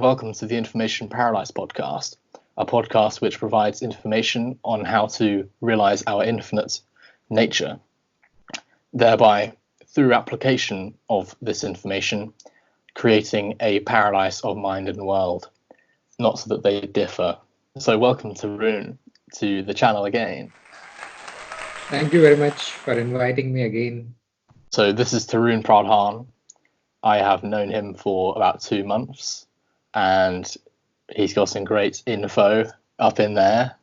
welcome to the Information Paralyzed podcast, a podcast which provides information on how to realize our infinite nature, thereby, through application of this information, creating a paradise of mind and world, not so that they differ. So welcome, Tarun, to the channel again. Thank you very much for inviting me again. So this is Tarun Pradhaan. I have known him for about 2 months, and he's got some great info up in there,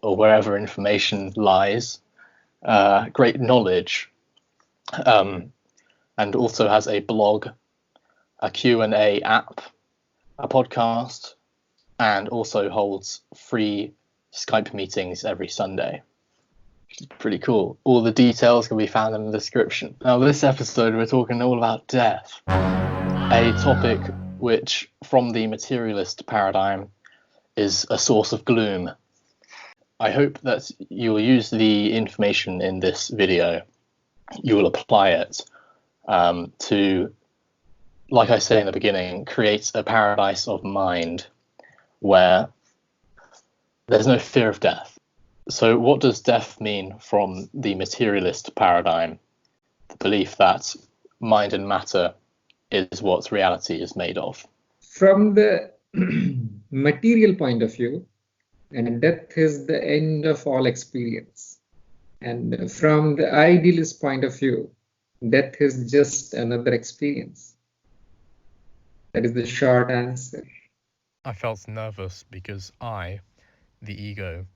or wherever information lies, great knowledge, and also has a blog, a Q&A app, a podcast, and also holds free Skype meetings every Sunday. Pretty cool. All the details can be found in the description. Now, this episode, we're talking all about death, a topic which, from the materialist paradigm, is a source of gloom. I hope that you'll use the information in this video. You will apply it to, like I say in the beginning, create a paradise of mind where there's no fear of death. So what does death mean from the materialist paradigm? The belief that mind and matter is what reality is made of. From the material point of view, and death is the end of all experience. And from the idealist point of view, death is just another experience. That is the short answer. I felt nervous because I, the ego,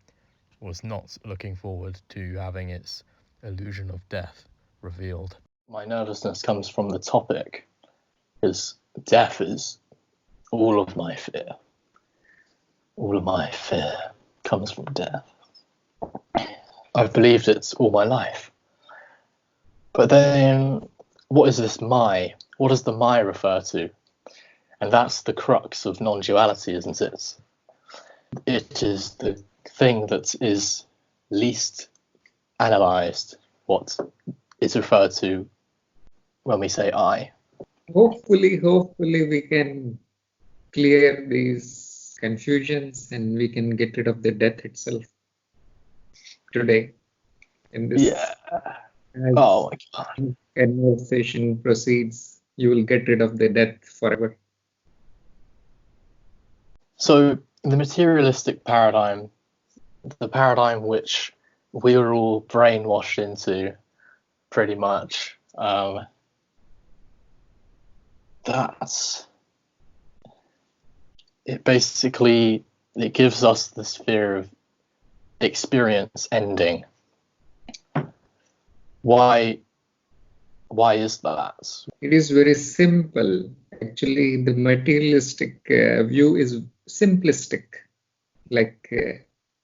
was not looking forward to having its illusion of death revealed. My nervousness comes from the topic, because death is all of my fear. All of my fear comes from death. I've believed it all my life. But then, what is this my? What does the my refer to? And that's the crux of non-duality, isn't it? It is the thing that is least analysed, what is referred to when we say I. Hopefully we can clear these confusions and we can get rid of the death itself today. In this, oh my God. Conversation proceeds, you will get rid of the death forever. So the materialistic paradigm, the paradigm which we were all brainwashed into, pretty much, that's it. Basically, it gives us this fear of experience ending. Why is that? It is very simple. Actually, the materialistic view is simplistic. Like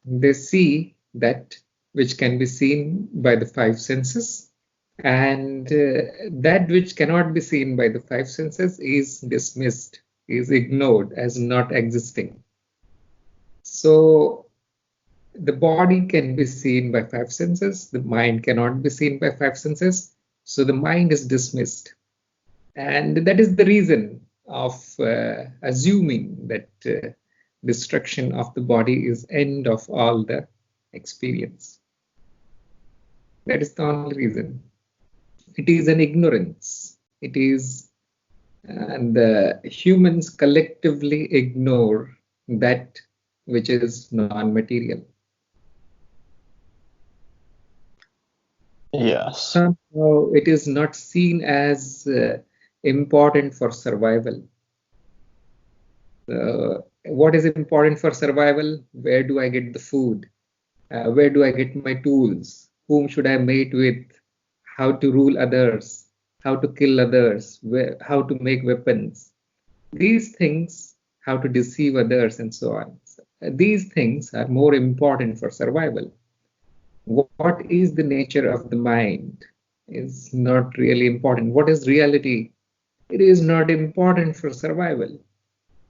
they see that which can be seen by the five senses, and that which cannot be seen by the five senses is dismissed, is ignored as not existing. So the body can be seen by five senses, the mind cannot be seen by five senses, so the mind is dismissed. And that is the reason of assuming that destruction of the body is end of all the experience. That is the only reason. It is an ignorance. It is, and the humans collectively ignore that which is non-material. Yes. Somehow it is not seen as important for survival. What is important for survival? Where do I get the food? Where do I get my tools? Whom should I mate with? How to rule others? How to kill others? How to make weapons? These things, how to deceive others and so on. These things are more important for survival. What is the nature of the mind is not really important. What is reality? It is not important for survival.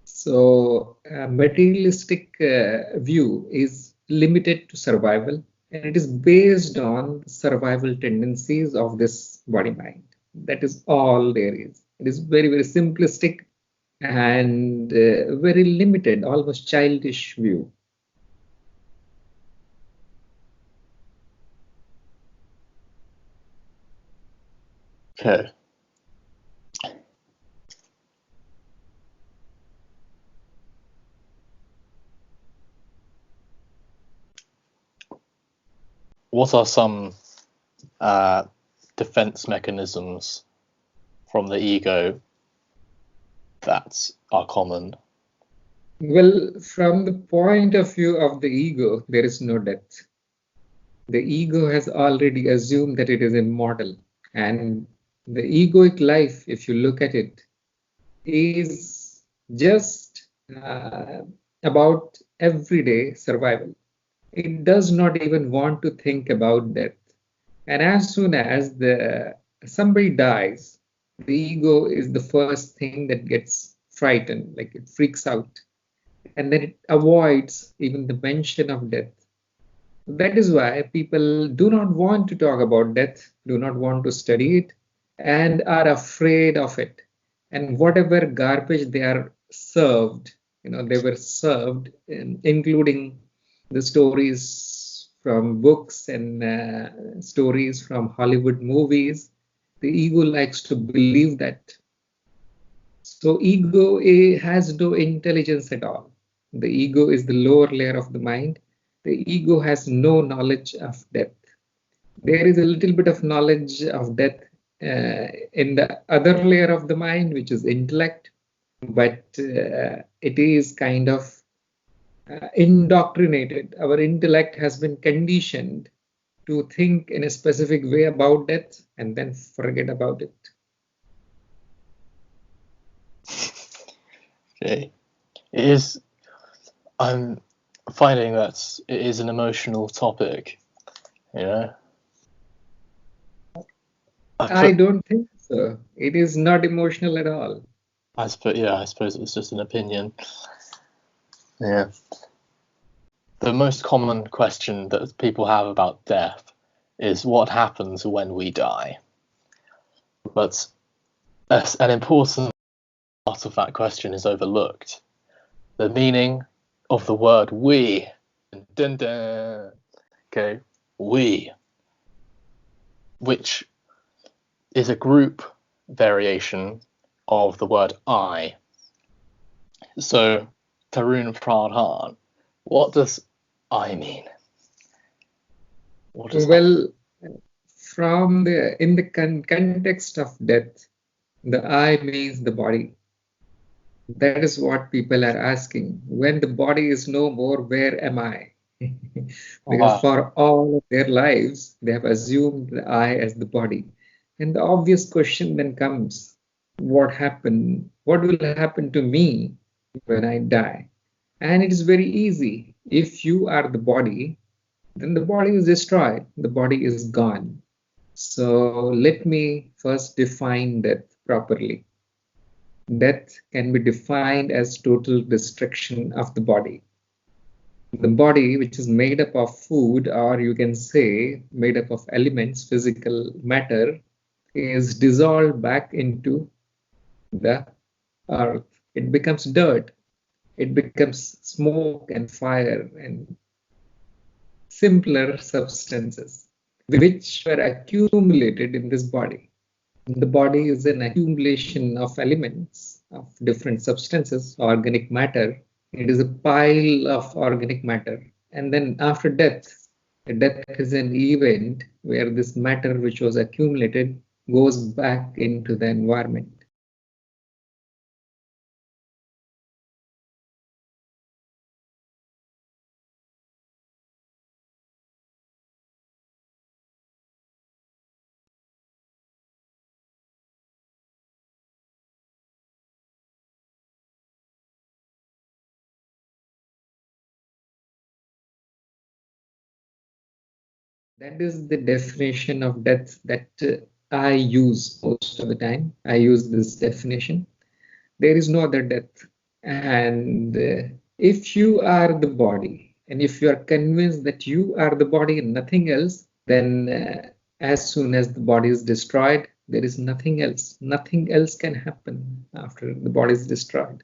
So a materialistic view is limited to survival, and it is based on survival tendencies of this body mind. That is all there is. It is very, very simplistic, and very limited, almost childish view. Okay. What are some defense mechanisms from the ego that are common? Well, from the point of view of the ego, there is no death. The ego has already assumed that it is immortal. And the egoic life, if you look at it, is just about everyday survival. It does not even want to think about death. And as soon as somebody dies, the ego is the first thing that gets frightened, like it freaks out. And then it avoids even the mention of death. That is why people do not want to talk about death, do not want to study it, and are afraid of it. And whatever garbage they are served, they were served, including the stories from books and stories from Hollywood movies. The ego likes to believe that. So ego has no intelligence at all. The ego is the lower layer of the mind. The ego has no knowledge of death. There is a little bit of knowledge of death in the other layer of the mind, which is intellect, but it is kind of indoctrinated. Our intellect has been conditioned to think in a specific way about death and then forget about it. Okay. I'm finding that it is an emotional topic, I don't think so. It is not emotional at all. I suppose it's just an opinion. Yeah. The most common question that people have about death is what happens when we die. But an important part of that question is overlooked. The meaning of the word we. Dun, dun. Okay, we, which is a group variation of the word I. So, Tarun and Pradhaan, what does I mean? Well, in the context of death, the I means the body. That is what people are asking. When the body is no more, where am I? Because for all of their lives, they have assumed the I as the body. And the obvious question then comes, what will happen to me when I die? And it is very easy. If you are the body, then the body is destroyed. The body is gone. So let me first define death properly. Death can be defined as total destruction of the body. The body, which is made up of food, or you can say made up of elements, physical matter, is dissolved back into the earth. It becomes dirt. It becomes smoke and fire and simpler substances which were accumulated in this body. The body is an accumulation of elements, of different substances, organic matter. It is a pile of organic matter. And then after death is an event where this matter which was accumulated goes back into the environment. That is the definition of death that I use most of the time. I use this definition. There is no other death. And if you are the body, and if you are convinced that you are the body and nothing else, then as soon as the body is destroyed, There is nothing else. Nothing else can happen after the body is destroyed.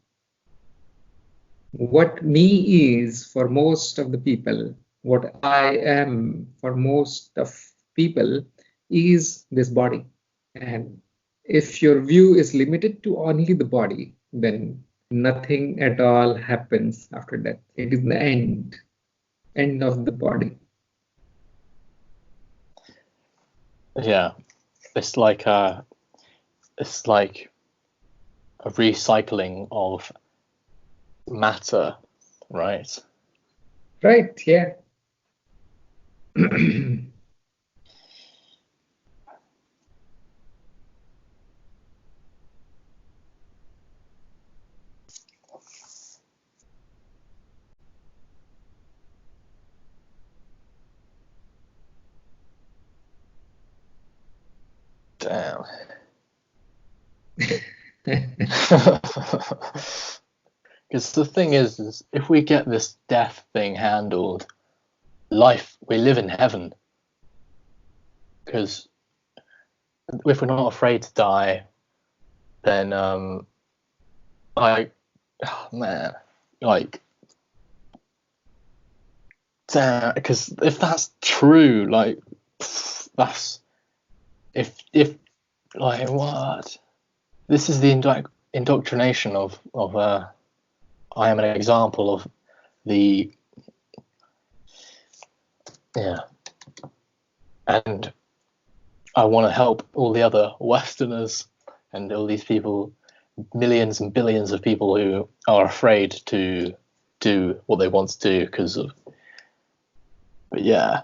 What me is for most of the people, what I am for most of people is this body. And if your view is limited to only the body, then nothing at all happens after death. It is the end of the body. Yeah, it's like a recycling of matter, right? Right, yeah. Damn. Because the thing is if we get this death thing handled, we live in heaven. Because if we're not afraid to die, then damn. Because if that's true, that's if like what? This is the indoctrination of I am an example of the and I want to help all the other Westerners and all these people, millions and billions of people who are afraid to do what they want to do because of. But yeah,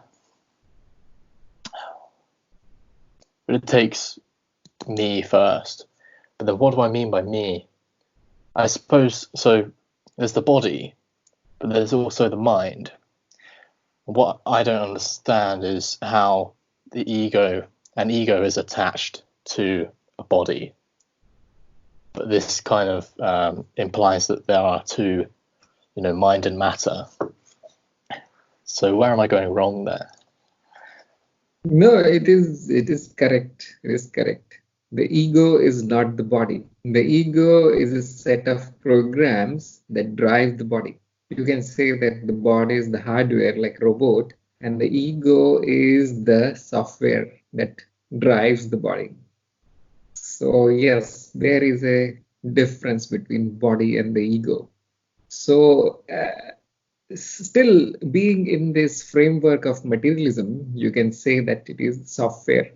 but it takes me first. But then what do I mean by me? I suppose so. There's the body, but there's also the mind. What I don't understand is how an ego is attached to a body. But this kind of implies that there are two, mind and matter. So where am I going wrong there? No, it is correct. It is correct. The ego is not the body. The ego is a set of programs that drive the body. You can say that the body is the hardware, like a robot, and the ego is the software that drives the body. So yes, there is a difference between body and the ego. So still being in this framework of materialism, you can say that it is software,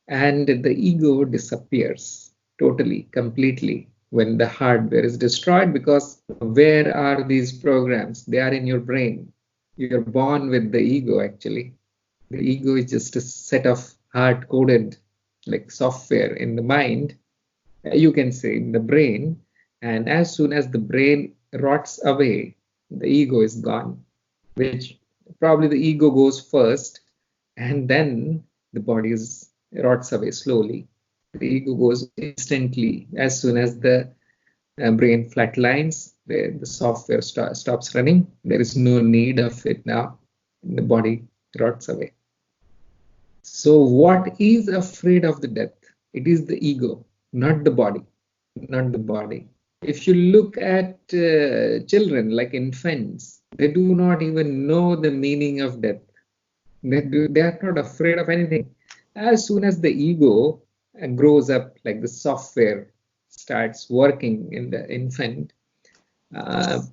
and the ego disappears totally, completely when the hardware is destroyed, because where are these programs? They are in your brain. You're born with the ego, actually. The ego is just a set of hard-coded like software in the mind, you can say in the brain, and as soon as the brain rots away, the ego is gone, which probably the ego goes first, and then the body rots away slowly. The ego goes instantly. As soon as the brain flatlines, the software stops running. There is no need of it now. The body rots away. So what is afraid of the death? It is the ego, not the body. Not the body. If you look at children like infants, they do not even know the meaning of death. They are not afraid of anything. As soon as the ego grows up, like the software starts working in the infant,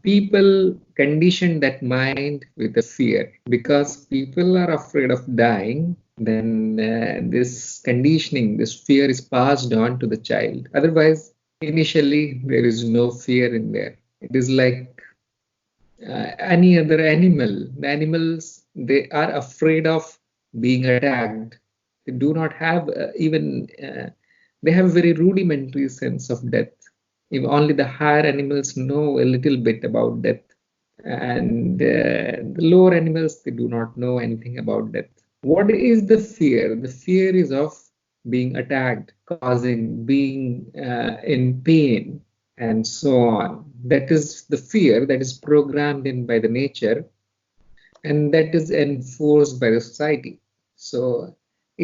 people condition that mind with a fear. Because people are afraid of dying, then this conditioning, this fear is passed on to the child. Otherwise, initially, there is no fear in there. It is like any other animal. The animals, they are afraid of being attacked. They do not have they have a very rudimentary sense of death. If only the higher animals know a little bit about death. And the lower animals, they do not know anything about death. What is the fear? The fear is of being attacked, being in pain, and so on. That is the fear that is programmed in by the nature, and that is enforced by the society. So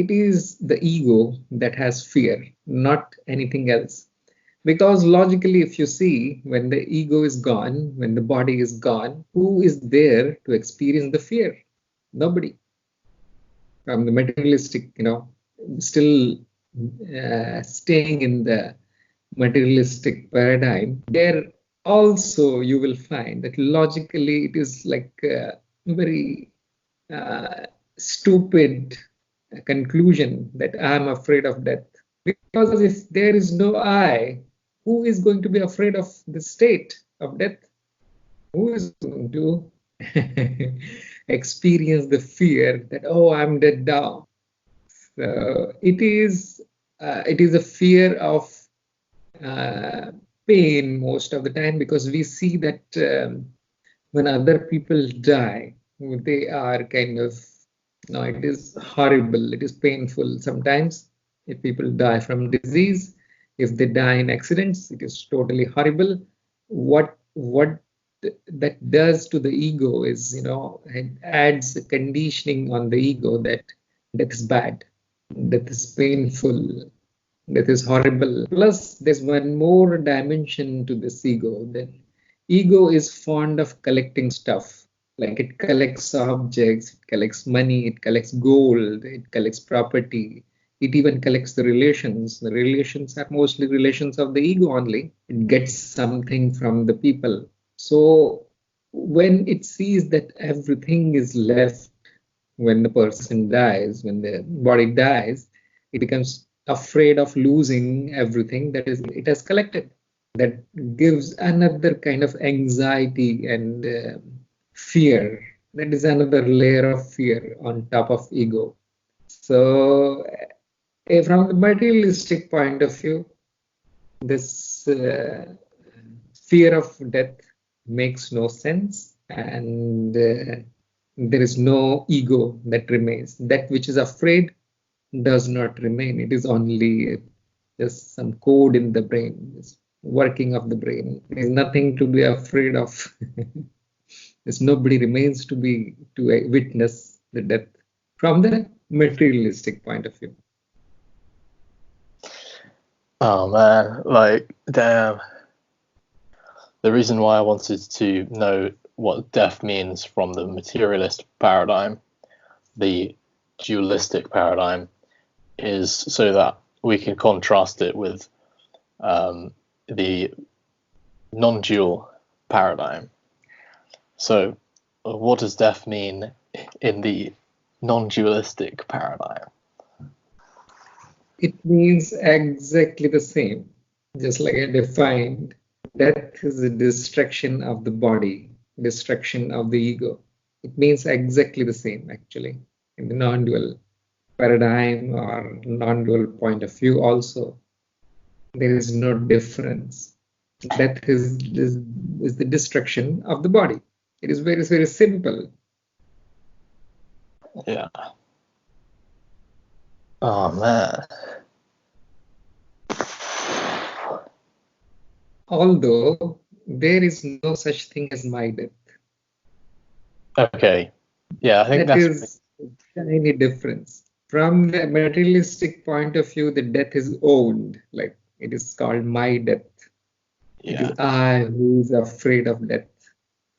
it is the ego that has fear, not anything else. Because logically, if you see, when the ego is gone, when the body is gone, who is there to experience the fear? Nobody. From the materialistic, still staying in the materialistic paradigm, there also you will find that logically it is like a very stupid conclusion that I'm afraid of death. Because if there is no I, who is going to be afraid of the state of death? Who is going to experience the fear that, oh, I'm dead now? So it is a fear of uh, pain most of the time, because we see that when other people die, they are kind of, no, it is horrible, it is painful sometimes. If people die from disease, if they die in accidents, it is totally horrible. What that does to the ego is, it adds a conditioning on the ego that death is bad, death is painful, that is horrible. Plus, there's one more dimension to this ego. That ego is fond of collecting stuff. Like it collects objects, it collects money, it collects gold, it collects property. It even collects the relations. The relations are mostly relations of the ego only. It gets something from the people. So when it sees that everything is left when the person dies, when the body dies, it becomes afraid of losing everything that is it has collected. That gives another kind of anxiety and fear. That is another layer of fear on top of ego. So, from the materialistic point of view, this fear of death makes no sense, and there is no ego that remains. That which is afraid does not remain. It is only just some code in the brain, this working of the brain. There is nothing to be afraid of. There's nobody remains to witness the death from the materialistic point of view. Oh man, like damn. The reason why I wanted to know what death means from the materialist paradigm, the dualistic paradigm, is so that we can contrast it with the non-dual paradigm. So, what does death mean in the non-dualistic paradigm? It means exactly the same, just like I defined. Death is a destruction of the body, destruction of the ego. It means exactly the same, actually, in the non-dual paradigm or non-dual point of view also. There is no difference. Death is the destruction of the body. It is very, very simple. Yeah. Oh man. Although there is no such thing as my death. Okay. Yeah, I think That that's is a tiny difference. From the materialistic point of view, the death is owned. Like it is called my death. It yeah. is I who is afraid of death,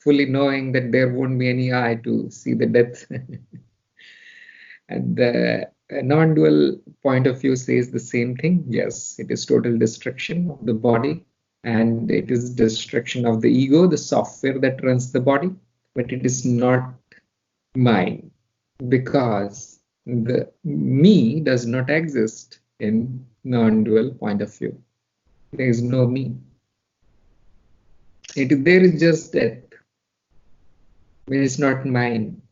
fully knowing that there won't be any I to see the death. And the non-dual point of view says the same thing. Yes, it is total destruction of the body, and it is destruction of the ego, the software that runs the body, but it is not mine, because the me does not exist in non-dual point of view. There is no me. There is just death, which is not mine.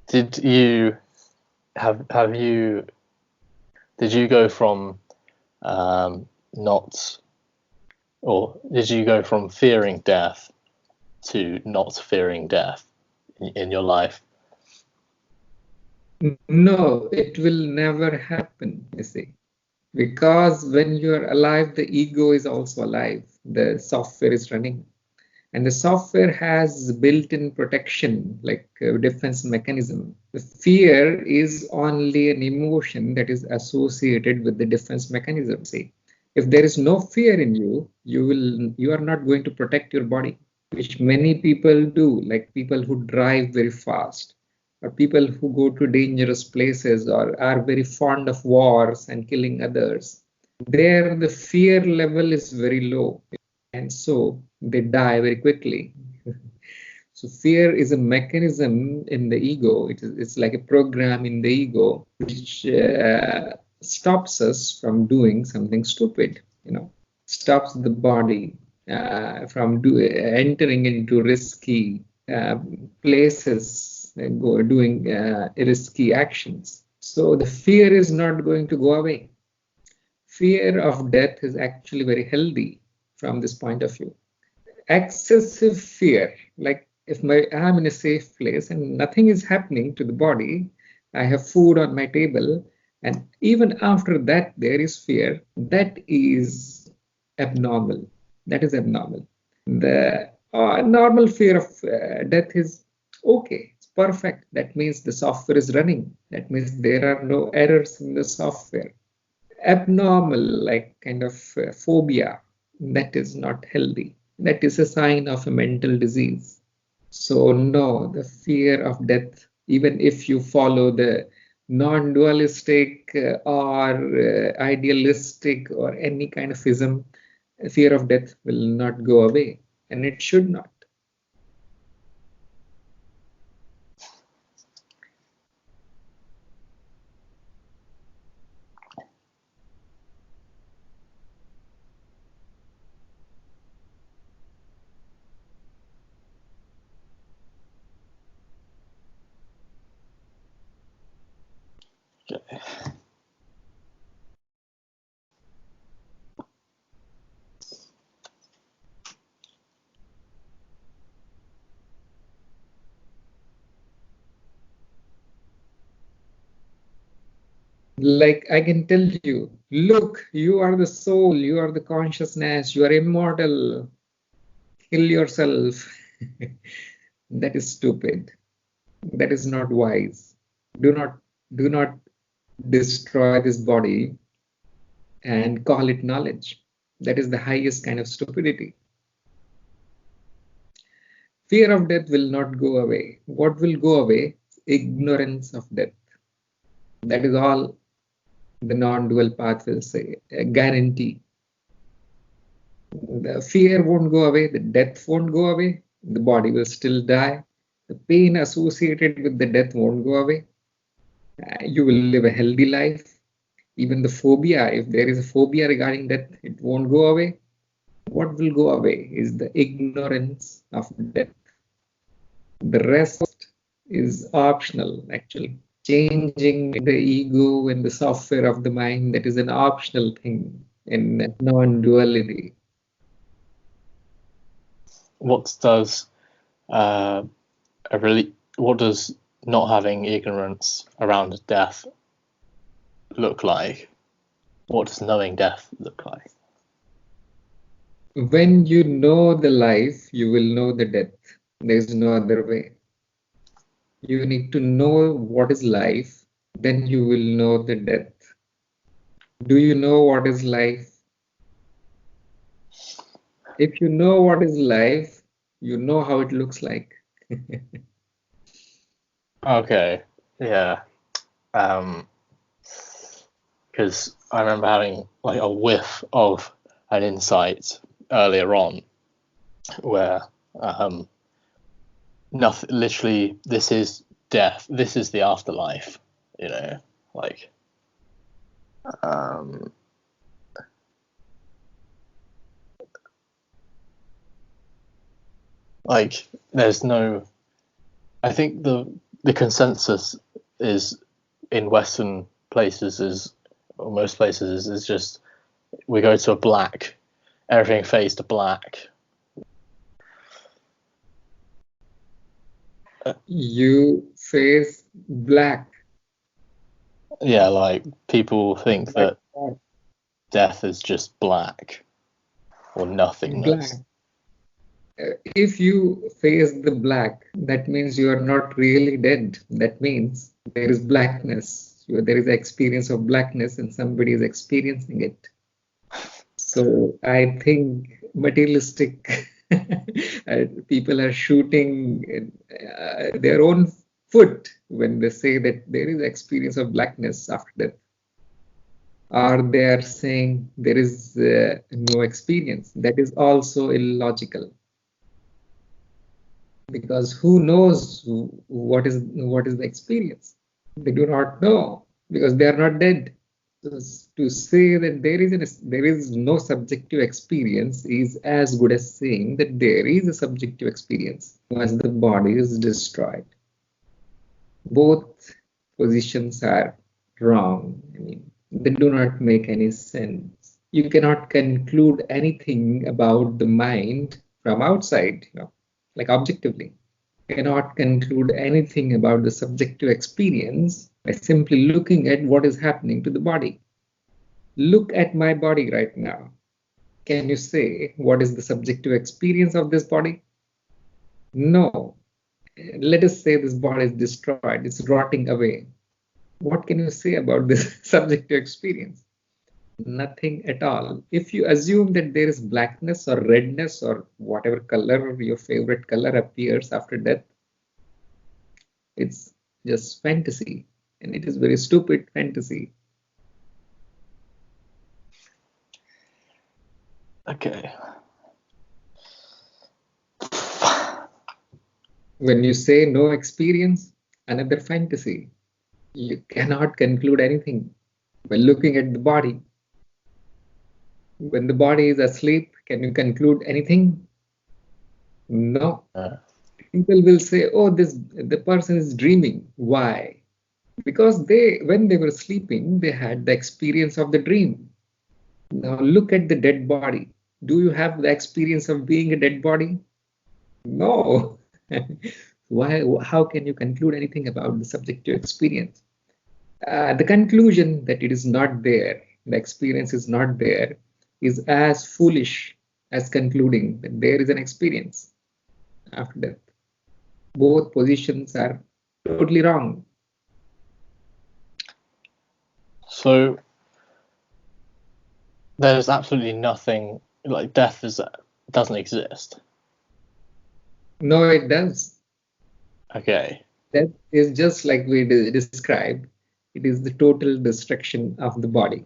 Did you go from not, or did you go from fearing death to not fearing death in your life? No, it will never happen, you see. Because when you're alive, the ego is also alive. The software is running. And the software has built-in protection, like a defense mechanism. The fear is only an emotion that is associated with the defense mechanism. See, if there is no fear in you, you are not going to protect your body, which many people do, like people who drive very fast, or people who go to dangerous places, or are very fond of wars and killing others. There, the fear level is very low, and so they die very quickly. So fear is a mechanism in the ego. It's like a program in the ego which stops us from doing something stupid. Stops the body from entering into risky places, doing risky actions. So the fear is not going to go away. Fear of death is actually very healthy from this point of view. Excessive fear, like if I'm in a safe place and nothing is happening to the body, I have food on my table, and even after that there is fear, that is abnormal. That is abnormal. The normal fear of death is okay, it's perfect. That means the software is running. That means there are no errors in the software. Abnormal, like kind of phobia, that is not healthy. That is a sign of a mental disease. So no, the fear of death, even if you follow the non-dualistic or idealistic or any kind of ism, fear of death will not go away, and it should not. Okay. Like I can tell you, look, you are the soul, you are the consciousness, you are immortal, kill yourself. That is stupid. That is not wise. Do not destroy this body and call it knowledge. That is the highest kind of stupidity. Fear of death will not go away. What will go away? Ignorance of death. That is all the non-dual path will say, a guarantee. The fear won't go away, the death won't go away, the body will still die. The pain associated with the death won't go away. You will live a healthy life. Even the phobia, if there is a phobia regarding death, it won't go away. What will go away is the ignorance of death. The rest is optional, actually. Changing the ego and the software of the mind, that is an optional thing in non-duality. What does what does not having ignorance around death look like? What does knowing death look like? When you know the life, you will know the death. There is no other way. You need to know what is life, then you will know the death. Do you know what is life? If you know what is life, you know how it looks like. Okay, yeah. Because I remember having like a whiff of an insight earlier on where nothing, literally, this is death, this is the afterlife, like there's no, I think the consensus is in Western places is, or most places is just we go to a black, everything fades to black. You face black. Yeah, like people think Black that spot, death is just black or nothingness. black. If you face the black, that means you are not really dead. That means there is blackness. There is experience of blackness and somebody is experiencing it. So I think materialistic people are shooting their own foot when they say that there is experience of blackness after death. Or they are saying there is no experience. That is also illogical. Because who knows what is the experience? They do not know because they are not dead. So to say that there is no subjective experience is as good as saying that there is a subjective experience once the body is destroyed. Both positions are wrong. I mean, they do not make any sense. You cannot conclude anything about the mind from outside, like objectively. You cannot conclude anything about the subjective experience by simply looking at what is happening to the body. Look at my body right now. Can you say what is the subjective experience of this body? No. Let us say this body is destroyed, it's rotting away. What can you say about this subjective experience? Nothing at all. If you assume that there is blackness or redness or whatever color your favorite color appears after death, it's just fantasy, and it is very stupid fantasy. Okay. When you say no experience, another fantasy. You cannot conclude anything by looking at the body. When the body is asleep, can you conclude anything? No. People will say, oh, the person is dreaming. Why? Because when they were sleeping, they had the experience of the dream. Now look at the dead body. Do you have the experience of being a dead body? No. Why? How can you conclude anything about the subjective experience? The conclusion that it is not there, the experience is not there, is as foolish as concluding that there is an experience after death. Both positions are totally wrong. So there's absolutely nothing, like death doesn't exist. No, it does. Okay. Death is just like we described. It is the total destruction of the body.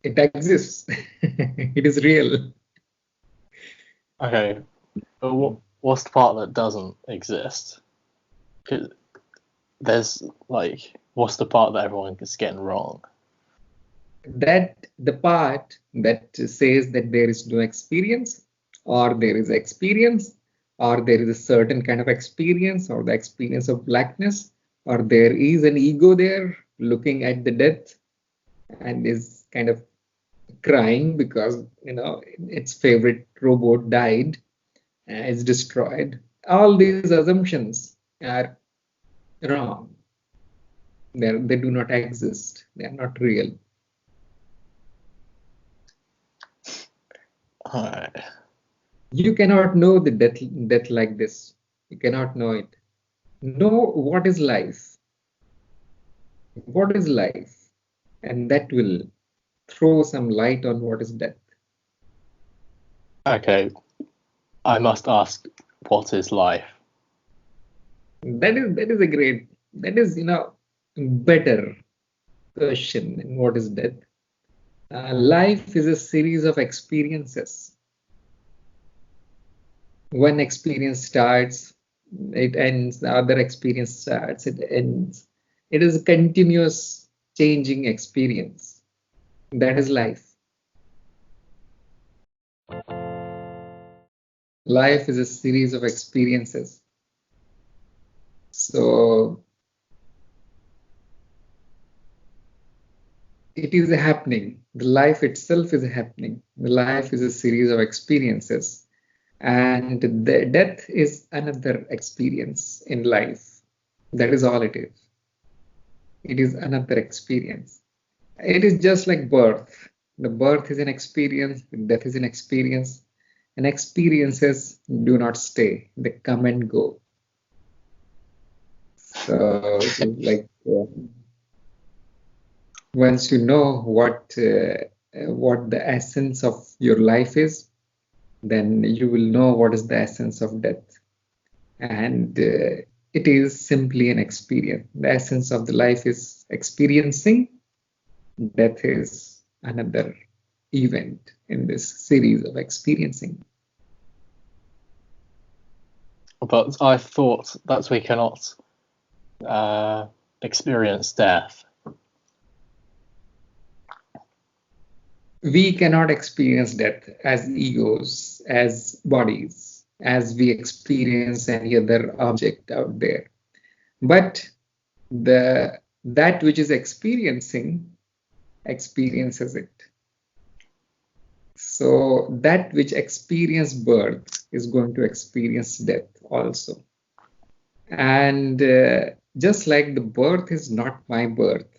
It exists. It is real. Okay. But what's the part that doesn't exist? 'Cause there's like, what's the part that everyone is getting wrong? That the part that says that there is no experience, or there is experience, or there is a certain kind of experience, or the experience of blackness, or there is an ego there looking at the death and is kind of crying because its favorite robot died, is destroyed. All these assumptions are wrong. They do not exist. They are not real. All right. You cannot know the death like this. You cannot know it. Know what is life. What is life? And that will throw some light on what is death. Okay. I must ask, what is life? That is better question than what is death. Life is a series of experiences. One experience starts, it ends, the other experience starts, it ends. It is a continuous changing experience. That is life. Life is a series of experiences. So it is a happening. The life itself is a happening. The life is a series of experiences. And the death is another experience in life. That is all it is. It is another experience. It is just like birth. The birth is an experience, death is an experience, and experiences do not stay, they come and go. So it is like once you know what the essence of your life is, then you will know what is the essence of death. And it is simply an experience. The essence of the life is experiencing. Death is another event in this series of experiencing. But I thought that we cannot experience death. We cannot experience death as egos, as bodies, as we experience any other object out there. But that which is experiencing experiences it. So that which experienced birth is going to experience death also. And just like the birth is not my birth,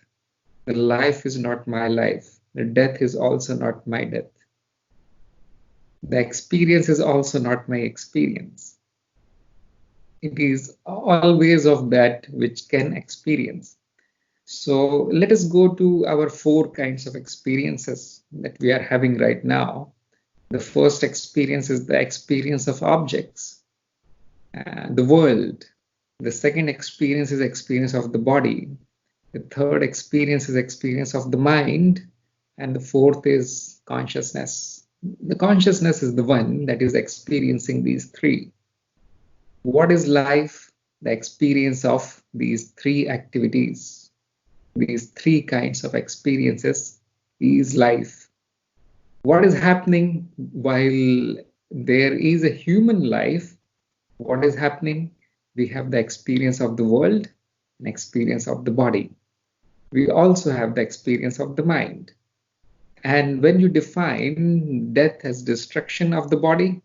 the life is not my life, the death is also not my death. The experience is also not my experience. It is always of that which can experience. So let us go to our 4 kinds of experiences that we are having right now. The first experience is the experience of objects, the world. The second experience is experience of the body. The third experience is experience of the mind. And the fourth is consciousness. The consciousness is the one that is experiencing these 3. What is life? The experience of these 3 activities. These 3 kinds of experiences is life. What is happening while there is a human life? What is happening? We have the experience of the world and experience of the body. We also have the experience of the mind. And when you define death as destruction of the body,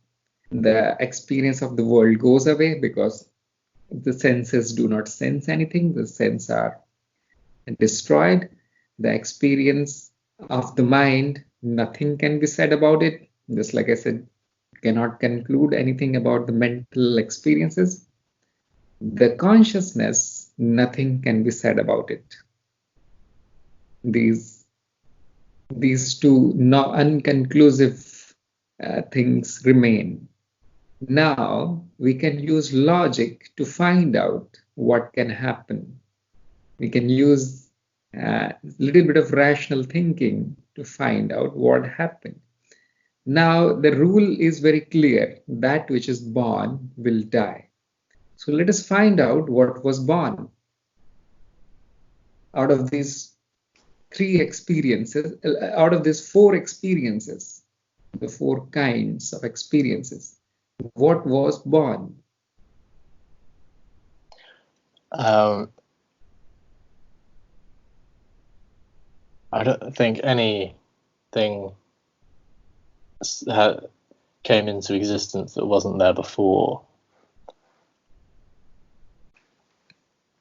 the experience of the world goes away because the senses do not sense anything. The senses are destroyed. The experience of the mind, nothing can be said about it. Just like I said, cannot conclude anything about the mental experiences. The consciousness, nothing can be said about it. These 2 unconclusive things remain. Now we can use logic to find out what can happen. We can use a little bit of rational thinking to find out what happened. Now the rule is very clear. That which is born will die. So let us find out what was born. Out of these 3 experiences, out of these 4 experiences, the 4 kinds of experiences, what was born? I don't think anything came into existence that wasn't there before.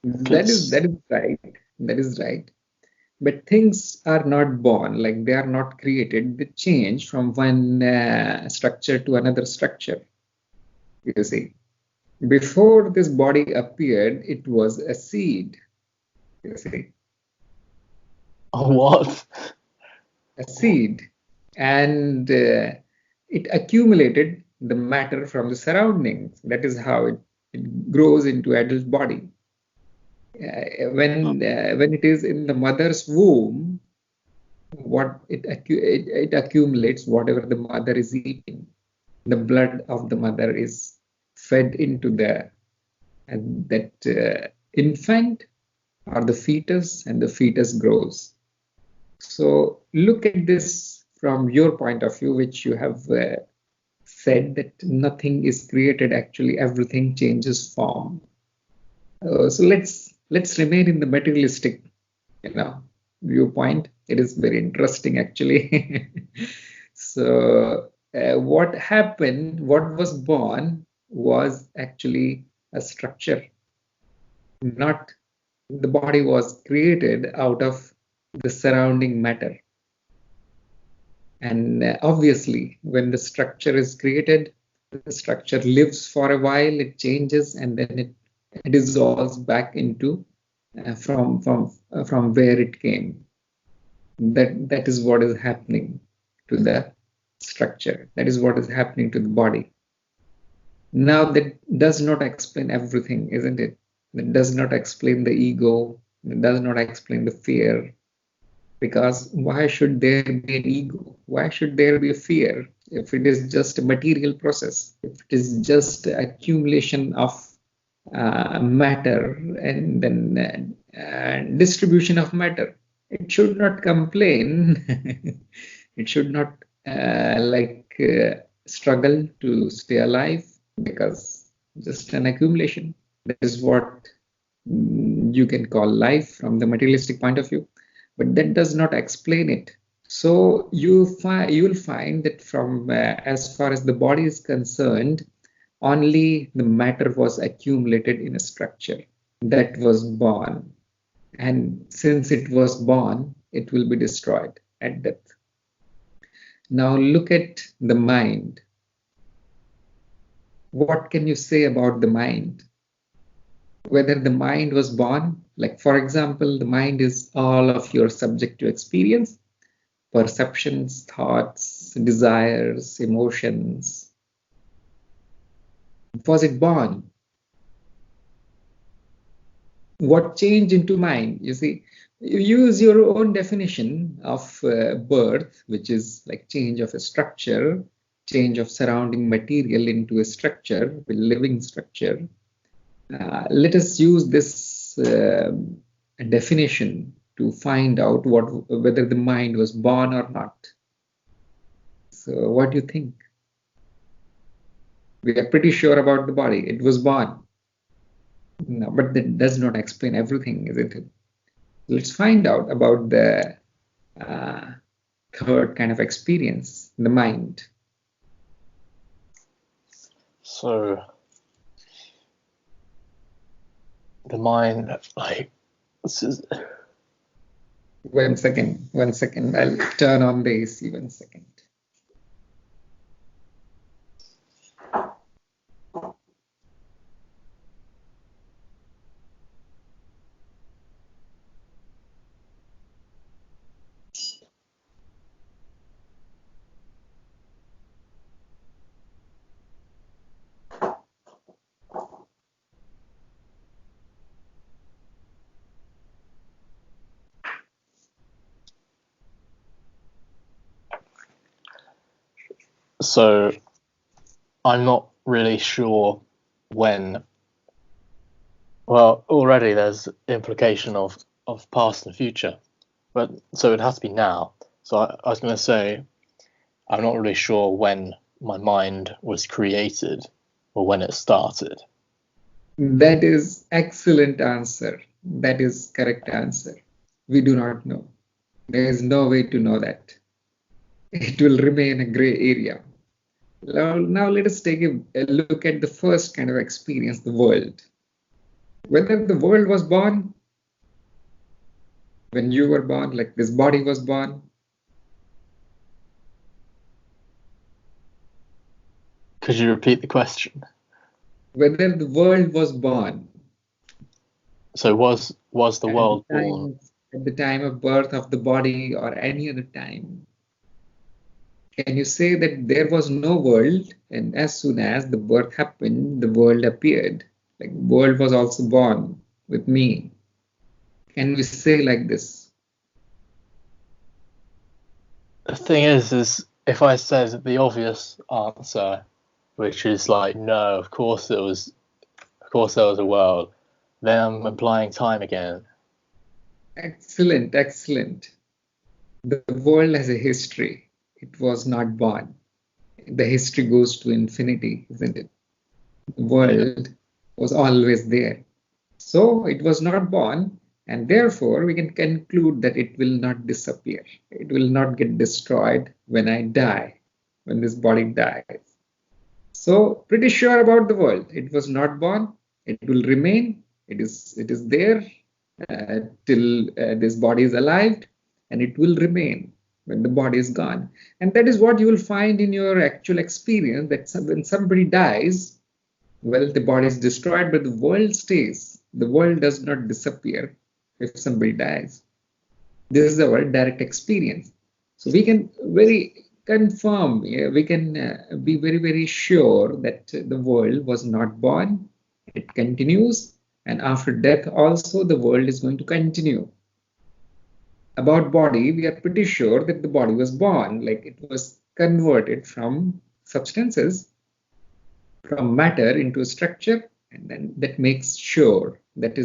That is right. That is right. But things are not born, like they are not created. They change from one structure to another structure. You see, before this body appeared, it was a seed. You see, What? a seed, and it accumulated the matter from the surroundings. That is how it grows into adult body. When it is in the mother's womb, what it accumulates whatever the mother is eating. The blood of the mother is fed into that infant or the fetus, and the fetus grows. So look at this from your point of view, which you have said that nothing is created. Actually, everything changes form. So let's remain in the materialistic, viewpoint. It is very interesting, actually. So what happened, what was born was actually a structure, not The body was created out of the surrounding matter. And obviously, when the structure is created, the structure lives for a while, it changes, and then it dissolves back into from where it came. That is what is happening to the structure. That is what is happening to the body. Now, that does not explain everything, isn't it? That does not explain the ego. It does not explain the fear. Because why should there be an ego? Why should there be a fear if it is just a material process? If it is just accumulation of matter and then distribution of matter, it should not complain. It should not struggle to stay alive because just an accumulation. That is what you can call life from the materialistic point of view. But that does not explain it. So you will find that from as far as the body is concerned, only the matter was accumulated in a structure that was born. And since it was born, it will be destroyed at death. Now look at the mind. What can you say about the mind? Whether the mind was born, like for example, the mind is all of your subjective experience, perceptions, thoughts, desires, emotions. Was it born? What changed into mind? You see, you use your own definition of birth, which is like change of a structure, change of surrounding material into a structure, a living structure. Let us use this definition to find out whether the mind was born or not. So what do you think? We are pretty sure about the body. It was born. No, but that does not explain everything, isn't it? Let's find out about the third kind of experience, the mind. So the mind, like, this is... One second. I'll turn on the AC. 1 second. So I'm not really sure when. Well, already there's implication of past and future, but so it has to be now. So I was going to say I'm not really sure when my mind was created or when it started. That is excellent answer. That is correct answer. We do not know. There is no way to know that. It will remain a gray area. Now let us take a look at the first kind of experience, the world. Whether the world was born when you were born, like this body was born. Could you repeat the question? Whether the world was born. So was the world born? At the time of birth of the body or any other time? Can you say that there was no world and as soon as the birth happened, the world appeared? Like the world was also born with me. Can we say like this? The thing is if I said the obvious answer, which is like, no, of course there was a world, then I'm implying time again. Excellent. The world has a history. It was not born. The history goes to infinity, isn't it? The world was always there. So it was not born, and therefore we can conclude that it will not disappear. It will not get destroyed when I die, when this body dies. So pretty sure about the world. It was not born. It will remain. It is there. till this body is alive, and it will remain when the body is gone. And that is what you will find in your actual experience, that when somebody dies, well, the body is destroyed, but the world stays. The world does not disappear if somebody dies. This is our direct experience. So we can very confirm, we can be very, very sure that the world was not born. It continues, and after death also the world is going to continue. About body, we are pretty sure that the body was born, like it was converted from substances, from matter into a structure, and then that makes sure, that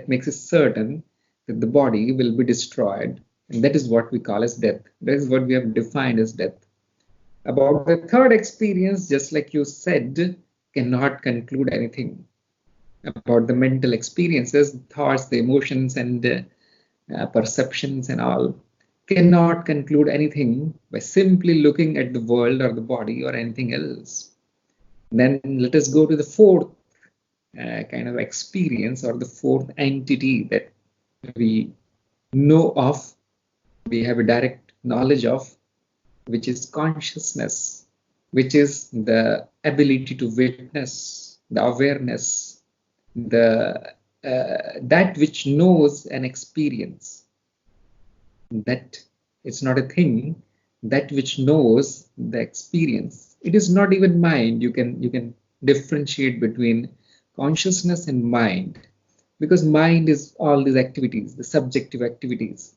makes it certain that the body will be destroyed, and that is what we call as death. That is what we have defined as death. About the third experience, just like you said, cannot conclude anything. About the mental experiences, thoughts, the emotions, and perceptions and all, cannot conclude anything by simply looking at the world or the body or anything else. Then let us go to the fourth kind of experience, or the fourth entity that we know of, we have a direct knowledge of, which is consciousness, which is the ability to witness, the awareness, the that which knows an experience. That it's not a thing, that which knows the experience. It is not even mind. You can differentiate between consciousness and mind, because mind is all these activities, the subjective activities.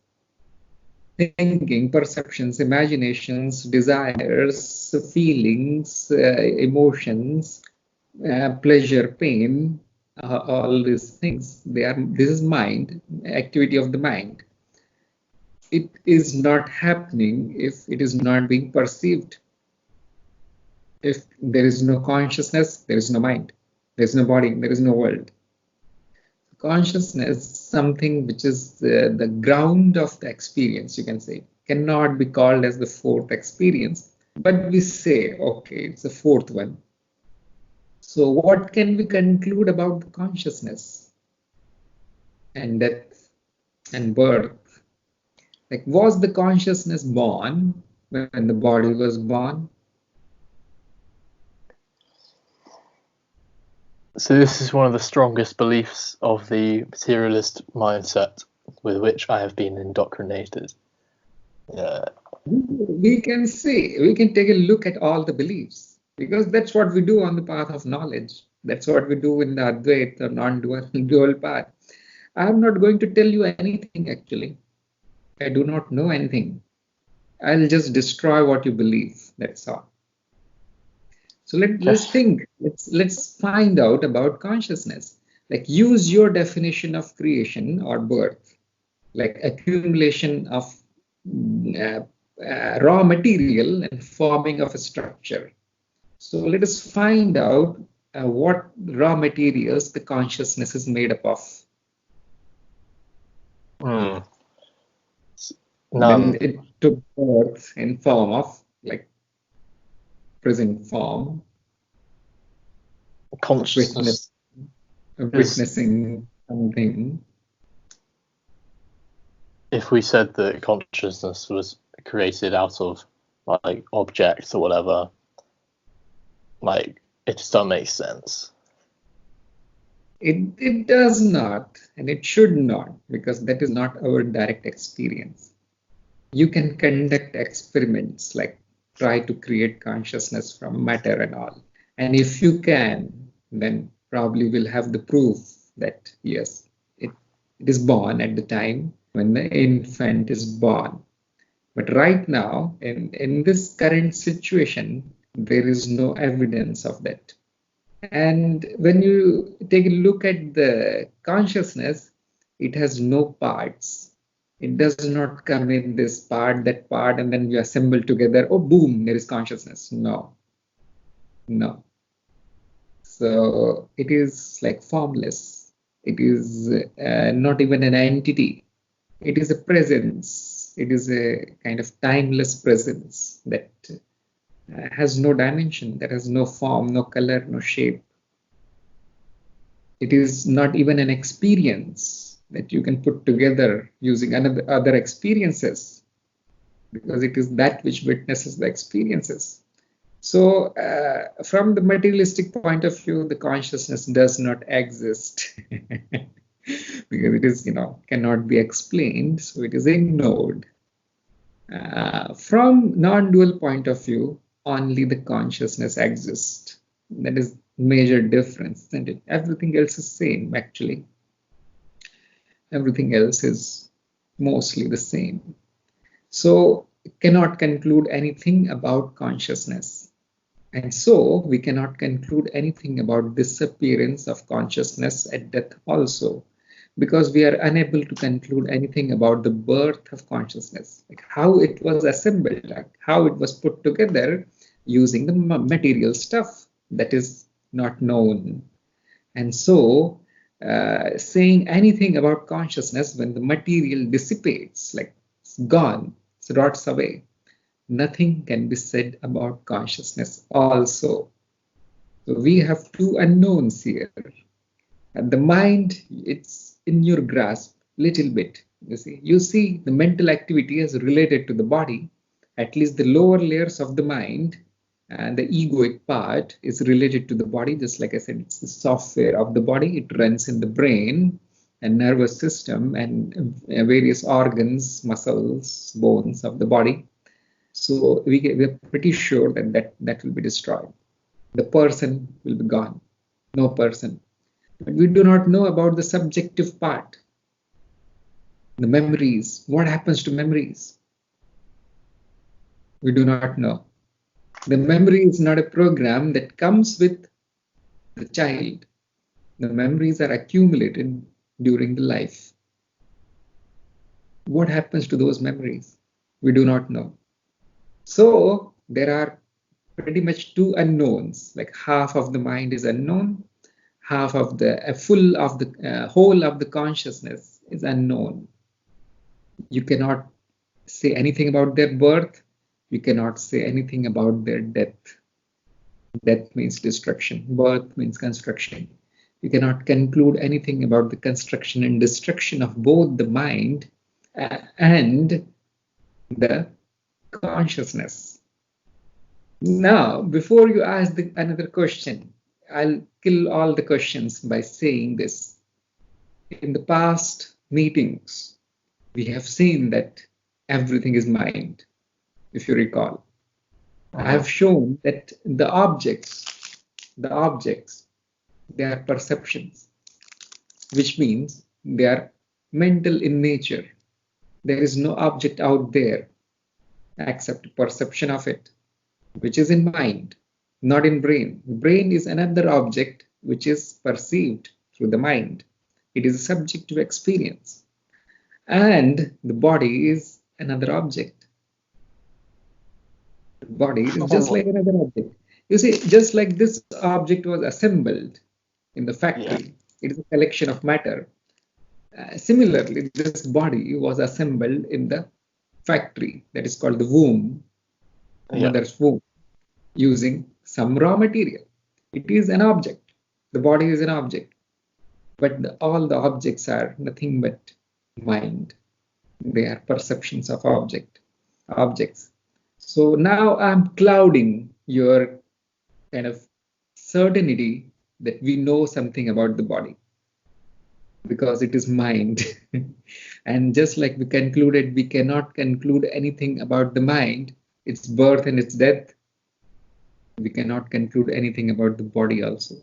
Thinking, perceptions, imaginations, desires, feelings, emotions, pleasure, pain, all these things, this is mind, activity of the mind. It is not happening if it is not being perceived. If there is no consciousness, there is no mind, there is no body, there is no world. Consciousness, something which is the ground of the experience, you can say, cannot be called as the fourth experience, but we say, okay, it's the fourth one. So what can we conclude about the consciousness and death and birth? Like, was the consciousness born when the body was born? So this is one of the strongest beliefs of the materialist mindset with which I have been indoctrinated. We can say, we can take a look at all the beliefs, because that's what we do on the path of knowledge. That's what we do in the Advaita or non-dual path. I'm not going to tell you anything, actually. I do not know anything. I'll just destroy what you believe. That's all. So let's think. Let's find out about consciousness. Like, use your definition of creation or birth, like accumulation of raw material and forming of a structure. So let us find out what raw materials the consciousness is made up of. None. Then it took birth in form of, like, present form. Consciousness. Witnessing something. If we said that consciousness was created out of like objects or whatever, like, it just doesn't make sense. It does not, and it should not, because that is not our direct experience. You can conduct experiments, like try to create consciousness from matter and all. And if you can, then probably we'll have the proof that yes, it is born at the time when the infant is born. But right now, in this current situation, there is no evidence of that. And when you take a look at the consciousness, it has no parts. It does not come in this part, that part, and then we assemble together. Oh, boom, there is consciousness. No. So it is like formless. It is not even an entity. It is a presence. It is a kind of timeless presence that has no dimension, that has no form, no color, no shape. It is not even an experience. that you can put together using other experiences, because it is that which witnesses the experiences. So from the materialistic point of view, the consciousness does not exist because it is, cannot be explained, so it is ignored. From non-dual point of view, only the consciousness exists. That is major difference, isn't it? Everything else is same, actually. Everything else is mostly the same. So cannot conclude anything about consciousness. And so we cannot conclude anything about disappearance of consciousness at death also, because we are unable to conclude anything about the birth of consciousness, like how it was assembled, like how it was put together using the material stuff that is not known. And so saying anything about consciousness when the material dissipates, like it's gone, it rots away, nothing can be said about consciousness also. So we have two unknowns here. And the mind, it's in your grasp little bit. You see the mental activity is related to the body, at least the lower layers of the mind, and the egoic part is related to the body. Just like I said, it's the software of the body. It runs in the brain and nervous system and various organs, muscles, bones of the body. So we're pretty sure that will be destroyed. The person will be gone. No person. But we do not know about the subjective part. The memories. What happens to memories? We do not know. The memory is not a program that comes with the child. The memories are accumulated during the life. What happens to those memories? We do not know. So there are pretty much two unknowns, like half of the mind is unknown, half of the whole of the consciousness is unknown. You cannot say anything about their birth. You cannot say anything about their death. Death means destruction. Birth means construction. You cannot conclude anything about the construction and destruction of both the mind and the consciousness. Now, before you ask another question, I'll kill all the questions by saying this. In the past meetings, we have seen that everything is mind, if you recall. I have shown that the objects, they are perceptions, which means they are mental in nature. There is no object out there except perception of it, which is in mind, not in brain. The brain is another object which is perceived through the mind. It is a subjective experience. And the body is another object. The body is just like another object. You see, just like this object was assembled in the factory, it is a collection of matter. Similarly, this body was assembled in the factory that is called the womb, mother's womb, using some raw material. It is an object. The body is an object. But all the objects are nothing but mind. They are perceptions of objects. So now I'm clouding your kind of certainty that we know something about the body, because it is mind. And just like we concluded, we cannot conclude anything about the mind, its birth and its death, we cannot conclude anything about the body also.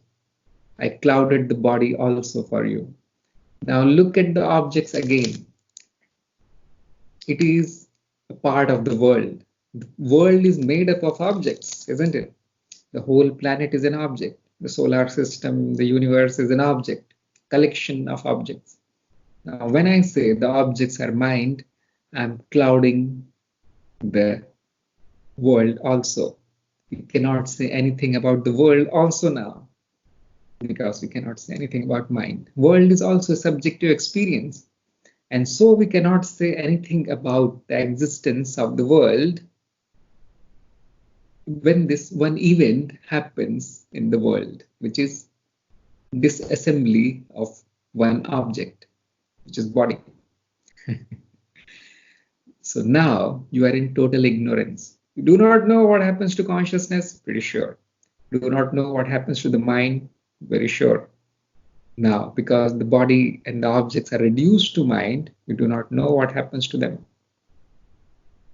I clouded the body also for you. Now look at the objects again. It is a part of the world. The world is made up of objects, isn't it? The whole planet is an object. The solar system, the universe is an object, collection of objects. Now, when I say the objects are mind, I'm clouding the world also. We cannot say anything about the world also now, because we cannot say anything about mind. World is also a subjective experience. And so we cannot say anything about the existence of the world when this one event happens in the world, which is disassembly of one object. which is body. So now you are in total ignorance. You do not know what happens to consciousness, pretty sure. You do not know what happens to the mind, very sure. Now, because the body and the objects are reduced to mind, you do not know what happens to them.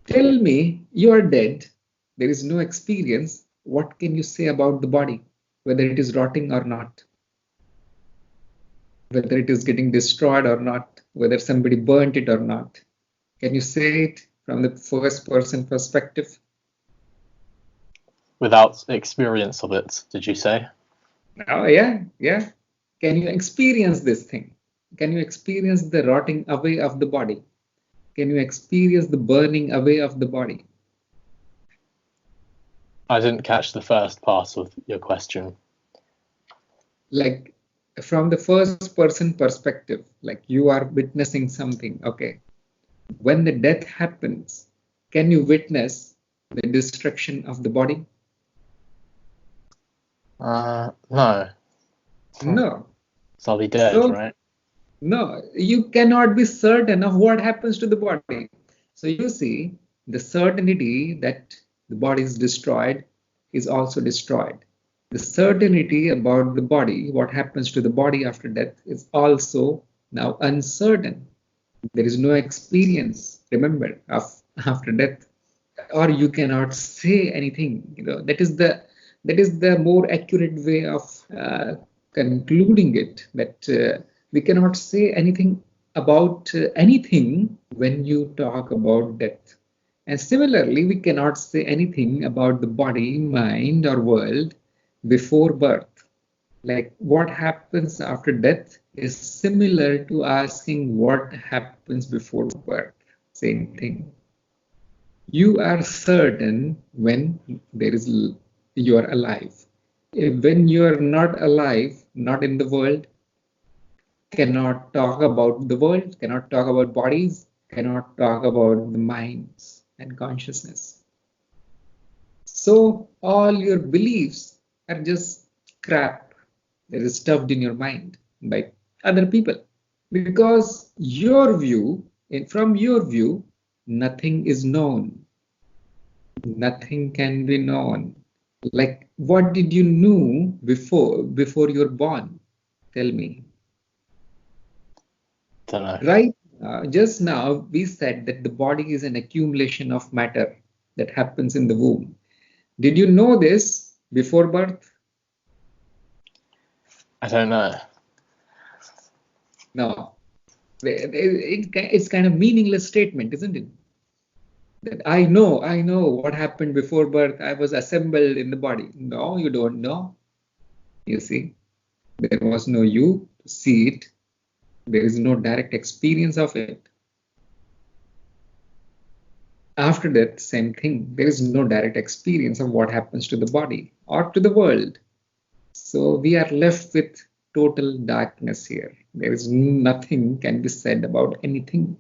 Tell me, you are dead, there is no experience. What can you say about the body, whether it is rotting or not? Whether it is getting destroyed or not, whether somebody burnt it or not. Can you say it from the first person perspective? Without experience of it, did you say? Oh, yeah. Can you experience this thing? Can you experience the rotting away of the body? Can you experience the burning away of the body? I didn't catch the first part of your question. Like from the first person perspective, like you are witnessing something, okay. When the death happens, can you witness the destruction of the body? No. No. So I'll be dead, So, right? no, you cannot be certain of what happens to the body. So you see, the certainty that the body is destroyed is also destroyed. The certainty about the body, what happens to the body after death, is also now uncertain. There is no experience, remember, of after death, or you cannot say anything. That is the more accurate way of concluding it. That we cannot say anything about anything when you talk about death. And similarly, we cannot say anything about the body, mind, or world before birth. Like what happens after death is similar to asking what happens before birth. Same thing. You are certain when you are alive. When you are not alive, not in the world, cannot talk about the world, cannot talk about bodies, cannot talk about the minds and consciousness. So all your beliefs are just crap that is stuffed in your mind by other people. Because from your view, nothing is known. Nothing can be known. Like what did you know before you're born? Tell me. Don't know. Right? Just now we said that the body is an accumulation of matter that happens in the womb. Did you know this before birth? I don't know. No. It's kind of meaningless statement, isn't it? That I know what happened before birth. I was assembled in the body. No, you don't know. You see, there was no you to see it. There is no direct experience of it. After that, same thing. There is no direct experience of what happens to the body or to the world. So we are left with total darkness here. There is nothing can be said about anything.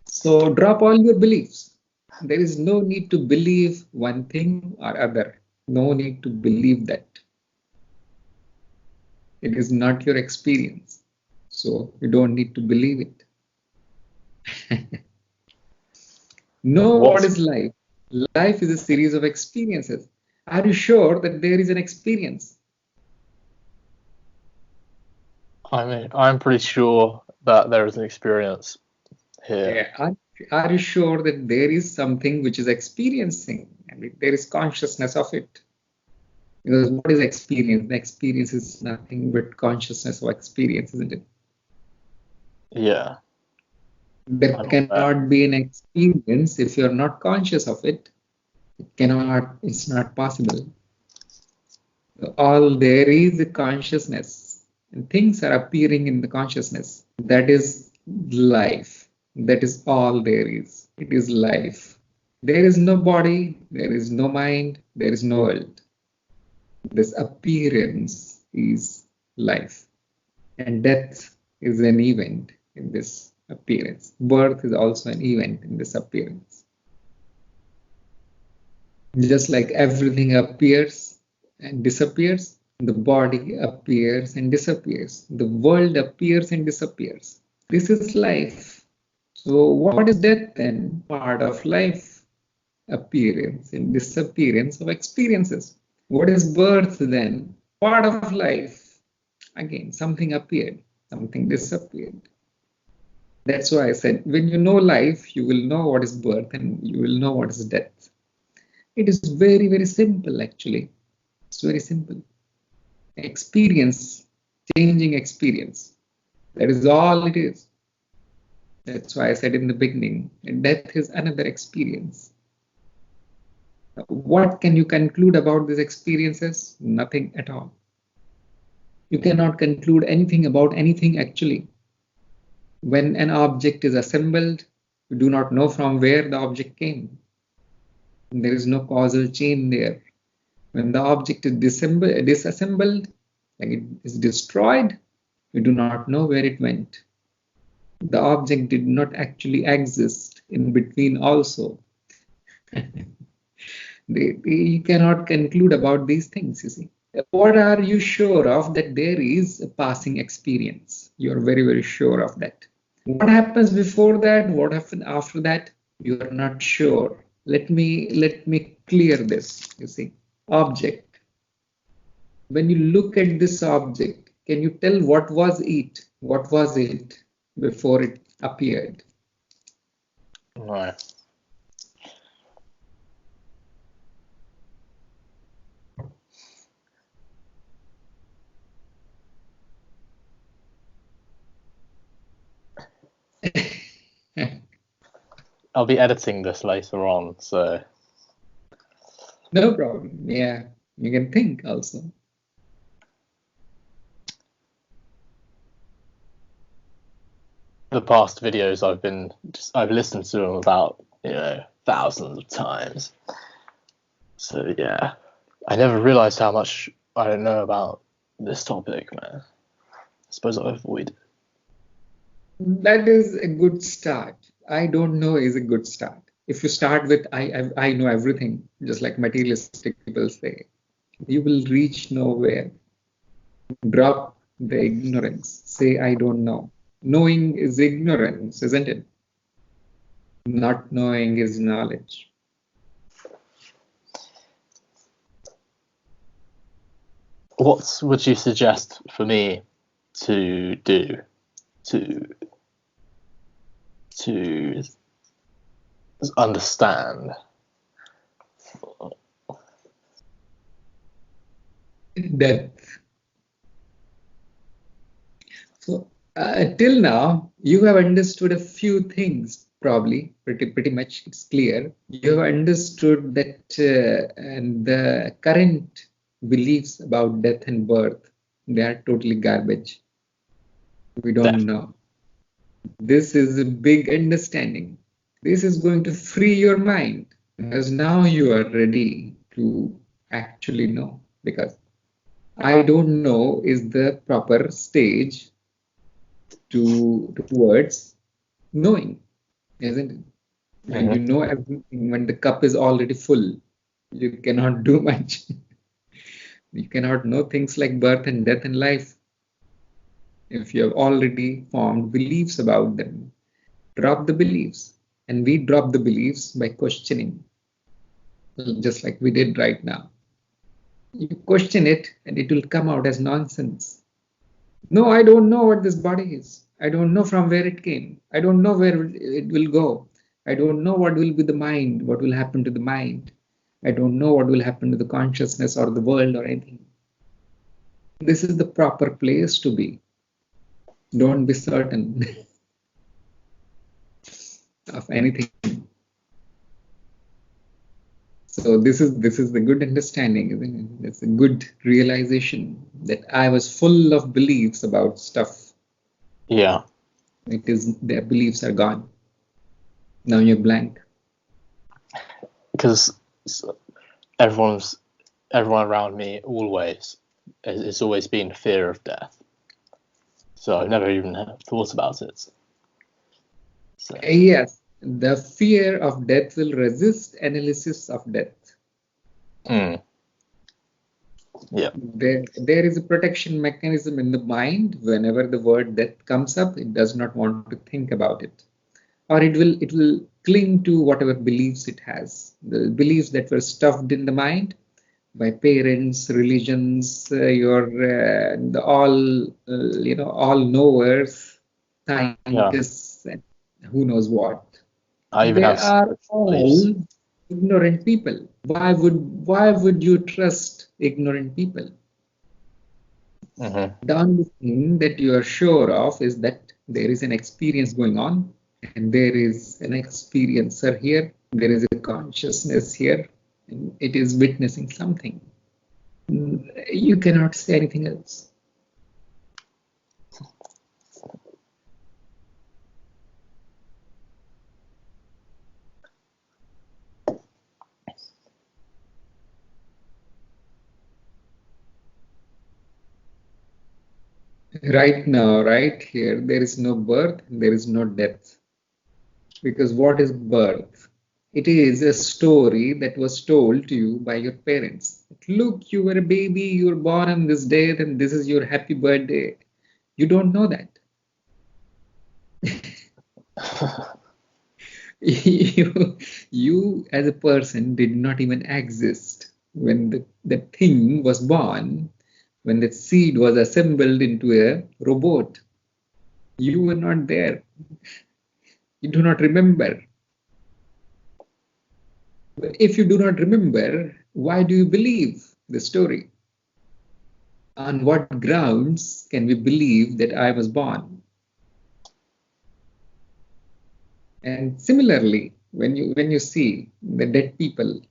So drop all your beliefs. There is no need to believe one thing or other. No need to believe that. It is not your experience. So you don't need to believe it. Know what is life. Life is a series of experiences. Are you sure that there is an experience? I mean, I'm pretty sure that there is an experience here. Yeah. Are you sure that there is something which is experiencing and there is consciousness of it? Because what is experience? The experience is nothing but consciousness of experience, isn't it? Yeah. There cannot be an experience if you're not conscious of it. It's not possible. All there is a consciousness, and things are appearing in the consciousness. That is life. That is all there is. It is life. There is no body, there is no mind, there is no world. This appearance is life. And death is an event in this appearance. Birth is also an event in this appearance. Just like everything appears and disappears, The body appears and disappears. The world appears and disappears. This is life. So what is death then? Part of life. Appearance and disappearance of experiences. What is birth then? Part of life. Again, something appeared, something disappeared. That's why I said, when you know life, you will know what is birth and you will know what is death. It is very, very simple actually. It's very simple. Experience, changing experience. That is all it is. That's why I said in the beginning, death is another experience. What can you conclude about these experiences? Nothing at all. You cannot conclude anything about anything actually. When an object is assembled, you do not know from where the object came. There is no causal chain there. When the object is disassembled, like it is destroyed, you do not know where it went. The object did not actually exist in between also. You cannot conclude about these things, you see. What are you sure of? That there is a passing experience. You are very, very sure of that. What happens before that? What happens after that? You are not sure. Let me clear this, you see. Object. When you look at this object, can you tell what was it? What was it before it appeared? No. I'll be editing this later on, so. No problem. Yeah, you can think also. The past videos I've listened to them about, thousands of times. So yeah, I never realized how much I don't know about this topic, man. I suppose I'll avoid it. That is a good start. I don't know is a good start. If you start with I know everything, just like materialistic people say, you will reach nowhere. Drop the ignorance. Say I don't know. Knowing is ignorance, isn't it? Not knowing is knowledge. What would you suggest for me to do to understand? Death. So till now, you have understood a few things. Probably, pretty much, it's clear. You have understood that and the current beliefs about death and birth, they are totally garbage. We don't know. This is a big understanding. This is going to free your mind, because now you are ready to actually know. Because I don't know is the proper stage towards knowing, isn't it? When you know everything, when the cup is already full, you cannot do much. You cannot know things like birth and death and life. If you have already formed beliefs about them, drop the beliefs. And we drop the beliefs by questioning, just like we did right now. You question it and it will come out as nonsense. No, I don't know what this body is. I don't know from where it came. I don't know where it will go. I don't know what will be the mind, what will happen to the mind. I don't know what will happen to the consciousness or the world or anything. This is the proper place to be. Don't be certain of anything. So this is the good understanding, isn't it? It's a good realization that I was full of beliefs about stuff. Yeah. Their beliefs are gone. Now you're blank. Because everyone around me always, it's always been fear of death. So I've never even thought about it. So. Yes, the fear of death will resist analysis of death. Yeah. There is a protection mechanism in the mind. Whenever the word death comes up, it does not want to think about it, or it will cling to whatever beliefs it has, the beliefs that were stuffed in the mind by parents, religions, all knowers, scientists, and who knows what. I even They have are beliefs. all ignorant people. Why would you trust ignorant people? Mm-hmm. The only thing that you are sure of is that there is an experience going on, and there is an experiencer here, there is a consciousness here, and it is witnessing something. You cannot say anything else. Right now, right here, there is no birth, there is no death. Because what is birth? It is a story that was told to you by your parents. Look, you were a baby, you were born on this date, and this is your happy birthday. You don't know that. you as a person did not even exist when the thing was born, when the seed was assembled into a robot. You were not there. You do not remember. If you do not remember, why do you believe the story? On what grounds can we believe that I was born? And similarly, when you see the dead people,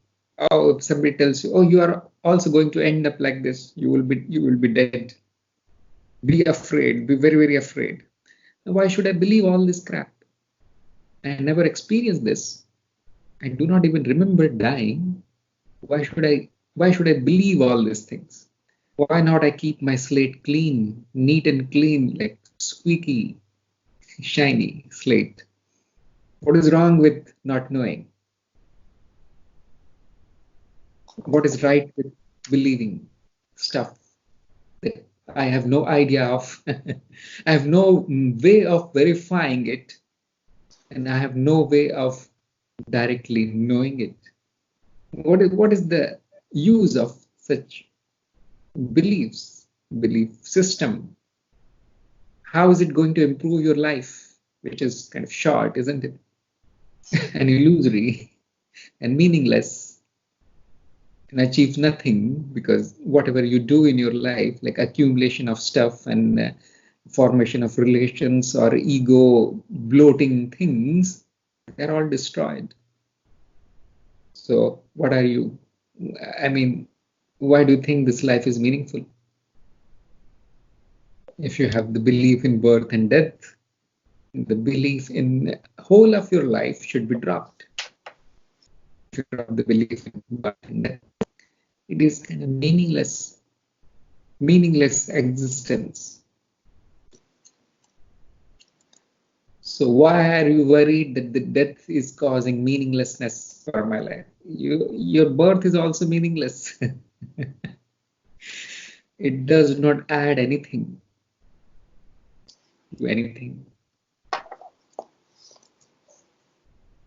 oh, if somebody tells you, oh, you are also going to end up like this, you will be dead. Be afraid, be very, very afraid. Why should I believe all this crap? I never experienced this. I do not even remember dying. Why should I believe all these things? Why not I keep my slate clean, neat and clean, like squeaky, shiny slate? What is wrong with not knowing? What is right with believing stuff that I have no idea of? I have no way of verifying it, and I have no way of directly knowing it. What is the use of such belief system? How is it going to improve your life, which is kind of short, isn't it? And illusory and meaningless, and achieve nothing, because whatever you do in your life, like accumulation of stuff and formation of relations or ego bloating things, they're all destroyed. So what are you? I mean, why do you think this life is meaningful? If you have the belief in birth and death, the belief in whole of your life should be dropped. If you drop the belief in birth and death, it is kind of meaningless existence. So why are you worried that the death is causing meaninglessness for my life? Your birth is also meaningless. It does not add anything to anything.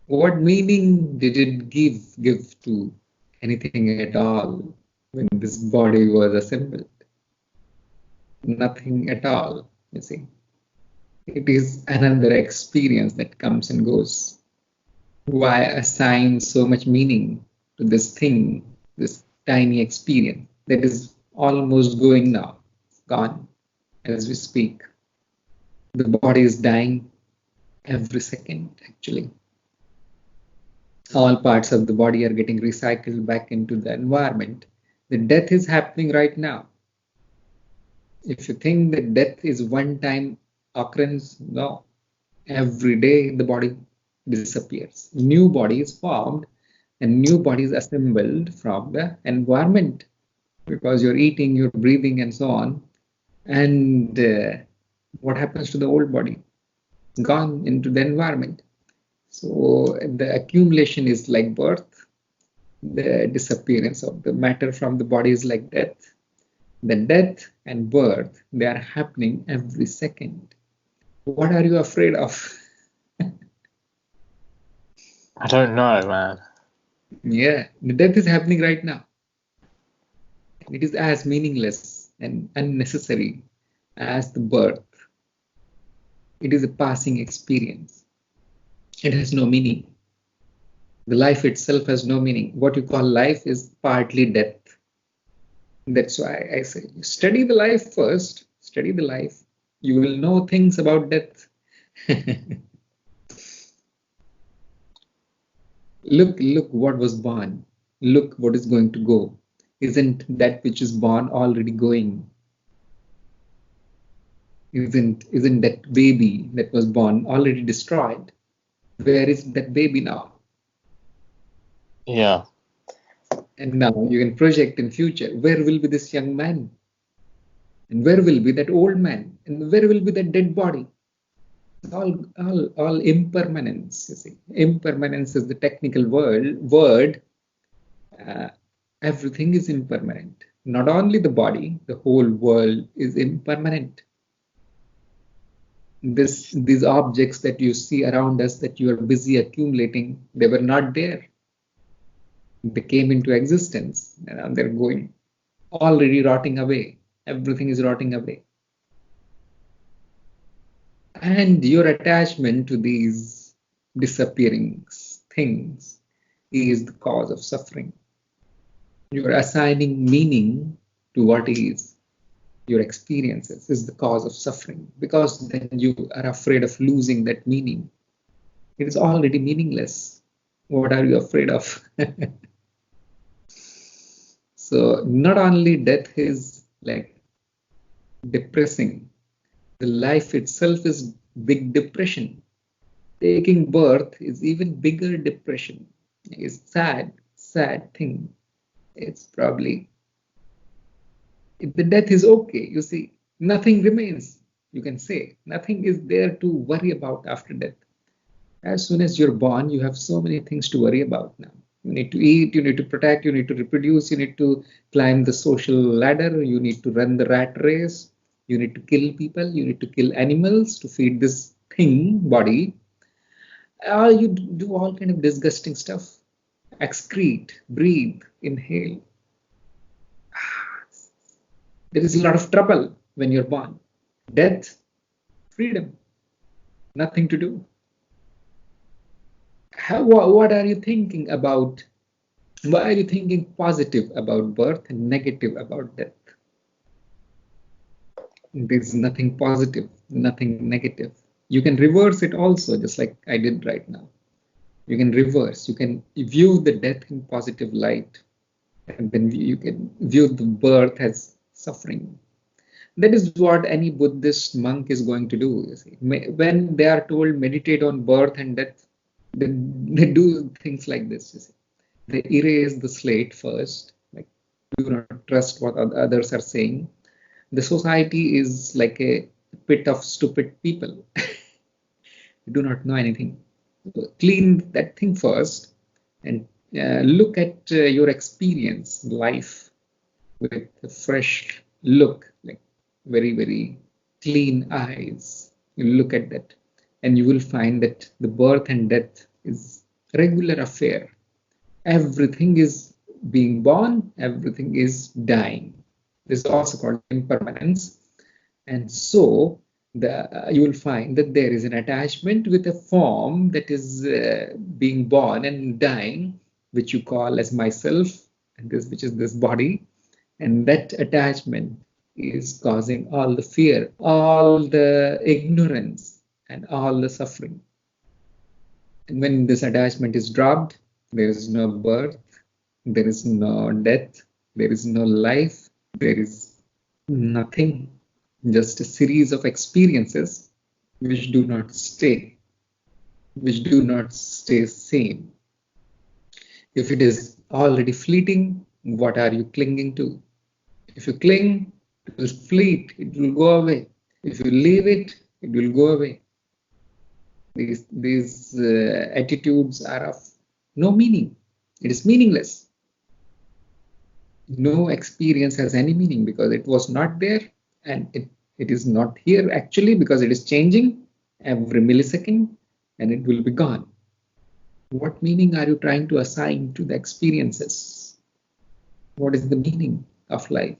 What meaning did it give to anything at all when this body was assembled? Nothing at all, you see. It is another experience that comes and goes. Why assign so much meaning to this thing, this tiny experience that is almost going now, gone as we speak? The body is dying every second, actually. All parts of the body are getting recycled back into the environment. The death is happening right now. If you think that death is one-time occurrence, no. Every day the body disappears. New body is formed and new body is assembled from the environment, because you're eating, you're breathing, and so on. And what happens to the old body? Gone into the environment. So the accumulation is like birth. The disappearance of the matter from the body is like death. The death and birth, they are happening every second. What are you afraid of? I don't know, man. Yeah, the death is happening right now. It is as meaningless and unnecessary as the birth. It is a passing experience. It has no meaning. The life itself has no meaning. What you call life is partly death. That's why I say, study the life first. Study the life. You will know things about death. Look what was born. Look what is going to go. Isn't that which is born already going? Isn't that baby that was born already destroyed? Where is that baby now? Yeah. And now you can project in future. Where will be this young man? And where will be that old man? And where will be that dead body? All impermanence, you see. Impermanence is the technical word. Uh, everything is impermanent. Not only the body, the whole world is impermanent. These objects that you see around us that you are busy accumulating, they were not there. They came into existence and now they're going, already rotting away. Everything is rotting away. And your attachment to these disappearing things is the cause of suffering. You are assigning meaning to what is. Your experiences is the cause of suffering, because then you are afraid of losing that meaning. It is already meaningless. What are you afraid of? So not only death is like depressing, the life itself is big depression. Taking birth is even bigger depression. It's sad thing. It's probably, if the death is okay, you see, nothing remains. You can say nothing is there to worry about after death. As soon as you're born, you have so many things to worry about now. You need to eat, you need to protect, you need to reproduce, you need to climb the social ladder, you need to run the rat race, you need to kill people, you need to kill animals to feed this thing, body. You do all kind of disgusting stuff. Excrete, breathe, inhale. There is a lot of trouble when you're born. Death, freedom, nothing to do. What are you thinking about? Why are you thinking positive about birth and negative about death? There's nothing positive, nothing negative. You can reverse it also, just like I did right now. You can reverse, you can view the death in positive light, and then you can view the birth as suffering. That is what any Buddhist monk is going to do. You see, when they are told meditate on birth and death, they do things like this. You see, they erase the slate first, like do not trust what others are saying. The society is like a pit of stupid people. You do not know anything. So clean that thing first and look at your experience, life, with a fresh look, like very, very clean eyes. You look at that and you will find that the birth and death is a regular affair. Everything is being born, everything is dying. This is also called impermanence. And so you will find that there is an attachment with a form that is being born and dying, which you call as myself, and this, which is this body. And that attachment is causing all the fear, all the ignorance, and all the suffering. And when this attachment is dropped, there is no birth, there is no death, there is no life, there is nothing, just a series of experiences which do not stay same. If it is already fleeting, what are you clinging to? If you cling, it will fleet, it will go away. If you leave it, it will go away. These attitudes are of no meaning. It is meaningless. no experience has any meaning because it was not there, and it is not here actually because it is changing every millisecond and it will be gone. What meaning are you trying to assign to the experiences? What is the meaning of life?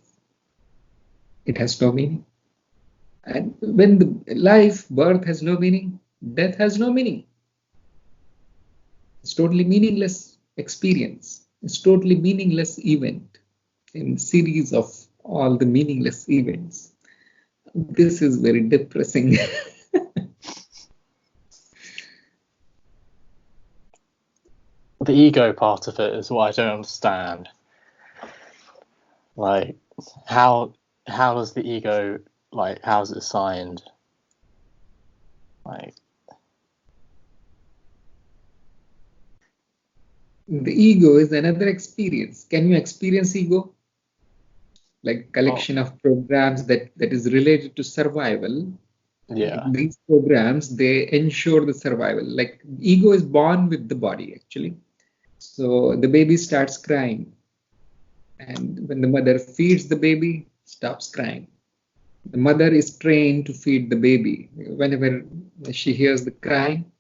It has no meaning. And when the birth has no meaning, death has no meaning. It's totally meaningless experience. It's totally meaningless event in series of all the meaningless events. This is very depressing. The ego part of it is what I don't understand. Like, how does the ego, like, how is it assigned? Like, the ego is another experience. Can you experience ego? Like collection of programs that is related to survival. yeah. Like these programs, they ensure the survival. Like ego is born with the body actually. So the baby starts crying. And when the mother feeds the baby, stops crying. The mother is trained to feed the baby. Whenever she hears the crying,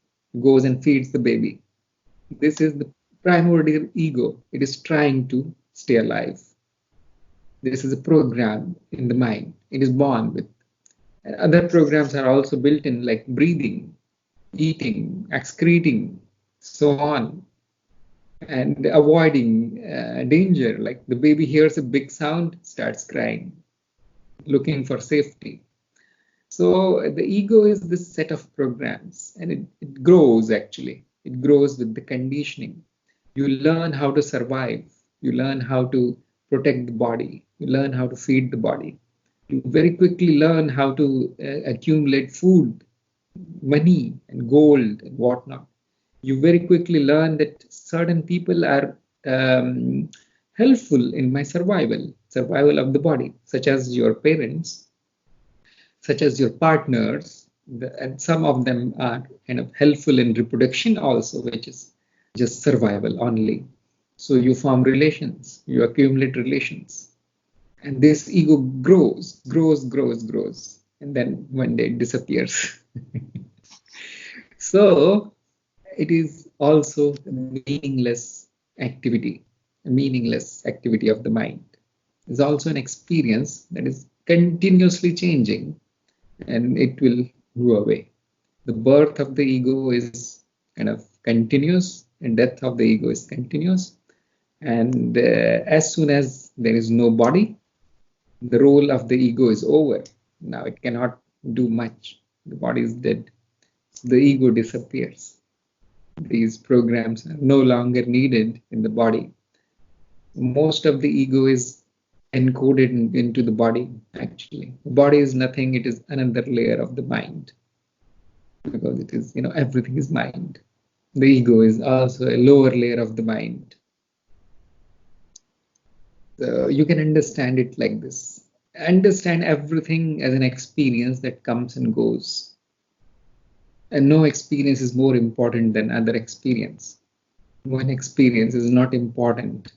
goes and feeds the baby. This is the primordial ego. It is trying to stay alive. This is a program in the mind. It is born with. And other programs are also built in, like breathing, eating, excreting, so on, and avoiding danger. Like the baby hears a big sound, starts crying, looking for safety. So the ego is this set of programs, and it grows actually. It grows with the conditioning. You learn how to survive. You learn how to protect the body. You learn how to feed the body. You very quickly learn how to accumulate food, money, and gold and whatnot. You very quickly learn that certain people are helpful in my survival of the body, such as your parents, such as your partners, and some of them are kind of helpful in reproduction also, which is just survival only. So you form relations, you accumulate relations. And this ego grows, and then one day it disappears. So it is also a meaningless activity of the mind. It's also an experience that is continuously changing, and it will go away. The birth of the ego is kind of continuous, and death of the ego is continuous. And as soon as there is no body, the role of the ego is over. Now it cannot do much. The body is dead. The ego disappears. These programs are no longer needed in the body. Most of the ego is encoded into the body, actually. The body is nothing, it is another layer of the mind. Because it is, everything is mind. The ego is also a lower layer of the mind. So you can understand it like this. Understand everything as an experience that comes and goes. And no experience is more important than other experience. One experience is not important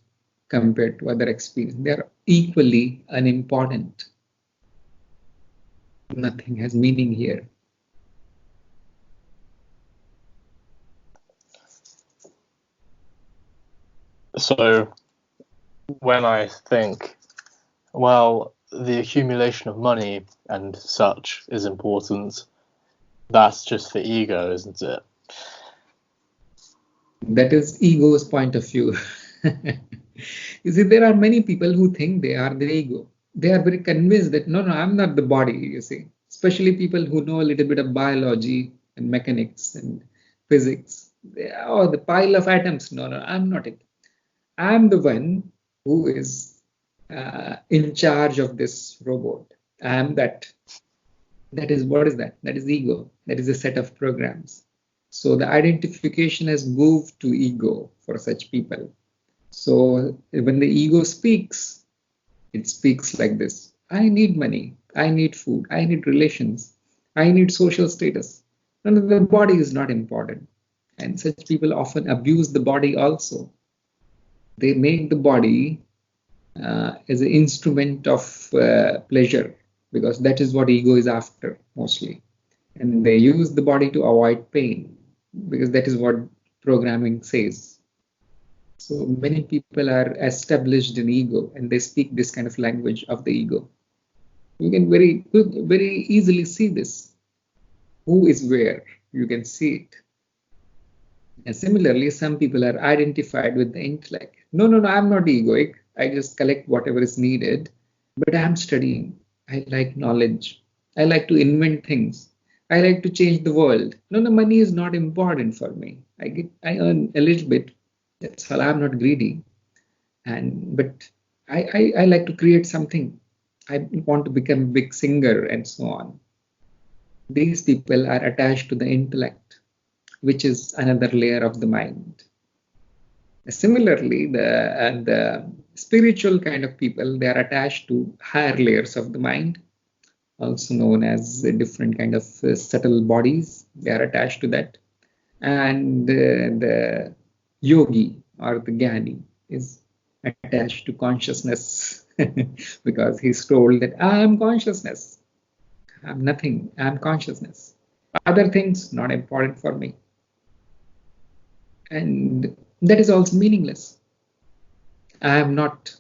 compared to other experience. They are equally unimportant. Nothing has meaning here. So when I think, well, the accumulation of money and such is important, that's just the ego, isn't it? That is ego's point of view. You see, there are many people who think they are the ego. They are very convinced that, no, I'm not the body, you see. Especially people who know a little bit of biology and mechanics and physics. The pile of atoms. No, I'm not it. I'm the one who is in charge of this robot. I'm that. What is that? That is ego. That is a set of programs. So the identification has moved to ego for such people. So when the ego speaks, it speaks like this. I need money. I need food. I need relations. I need social status. No, the body is not important. And such people often abuse the body also. They make the body as an instrument of pleasure, because that is what ego is after mostly. And they use the body to avoid pain, because that is what programming says. So many people are established in ego, and they speak this kind of language of the ego. You can very easily see this. Who is where? You can see it. And similarly, some people are identified with the intellect. No, I'm not egoic. I just collect whatever is needed, but I'm studying. I like knowledge. I like to invent things. I like to change the world. No, money is not important for me. I earn a little bit. That's all. I'm not greedy. But I like to create something. I want to become a big singer and so on. These people are attached to the intellect, which is another layer of the mind. Similarly, the spiritual kind of people, they are attached to higher layers of the mind, also known as different kind of subtle bodies. They are attached to that. And the yogi or the jnani is attached to consciousness because he's told that I am consciousness. I'm nothing. I'm consciousness. Other things not important for me. And that is also meaningless. I am not.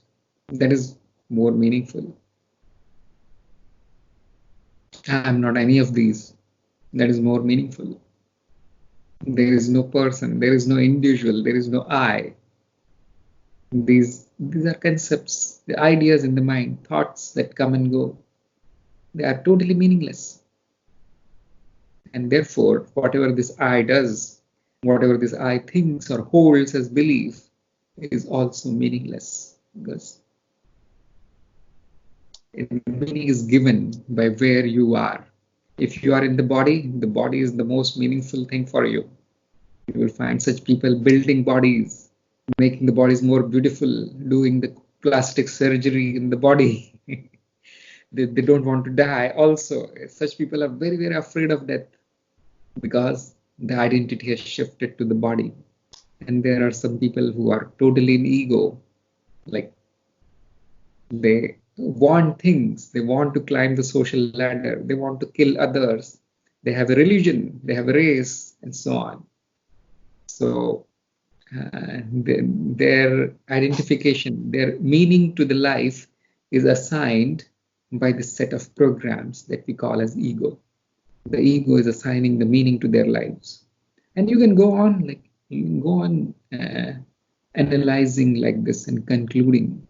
That is more meaningful. I am not any of these. That is more meaningful. There is no person. There is no individual. There is no I. These are concepts, the ideas in the mind, thoughts that come and go. They are totally meaningless. And therefore, whatever this I does, whatever this I thinks or holds as belief is also meaningless, because meaning is given by where you are. If you are in the body is the most meaningful thing for you. You will find such people building bodies, making the bodies more beautiful, doing the plastic surgery in the body. They don't want to die. Also, such people are very, very afraid of death because the identity has shifted to the body. And there are some people who are totally in ego, like they want things, they want to climb the social ladder, they want to kill others, they have a religion, they have a race, and so on. So their identification, their meaning to the life is assigned by the set of programs that we call as ego. The ego is assigning the meaning to their lives. And you can go on analyzing like this and concluding.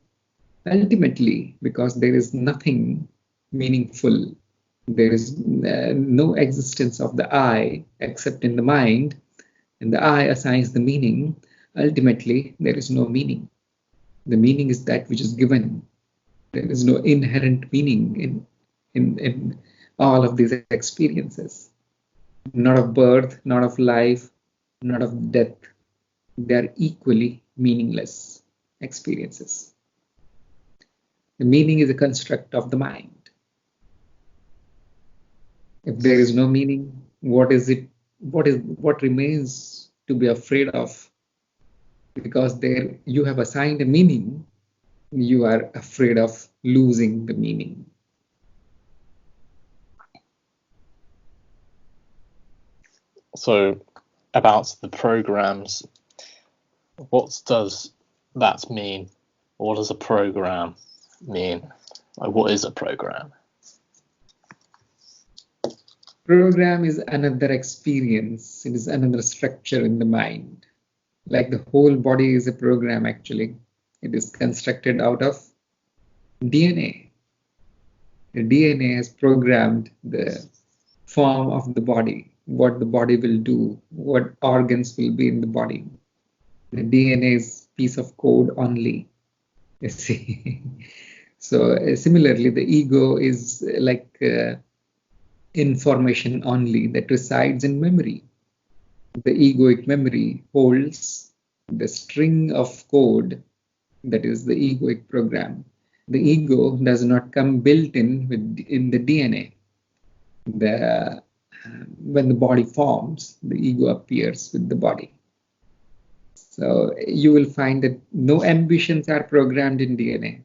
Ultimately, because there is nothing meaningful, there is no existence of the I except in the mind, and the I assigns the meaning. Ultimately, there is no meaning. The meaning is that which is given. There is no inherent meaning in all of these experiences. Not of birth, not of life, not of death. They are equally meaningless experiences. The meaning is a construct of the mind. If there is no meaning, what remains to be afraid of? Because there you have assigned a meaning, you are afraid of losing the meaning. So, about the programs, what does that mean? What does a program mean? Like, what is a program? Program is another experience. It is another structure in the mind. Like the whole body is a program actually. It is constructed out of DNA. The DNA has programmed the form of the body, what the body will do, what organs will be in the body. The DNA is piece of code only. You see. So similarly, the ego is like information only that resides in memory. The egoic memory holds the string of code that is the egoic program. The ego does not come built in the DNA. When the body forms, the ego appears with the body. So you will find that no ambitions are programmed in DNA.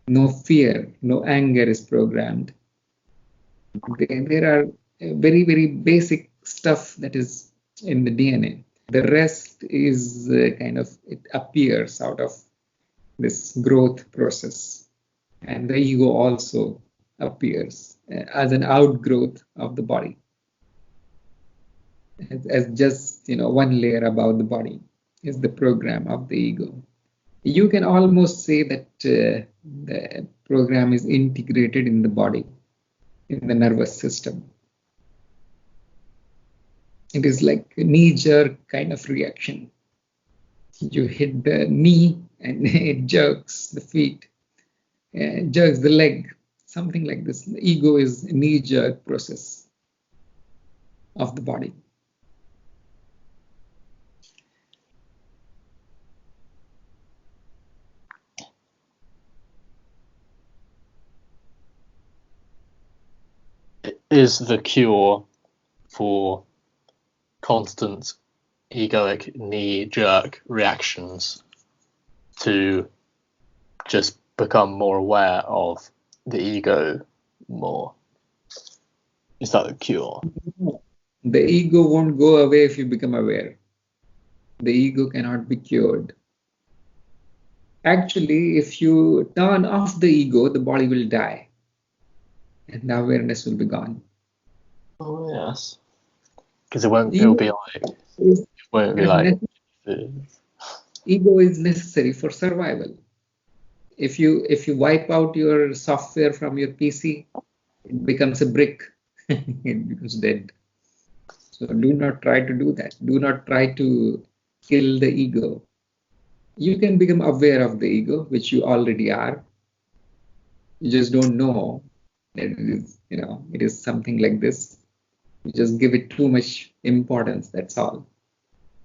No fear, no anger is programmed. There are very, very basic stuff that is in the DNA. The rest is it appears out of this growth process. And the ego also appears as an outgrowth of the body, as just one layer above the body is the program of the ego. You can almost say that the program is integrated in the body, in the nervous system. It is like a knee-jerk kind of reaction. You hit the knee and it jerks the feet, jerks the leg, something like this. The ego is a knee-jerk process of the body. Is the cure for constant egoic knee-jerk reactions to just become more aware of the ego more? Is that the cure? The ego won't go away if you become aware. The ego cannot be cured. Actually, if you turn off the ego, the body will die and the awareness will be gone. Oh, yes. Because it won't be like ego is necessary for survival. If you wipe out your software from your PC, it becomes a brick. It becomes dead. So do not try to do that. Do not try to kill the ego. You can become aware of the ego, which you already are. You just don't know that it is something like this. You just give it too much importance, that's all.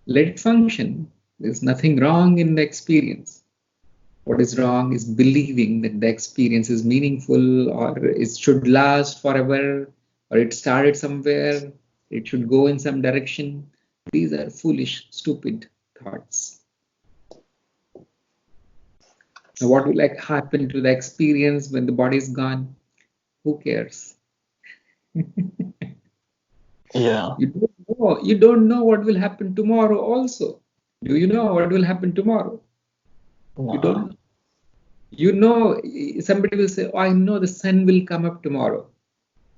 Let it function. There's nothing wrong in the experience. What is wrong is believing that the experience is meaningful, or it should last forever, or it started somewhere, it should go in some direction. These are foolish, stupid thoughts. Now, what will happen to the experience when the body is gone? Who cares? Yeah. You don't know what will happen tomorrow also. Do you know what will happen tomorrow? No. You don't know. Somebody will say, oh, I know the sun will come up tomorrow.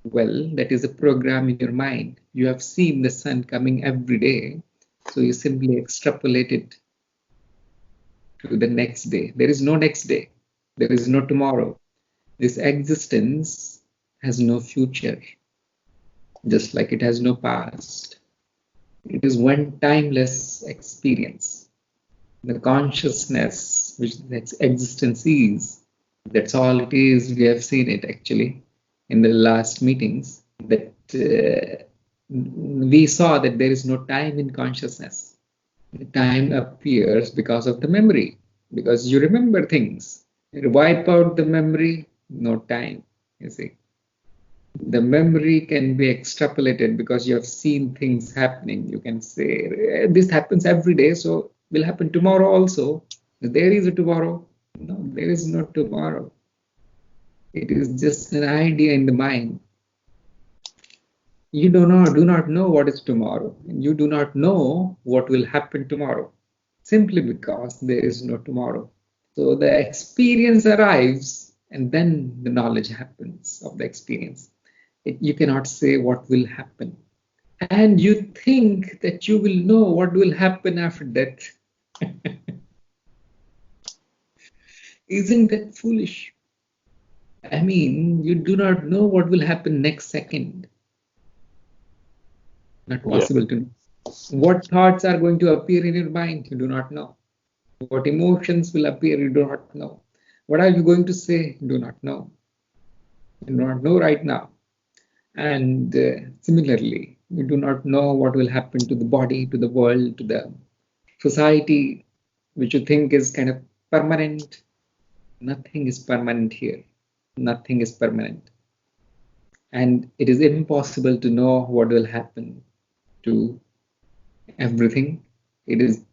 Well, that is a program in your mind. You have seen the sun coming every day, so you simply extrapolate it to the next day. There is no next day. There is no tomorrow. This existence has no future, just like it has no past. It is one timeless experience. The consciousness, which that existence is, that's all it is. We have seen it actually in the last meetings, that we saw that there is no time in consciousness. The time appears because of the memory, because you remember things. You wipe out the memory, no time, you see. The memory can be extrapolated because you have seen things happening. You can say, this happens every day, so will happen tomorrow also. There is a tomorrow. No, there is no tomorrow. It is just an idea in the mind. You do not know what is tomorrow. And you do not know what will happen tomorrow, simply because there is no tomorrow. So the experience arrives, and then the knowledge happens of the experience. You cannot say what will happen. And you think that you will know what will happen after death. Isn't that foolish? I mean, you do not know what will happen next second. Not possible to know. What thoughts are going to appear in your mind? You do not know. What emotions will appear? You do not know. What are you going to say? You do not know. You do not know right now. And similarly, you do not know what will happen to the body, to the world, to the society, which you think is kind of permanent. Nothing is permanent here. Nothing is permanent. And it is impossible to know what will happen to everything. It is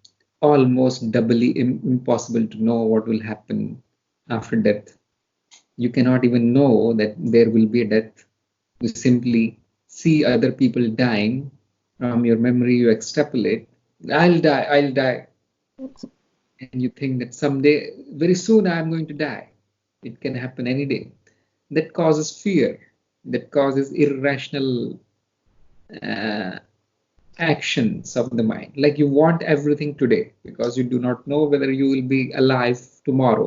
almost doubly impossible to know what will happen after death. You cannot even know that there will be a death. You simply see other people dying. From your memory, you extrapolate, I'll die, I'll die. And you think that someday, very soon, I'm going to die. It can happen any day. That causes fear. That causes irrational actions of the mind. Like you want everything today because you do not know whether you will be alive tomorrow.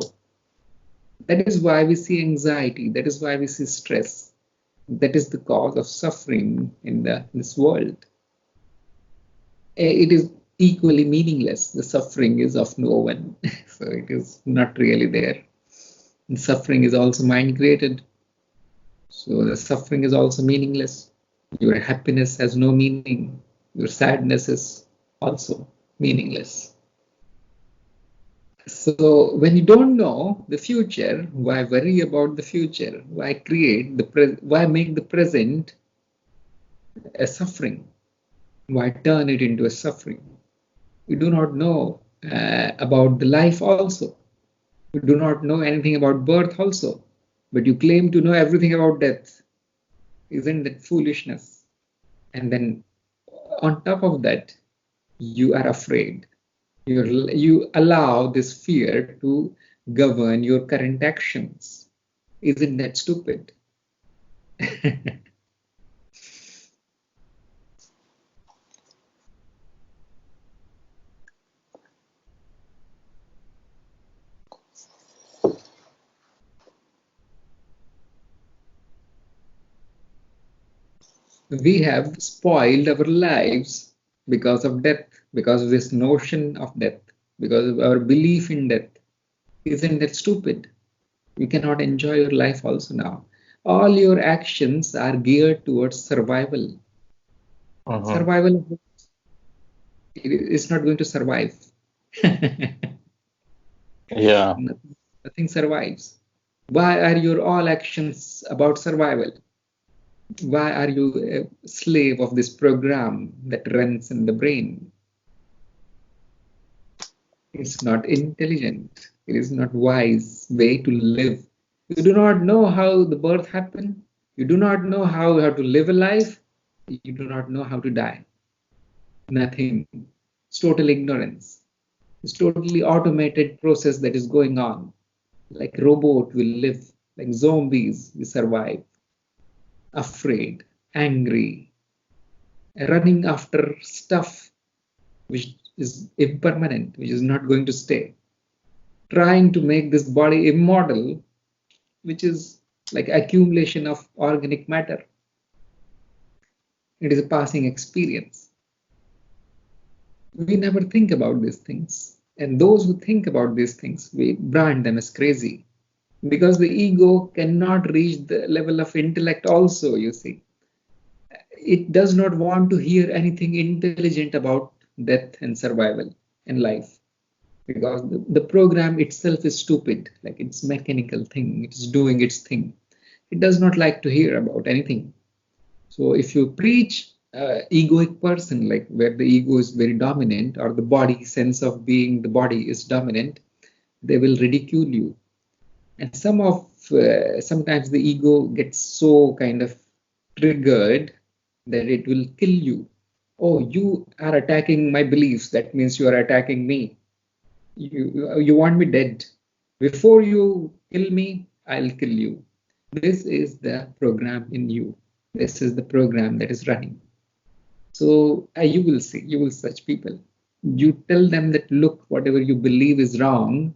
That is why we see anxiety. That is why we see stress. That is the cause of suffering in this world. It is equally meaningless. The suffering is of no one. So it is not really there. And suffering is also mind created. So the suffering is also meaningless. Your happiness has no meaning. Your sadness is also meaningless. So when you don't know the future, why worry about the future? Why why make the present a suffering? Why turn it into a suffering? You do not know about the life also. You do not know anything about birth also. But you claim to know everything about death. Isn't that foolishness? And then on top of that, you are afraid. You allow this fear to govern your current actions. Isn't that stupid? We have spoiled our lives because of death, because of this notion of death, because of our belief in death. Isn't that stupid? You cannot enjoy your life also now. All your actions are geared towards survival. Survival is not going to survive. Yeah. Nothing survives. Why are your all actions about survival? Why are you a slave of this program that runs in the brain? It's not intelligent. It is not wise way to live. You do not know how the birth happened. You do not know how to live a life. You do not know how to die. Nothing. It's total ignorance. It's totally automated process that is going on. Like robot will live, like zombies we survive. Afraid, angry, running after stuff which is impermanent, which is not going to stay. Trying to make this body immortal, which is like accumulation of organic matter. It is a passing experience. We never think about these things. And those who think about these things, we brand them as crazy. Because the ego cannot reach the level of intellect also, you see. It does not want to hear anything intelligent about death and survival and life. Because the program itself is stupid, like it's mechanical thing, it's doing its thing. It does not like to hear about anything. So if you preach egoic person, like where the ego is very dominant, or the body sense of being the body is dominant, they will ridicule you. And sometimes the ego gets so kind of triggered that it will kill you. Oh, you are attacking my beliefs. That means you are attacking me. You want me dead. Before you kill me, I'll kill you. This is the program in you. This is the program that is running. So you will see such people. You tell them that, look, whatever you believe is wrong,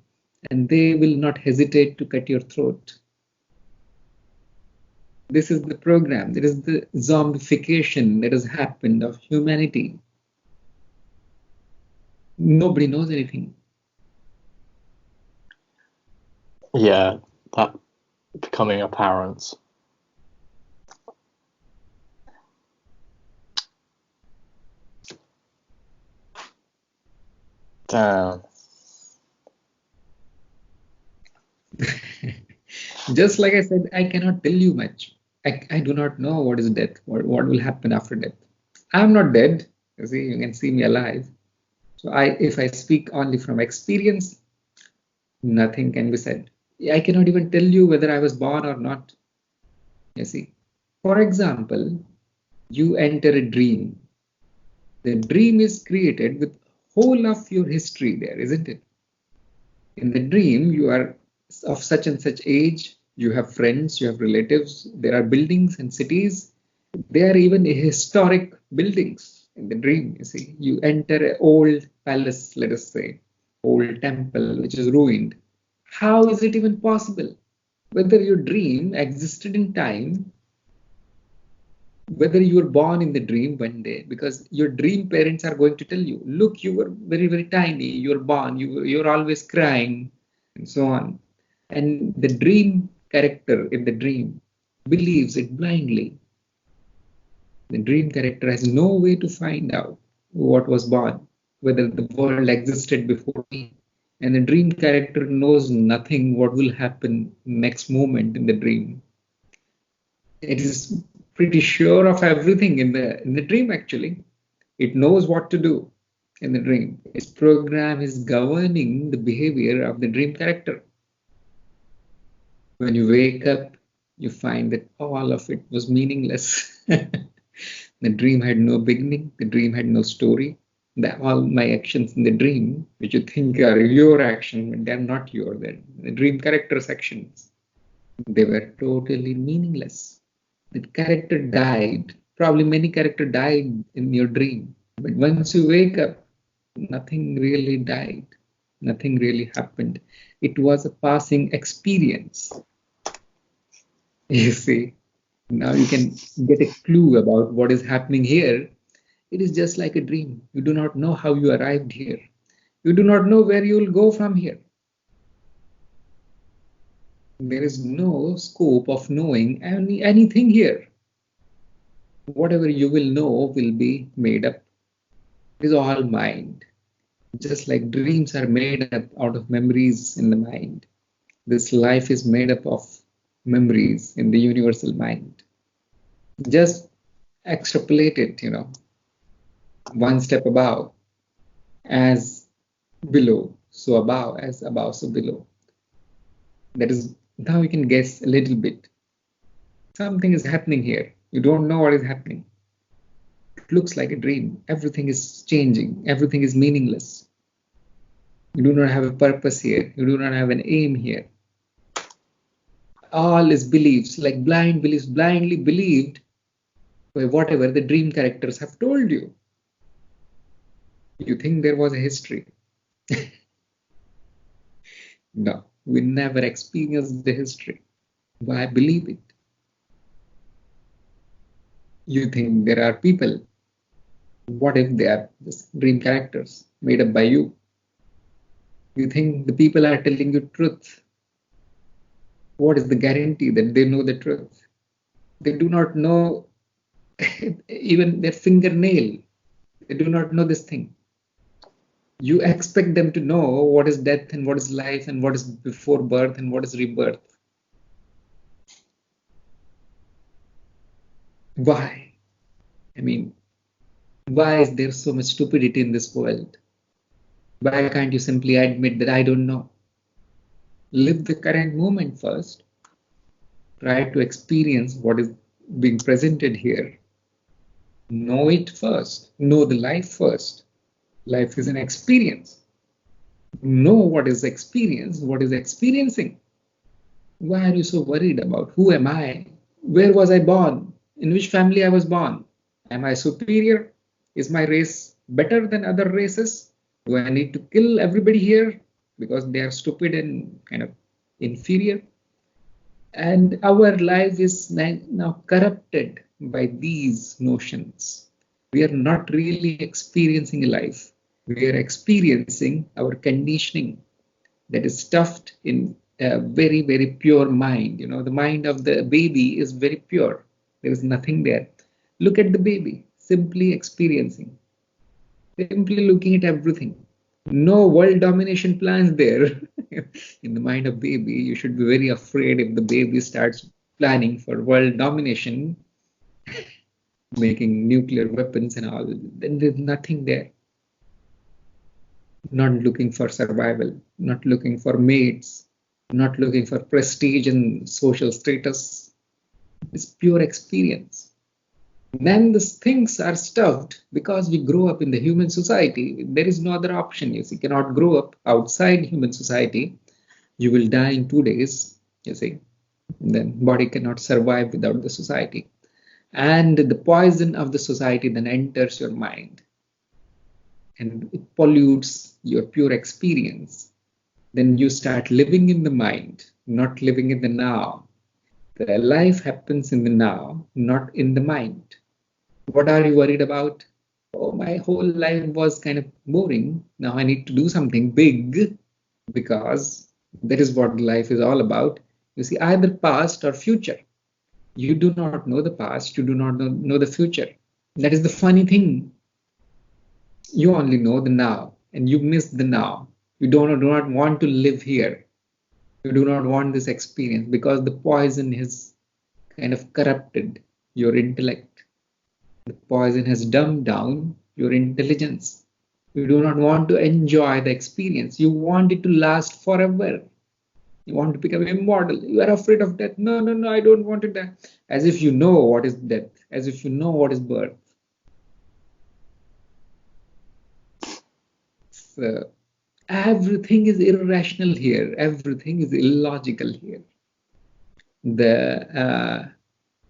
and they will not hesitate to cut your throat. This is the program. There is the zombification that has happened of humanity. Nobody knows anything. Yeah, that becoming apparent. Damn. Just like I said, I cannot tell you much. I do not know what is death, what will happen after death. I'm not dead. You see, you can see me alive. So if I speak only from experience, nothing can be said. I cannot even tell you whether I was born or not. You see, for example, you enter a dream. The dream is created with whole of your history there, isn't it? In the dream, you are of such and such age, you have friends, you have relatives, there are buildings and cities. There are even historic buildings in the dream, you see. You enter an old palace, let us say, old temple which is ruined. How is it even possible? Whether your dream existed in time, whether you were born in the dream one day, because your dream parents are going to tell you, look, you were very, very tiny, you were born, you're always crying, and so on. And the dream character in the dream believes it blindly. The dream character has no way to find out what was born, whether the world existed before me. And the dream character knows nothing what will happen next moment in the dream. It is pretty sure of everything in the dream actually. It knows what to do in the dream. Its program is governing the behavior of the dream character. When you wake up, you find that all of it was meaningless. The dream had no beginning, the dream had no story. All my actions in the dream, which you think are your action, but they're not your, they're the dream character's actions. They were totally meaningless. The character died. Probably many characters died in your dream. But once you wake up, nothing really died. Nothing really happened. It was a passing experience. You see, now you can get a clue about what is happening here. It is just like a dream. You do not know how you arrived here. You do not know where you will go from here. There is no scope of knowing anything here. Whatever you will know will be made up. It is all mind. Just like dreams are made up out of memories in the mind. This life is made up of memories in the universal mind. Just extrapolate it, one step above, as below, so above, as above, so below. That is, now you can guess a little bit. Something is happening here. You don't know what is happening. It looks like a dream. Everything is changing. Everything is meaningless. You do not have a purpose here. You do not have an aim here. All is beliefs, like blind beliefs, blindly believed by whatever the dream characters have told you. You think there was a history. No, we never experienced the history. Why believe it? You think there are people. What if they are just dream characters made up by you? You think the people are telling you truth. What is the guarantee that they know the truth? They do not know even their fingernail. They do not know this thing. You expect them to know what is death and what is life and what is before birth and what is rebirth. Why? I mean, why is there so much stupidity in this world? Why can't you simply admit that I don't know? Live the current moment first. Try to experience what is being presented here. Know it first. Know the life first. Life is an experience. Know what is experience, what is experiencing. Why are you so worried about who am I? Where was I born? In which family I was born? Am I superior? Is my race better than other races? Do I need to kill everybody here because they are stupid and kind of inferior? And our life is now corrupted by these notions. We are not really experiencing a life. We are experiencing our conditioning that is stuffed in a very, very pure mind. The mind of the baby is very pure. There is nothing there. Look at the baby, simply experiencing, simply looking at everything. No world domination plans there. In the mind of baby, you should be very afraid if the baby starts planning for world domination, making nuclear weapons and all. Then there's nothing there. Not looking for survival, not looking for mates, not looking for prestige and social status. It's pure experience. Then these things are stuffed because we grow up in the human society. There is no other option. You cannot grow up outside human society. You will die in 2 days, you see. And then body cannot survive without the society. And the poison of the society then enters your mind. And it pollutes your pure experience. Then you start living in the mind, not living in the now. The life happens in the now, not in the mind. What are you worried about? Oh, my whole life was kind of boring. Now I need to do something big, because that is what life is all about. You see, either past or future. You do not know the past, you do not know the future. That is the funny thing. You only know the now, and you miss the now. You do not want to live here. You do not want this experience, because the poison has kind of corrupted your intellect. The poison has dumbed down your intelligence. You do not want to enjoy the experience. You want it to last forever. You want to become immortal. You are afraid of death. No, no, no, I don't want to die. As if you know what is death. As if you know what is birth. So, everything is irrational here. Everything is illogical here. The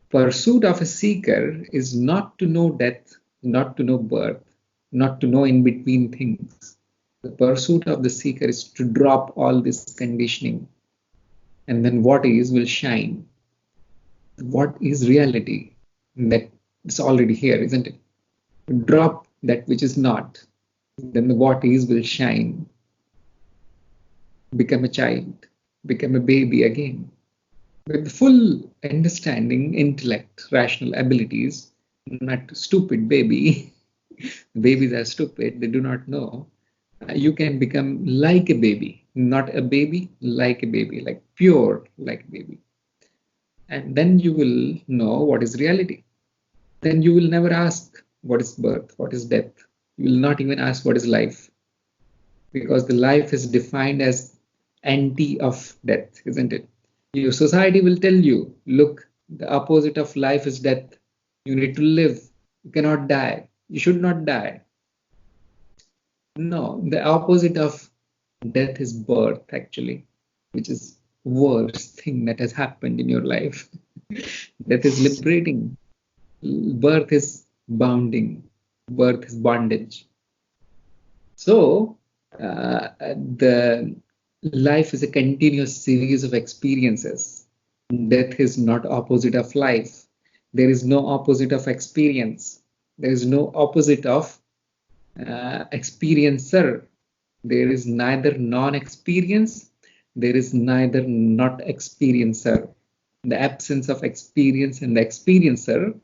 pursuit of a seeker is not to know death, not to know birth, not to know in between things. The pursuit of the seeker is to drop all this conditioning. And then what is will shine. What is reality? That is already here, isn't it? Drop that which is not. Then the what is will shine. Become a child. Become a baby again. With full understanding, intellect, rational abilities, not stupid baby. Babies are stupid, they do not know. You can become like a baby, not a baby, like a baby, like pure like a baby. And then you will know what is reality. Then you will never ask what is birth, what is death. You will not even ask what is life. Because the life is defined as anti of death, isn't it? Your society will tell you, look, the opposite of life is death. You need to live. You cannot die. You should not die. No, the opposite of death is birth, actually, which is worst thing that has happened in your life. Death is liberating. Birth is bounding. Birth is bondage. So, the life is a continuous series of experiences. Death is not opposite of life. There is no opposite of experience. There is no opposite of experiencer. There is neither non-experience. There is neither not experiencer. The absence of experience and the experiencer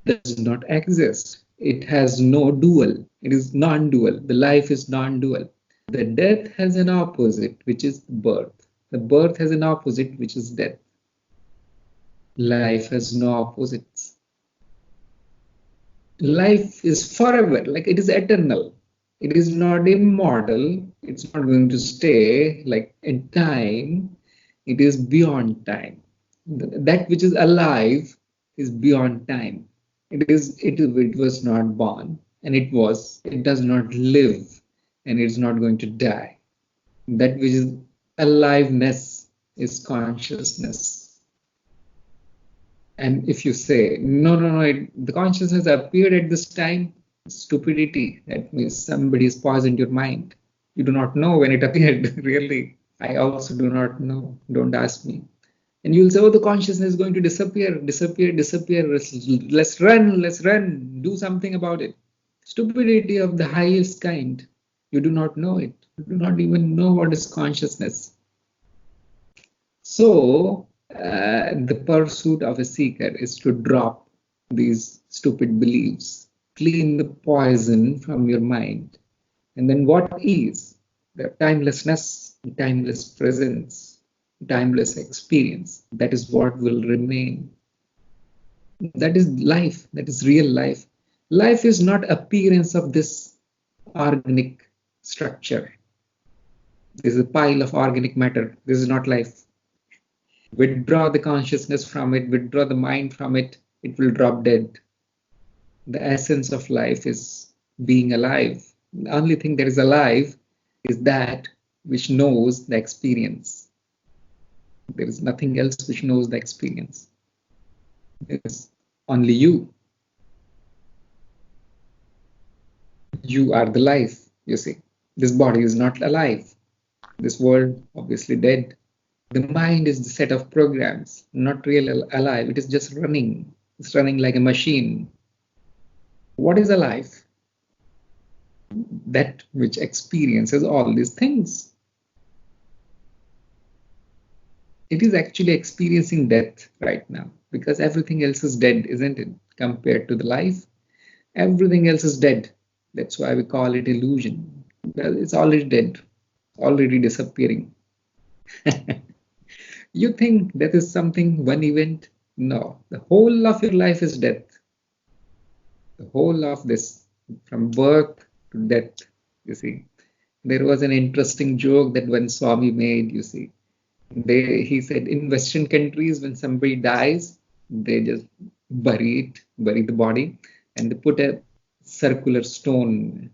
does not exist. It has no dual. It is non-dual. The life is non-dual. The death has an opposite, which is birth. The birth has an opposite, which is death. Life has no opposites. Life is forever, like it is eternal. It is not immortal. It's not going to stay like in time. It is beyond time. That which is alive is beyond time. It was not born, and it does not live, and it's not going to die. That which is aliveness is consciousness. And if you say, no, the consciousness appeared at this time, stupidity. That means somebody has poisoned your mind. You do not know when it appeared, really. I also do not know. Don't ask me. And you'll say, oh, the consciousness is going to disappear. Let's run, do something about it. Stupidity of the highest kind. You do not know it. You do not even know what is consciousness. So, the pursuit of a seeker is to drop these stupid beliefs, clean the poison from your mind. And then what is? The timelessness, timeless presence, timeless experience. That is what will remain. That is life. That is real life. Life is not appearance of this organic structure. This is a pile of organic matter. This is not life. Withdraw the consciousness from it, withdraw the mind from it, it will drop dead. The essence of life is being alive. The only thing that is alive is that which knows the experience. There is nothing else which knows the experience. There is only you. You are the life, you see. This body is not alive. This world, obviously dead. The mind is the set of programs, not really alive. It is just running. It's running like a machine. What is alive? That which experiences all these things. It is actually experiencing death right now because everything else is dead, isn't it? Compared to the life, everything else is dead. That's why we call it illusion. Well, it's already dead, already disappearing. You think that is something, one event? No, the whole of your life is death. The whole of this, from birth to death, you see. There was an interesting joke that one Swami made, you see. He said in Western countries, when somebody dies, they just bury the body, and they put a circular stone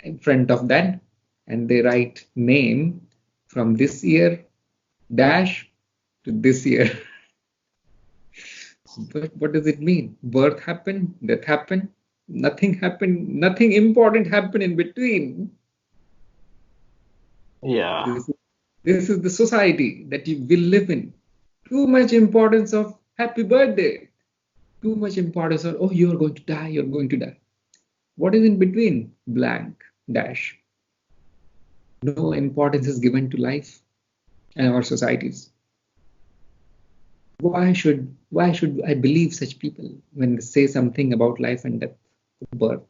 in front of that, and they write name from this year dash to this year. But what does it mean? Birth happened, death happened, nothing happened, nothing important happened in between. Yeah. This is the society that you will live in. Too much importance of happy birthday. Too much importance of, oh, you're going to die, you're going to die. What is in between? Blank, dash. No importance is given to life and our societies. Why should I believe such people when they say something about life and death, birth?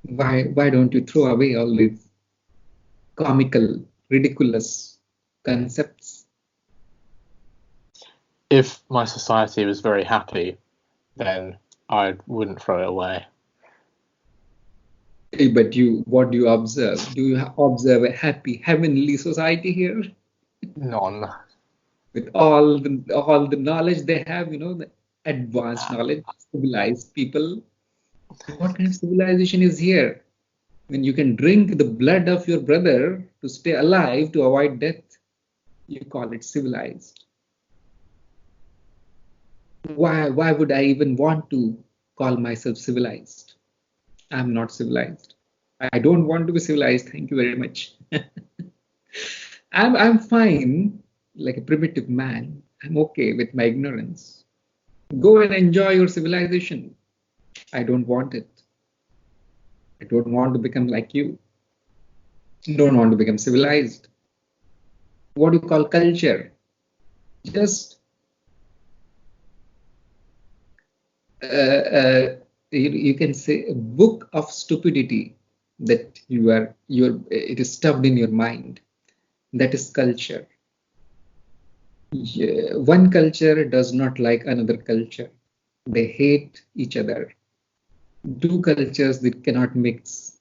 Why don't you throw away all these comical, ridiculous concepts? If my society was very happy, then I wouldn't throw it away. But what do you observe? Do you observe a happy, heavenly society here? None. With all the knowledge they have, the advanced knowledge, civilized people. What kind of civilization is here? When you can drink the blood of your brother to stay alive, to avoid death, you call it civilized. Why would I even want to call myself civilized? I'm not civilized. I don't want to be civilized. Thank you very much. I'm fine, like a primitive man. I'm okay with my ignorance. Go and enjoy your civilization. I don't want it. I don't want to become like you. I don't want to become civilized. What do you call culture? Just you can say a book of stupidity that it is stuffed in your mind. That is culture. One culture does not like another culture. They hate each other. Two cultures that cannot mix.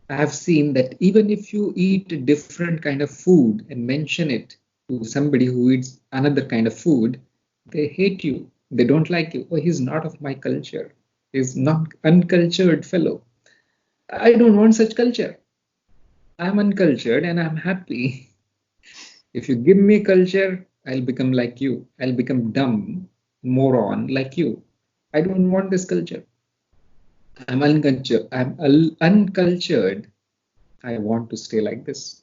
I have seen that even if you eat a different kind of food and mention it to somebody who eats another kind of food, they hate you. They don't like you. Oh, he's not of my culture. He's not uncultured fellow. I don't want such culture. I'm uncultured and I'm happy. If you give me culture, I'll become like you. I'll become dumb, moron like you. I don't want this culture. I'm uncultured. Uncultured. I want to stay like this.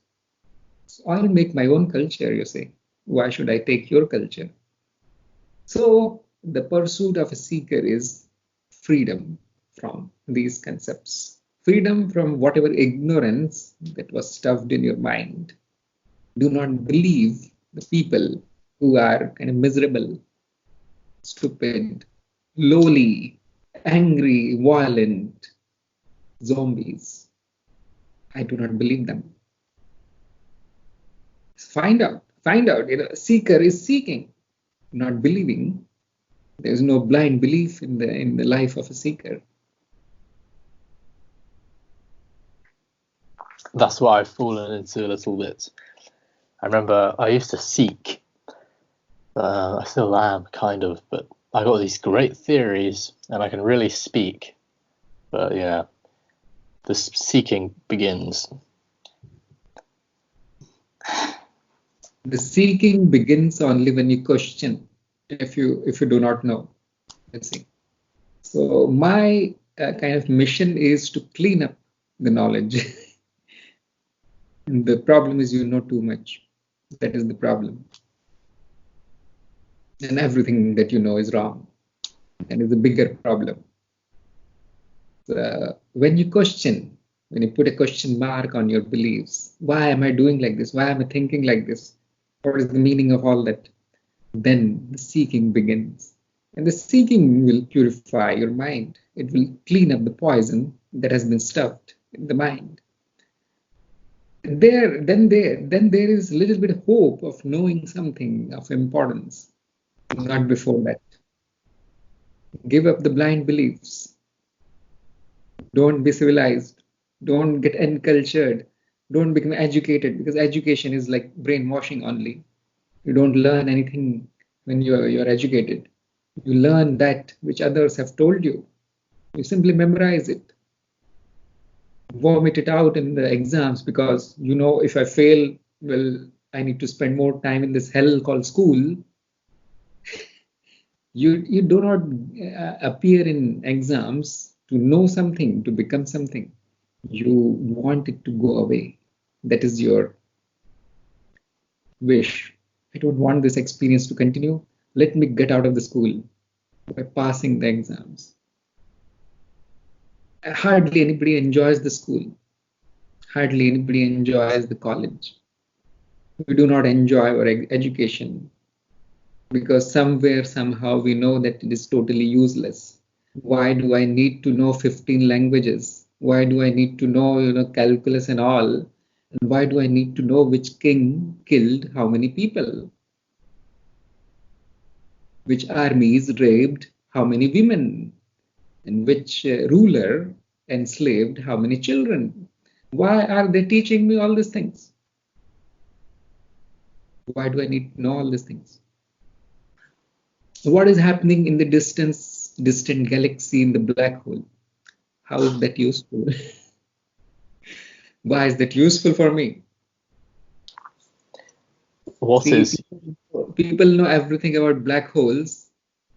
So I'll make my own culture, you say. Why should I take your culture? So the pursuit of a seeker is freedom from these concepts. Freedom from whatever ignorance that was stuffed in your mind. Do not believe the people who are kind of miserable, stupid, lowly, angry, violent, zombies. I do not believe them. Find out. A seeker is seeking, not believing. There is no blind belief in the life of a seeker. that's what I've fallen into a little bit. I remember I used to seek. I still am, kind of, but I got these great theories, and I can really speak. But yeah, the seeking begins. The seeking begins only when you question, if you do not know. Let's see. So my kind of mission is to clean up the knowledge. The problem is you know too much. That is the problem. And everything that you know is wrong. And it's a bigger problem. When you question, when you put a question mark on your beliefs, why am I doing like this? Why am I thinking like this? What is the meaning of all that? Then the seeking begins. And the seeking will purify your mind. It will clean up the poison that has been stuffed in the mind. Then there is a little bit of hope of knowing something of importance. Not before that. Give up the blind beliefs. Don't be civilized. Don't get uncultured. Don't become educated, because education is like brainwashing only. You don't learn anything when you're educated. You learn that which others have told you. You simply memorize it. Vomit it out in the exams, because you know, if I fail, well, I need to spend more time in this hell called school. You do not appear in exams to know something, to become something. You want it to go away. That is your wish. I don't want this experience to continue. Let me get out of the school by passing the exams. Hardly anybody enjoys the school. Hardly anybody enjoys the college. We do not enjoy our education, because somewhere, somehow, we know that it is totally useless. Why do I need to know 15 languages? Why do I need to know, calculus and all? And why do I need to know which king killed how many people? Which armies raped how many women? And which ruler enslaved how many children? Why are they teaching me all these things? Why do I need to know all these things? What is happening in the distant galaxy in the black hole? How is that useful? Why is that useful for me? People know everything about black holes.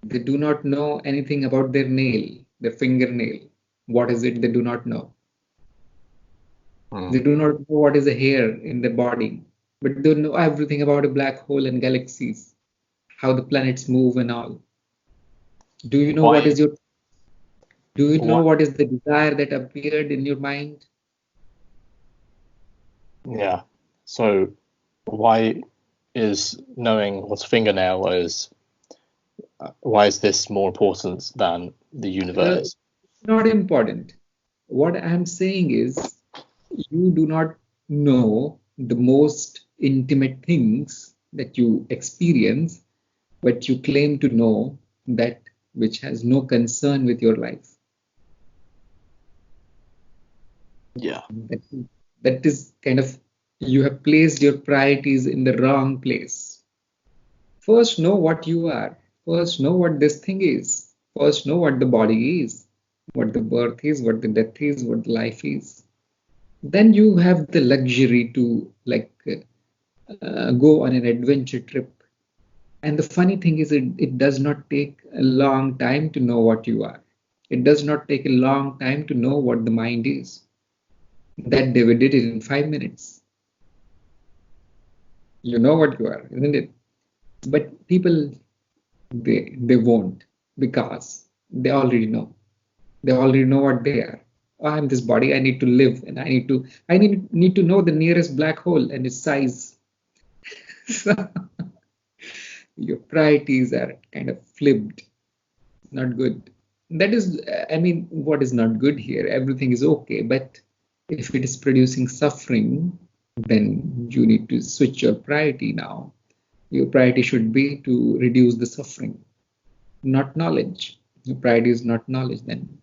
They do not know anything about their nail, their fingernail. What is it? They do not know. They do not know what is a hair in the body, but they know everything about a black hole and galaxies, how the planets move and all. Do you know what is the desire that appeared in your mind? Yeah. So why is knowing what a fingernail is, why is this more important than the universe? Not important. What I'm saying is, you do not know the most intimate things that you experience, but you claim to know that which has no concern with your life. Yeah. That is kind of, you have placed your priorities in the wrong place. First, know what you are. First, know what this thing is. First, know what the body is, what the birth is, what the death is, what life is. Then you have the luxury to go on an adventure trip. And the funny thing is, it does not take a long time to know what you are. It does not take a long time to know what the mind is. That David did it in 5 minutes. You know what you are, isn't it? But people, they won't, because they already know. They already know what they are. Oh, I'm this body. I need to live, and I need to know the nearest black hole and its size. So your priorities are kind of flipped. Not good. That is, what is not good here? Everything is okay, but if it is producing suffering, then you need to switch your priority now. Your priority should be to reduce the suffering, not knowledge. Your priority is not knowledge then.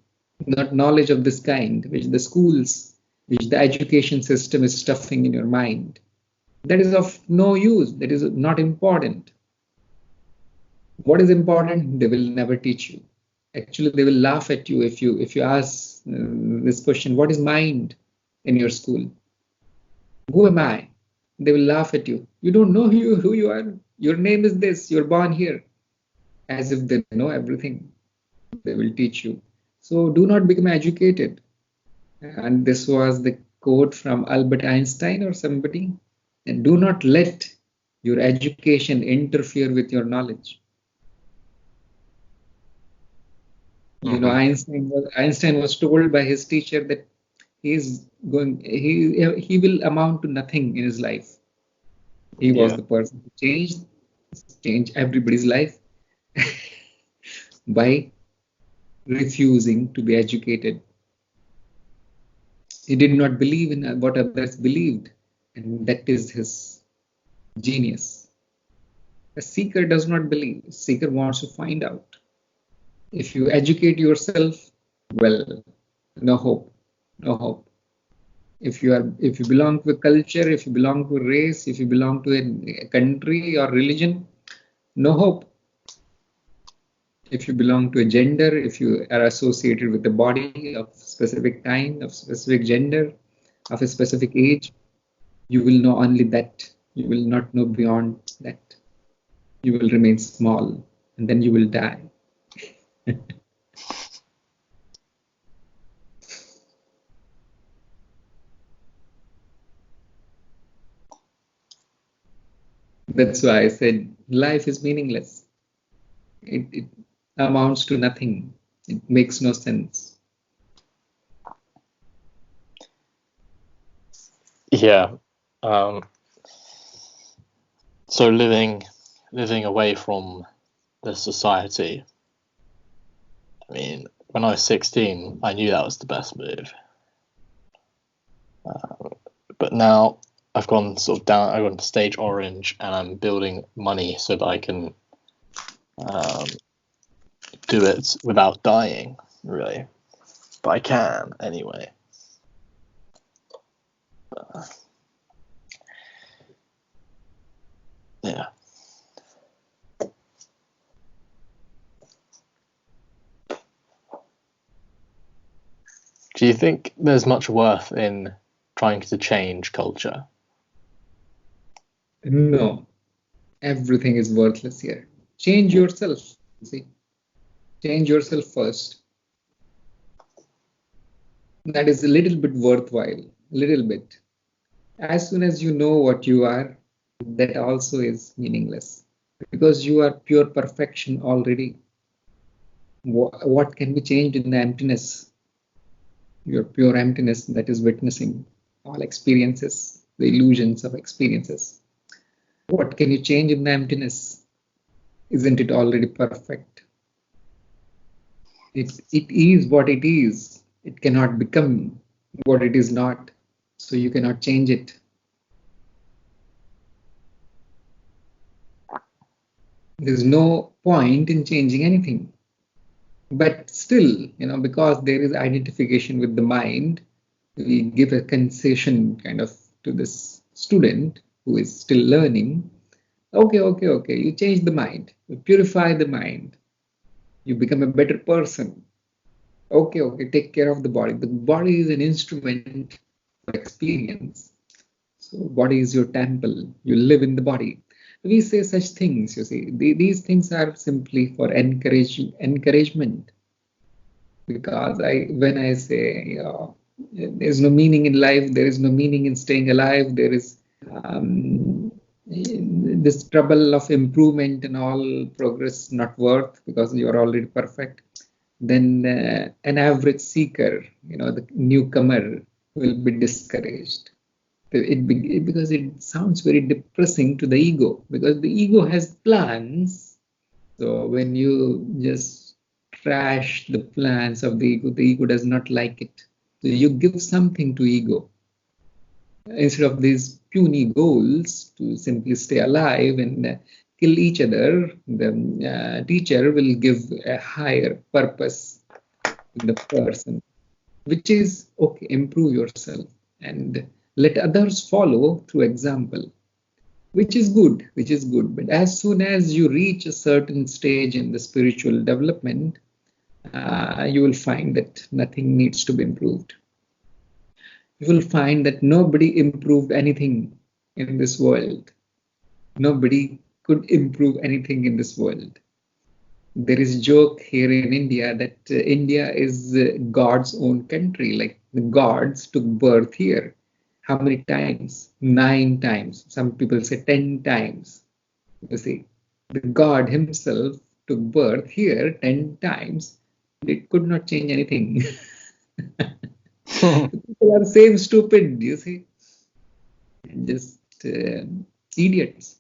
Not knowledge of this kind, which the schools which the education system is stuffing in your mind. That is of no use. That is not important. What is important? They will never teach you. Actually, they will laugh at you if you ask this question: what is mind in your school? Who am I? They will laugh at you. You don't know who you are. Your name is this. You're born here. As if they know everything. They will teach you. So do not become educated. And this was the quote from Albert Einstein or somebody. And do not let your education interfere with your knowledge. You know, Einstein was told by his teacher that he will amount to nothing in his life. He was the person who changed everybody's life by refusing to be educated. He did not believe in what others believed, and that is his genius. A seeker does not believe. A seeker wants to find out. If you educate yourself, well, no hope, no hope. If you belong to a culture, if you belong to a race, if you belong to a country or religion, no hope. If you belong to a gender, if you are associated with a body of specific kind, of specific gender, of a specific age, you will know only that. You will not know beyond that. You will remain small, and then you will die. That's why I said life is meaningless. It amounts to nothing. It makes no sense. Yeah. So living away from the society. I mean, when I was 16, I knew that was the best move. But now I've gone sort of down. I've gone to stage orange, and I'm building money so that I can do it without dying, really. But I can anyway. Yeah. Do you think there's much worth in trying to change culture? No, everything is worthless here. Change yourself. See, change yourself first. That is a little bit worthwhile, a little bit. As soon as you know what you are, that also is meaningless, because you are pure perfection already. What can be changed in the emptiness? Your pure emptiness that is witnessing all experiences, the illusions of experiences. What can you change in the emptiness? Isn't it already perfect? It is what it is. It cannot become what it is not. So you cannot change it. There's no point in changing anything. But still, because there is identification with the mind, we give a concession kind of to this student who is still learning. Okay, you change the mind, you purify the mind, you become a better person. Okay, take care of the body. The body is an instrument for experience. So body is your temple, you live in the body. We say such things, you see. These things are simply for encouragement. Because when I say there's no meaning in life, there is no meaning in staying alive, there is this trouble of improvement and all, progress not worth because you are already perfect, then an average seeker, the newcomer, will be discouraged. Because it sounds very depressing to the ego, because the ego has plans. So when you just trash the plans of the ego does not like it. So you give something to ego. Instead of these puny goals to simply stay alive and kill each other, the teacher will give a higher purpose to the person. which is okay, improve yourself and let others follow through example, which is good, which is good. But as soon as you reach a certain stage in the spiritual development, you will find that nothing needs to be improved. You will find that nobody improved anything in this world. Nobody could improve anything in this world. There is a joke here in India that India is God's own country, like the gods took birth here. How many times? 9 times. Some people say 10 times. You see, the God himself took birth here 10 times. It could not change anything. People are same stupid, you see, just idiots.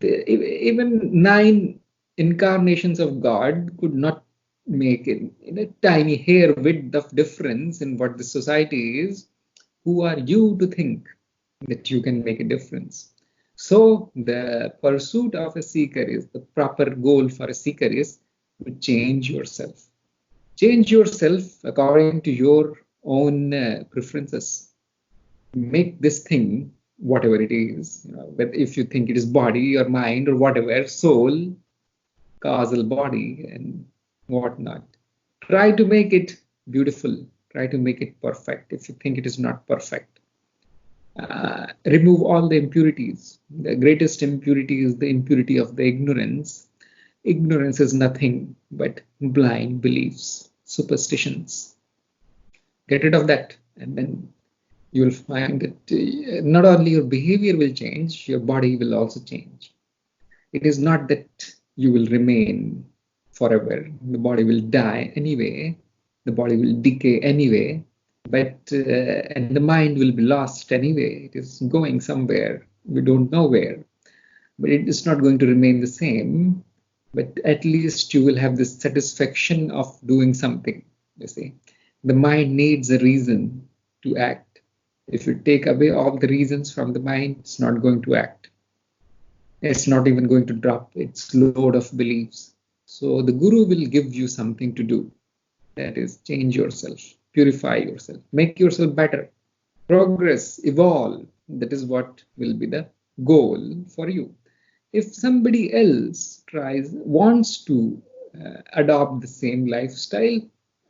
Even 9 incarnations of God could not make it in a tiny hair width of difference in what the society is. Who are you to think that you can make a difference? So the pursuit of a seeker is, the proper goal for a seeker is to change yourself. Change yourself according to your own preferences. Make this thing whatever it is, but if you think it is body or mind or whatever, soul, causal body and whatnot, try to make it beautiful, try to make it perfect. If you think it is not perfect, remove all the impurities. The greatest impurity is the impurity of the ignorance. Ignorance is nothing but blind beliefs, superstitions. Get rid of that, and then you will find that not only your behavior will change, your body will also change. It is not that you will remain forever. The body will die anyway. The body will decay anyway. But and the mind will be lost anyway. It is going somewhere. We don't know where. But it is not going to remain the same. But at least you will have the satisfaction of doing something. You see, the mind needs a reason to act. If you take away all the reasons from the mind, it's not going to act. It's not even going to drop its load of beliefs. So the guru will give you something to do. That is, change yourself, purify yourself, make yourself better, progress, evolve. That is what will be the goal for you. If somebody else wants to adopt the same lifestyle,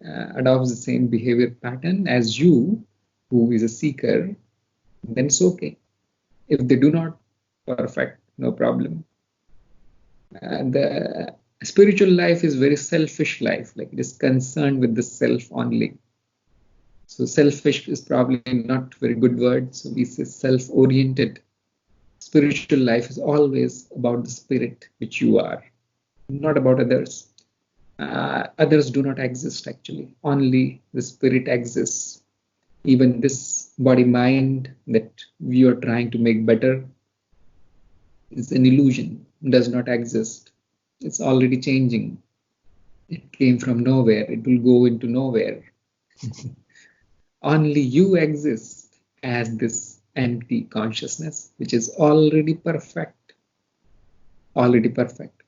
adopts the same behavior pattern as you, who is a seeker, then it's okay. If they do not, perfect, no problem. The spiritual life is very selfish life, like it is concerned with the self only. So selfish is probably not very good word. So we say self-oriented. Spiritual life is always about the spirit which you are, not about others. Others do not exist actually. Only the spirit exists. Even this body mind that we are trying to make better is an illusion, does not exist. It's already changing. It came from nowhere. It will go into nowhere. Only you exist as this empty consciousness, which is already perfect. Already perfect.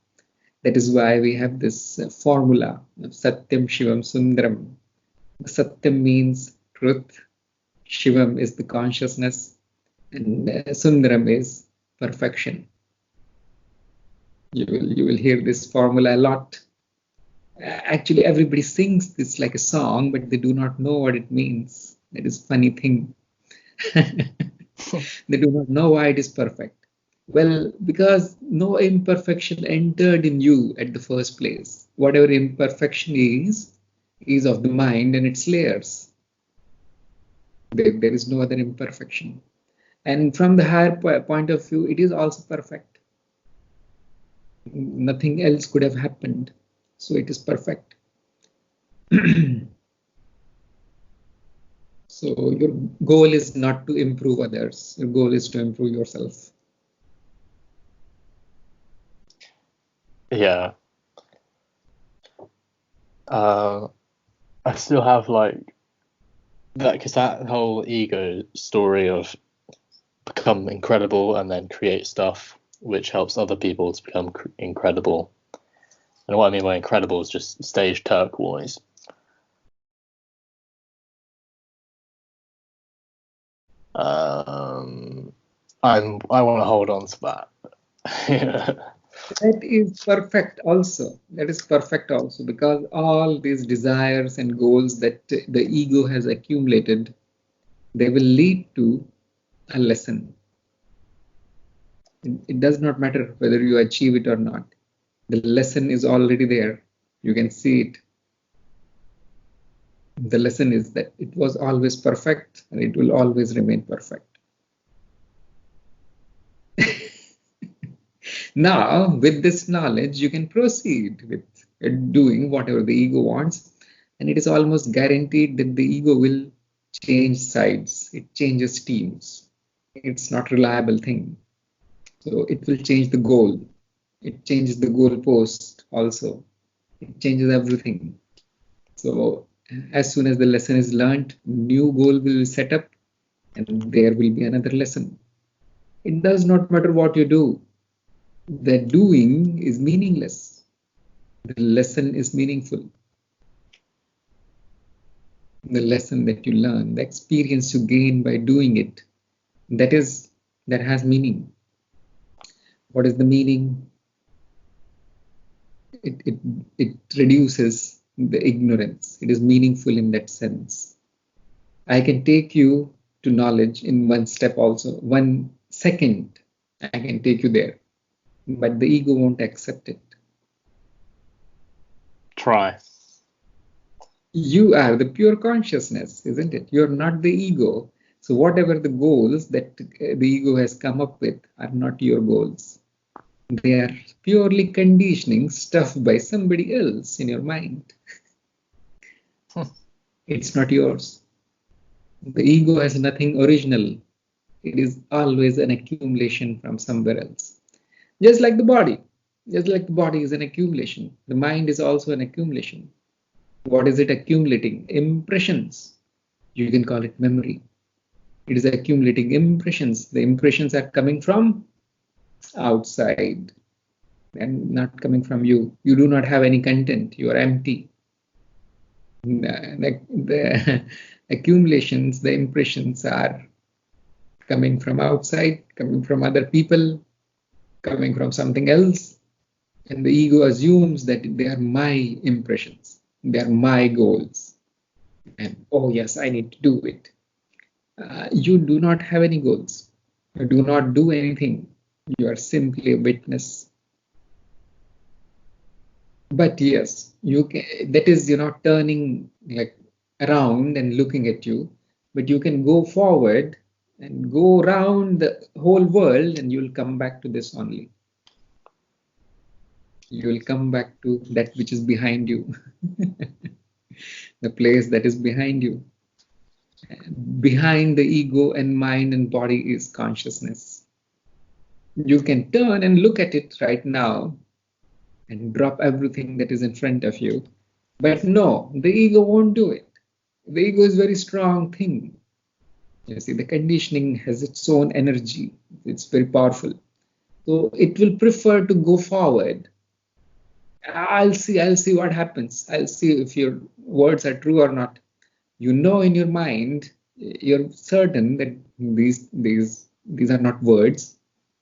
That is why we have this formula of Satyam, Shivam, Sundaram. Satyam means truth. Shivam is the consciousness. And Sundaram is perfection. You will hear this formula a lot. Actually, everybody sings this like a song, but they do not know what it means. That is a funny thing. They do not know why it is perfect. Well, because no imperfection entered in you at the first place. Whatever imperfection is of the mind and its layers. There is no other imperfection. And from the higher point of view, it is also perfect. Nothing else could have happened. So it is perfect. So your goal is not to improve others. Your goal is to improve yourself. Yeah. I still have like that, because that whole ego story of become incredible and then create stuff which helps other people to become incredible. And what I mean by incredible is just stage turquoise. I want to hold on to that. That is perfect also. That is perfect also, because all these desires and goals that the ego has accumulated, they will lead to a lesson. It does not matter whether you achieve it or not. The lesson is already there. You can see it. The lesson is that it was always perfect and it will always remain perfect. Now, with this knowledge, you can proceed with doing whatever the ego wants, and it is almost guaranteed that the ego will change sides. It changes teams. It's not a reliable thing. So it will change the goal. It changes the goalpost also. It changes everything. So as soon as the lesson is learned, new goal will be set up, and there will be another lesson. It does not matter what you do. The doing is meaningless. The lesson is meaningful. The lesson that you learn, the experience you gain by doing it, that has meaning. What is the meaning? It reduces the ignorance. It is meaningful in that sense. I can take you to knowledge in one step also. 1 second, I can take you there. But the ego won't accept it. Try. You are the pure consciousness, isn't it? You're not the ego. So whatever the goals that the ego has come up with are not your goals. They are purely conditioning stuff by somebody else in your mind. It's not yours. The ego has nothing original. It is always an accumulation from somewhere else. Just like the body. Just like the body is an accumulation. The mind is also an accumulation. What is it accumulating? Impressions. You can call it memory. It is accumulating impressions. The impressions are coming from outside and not coming from you. You do not have any content. You are empty. The accumulations, the impressions are coming from outside, coming from other people, coming from something else. And the ego assumes that they are my impressions. They are my goals. And oh yes, I need to do it. You do not have any goals. You do not do anything. You are simply a witness. But yes, you can, that is, turning like around and looking at you. But you can go forward and go around the whole world, and you'll come back to this only. You will come back to that which is behind you. The place that is behind you. Behind the ego and mind and body is consciousness. You can turn and look at it right now and drop everything that is in front of you. But no, the ego won't do it. The ego is a very strong thing. You see, the conditioning has its own energy. It's very powerful. So it will prefer to go forward. I'll see what happens. I'll see if your words are true or not. You know in your mind, you're certain that these are not words.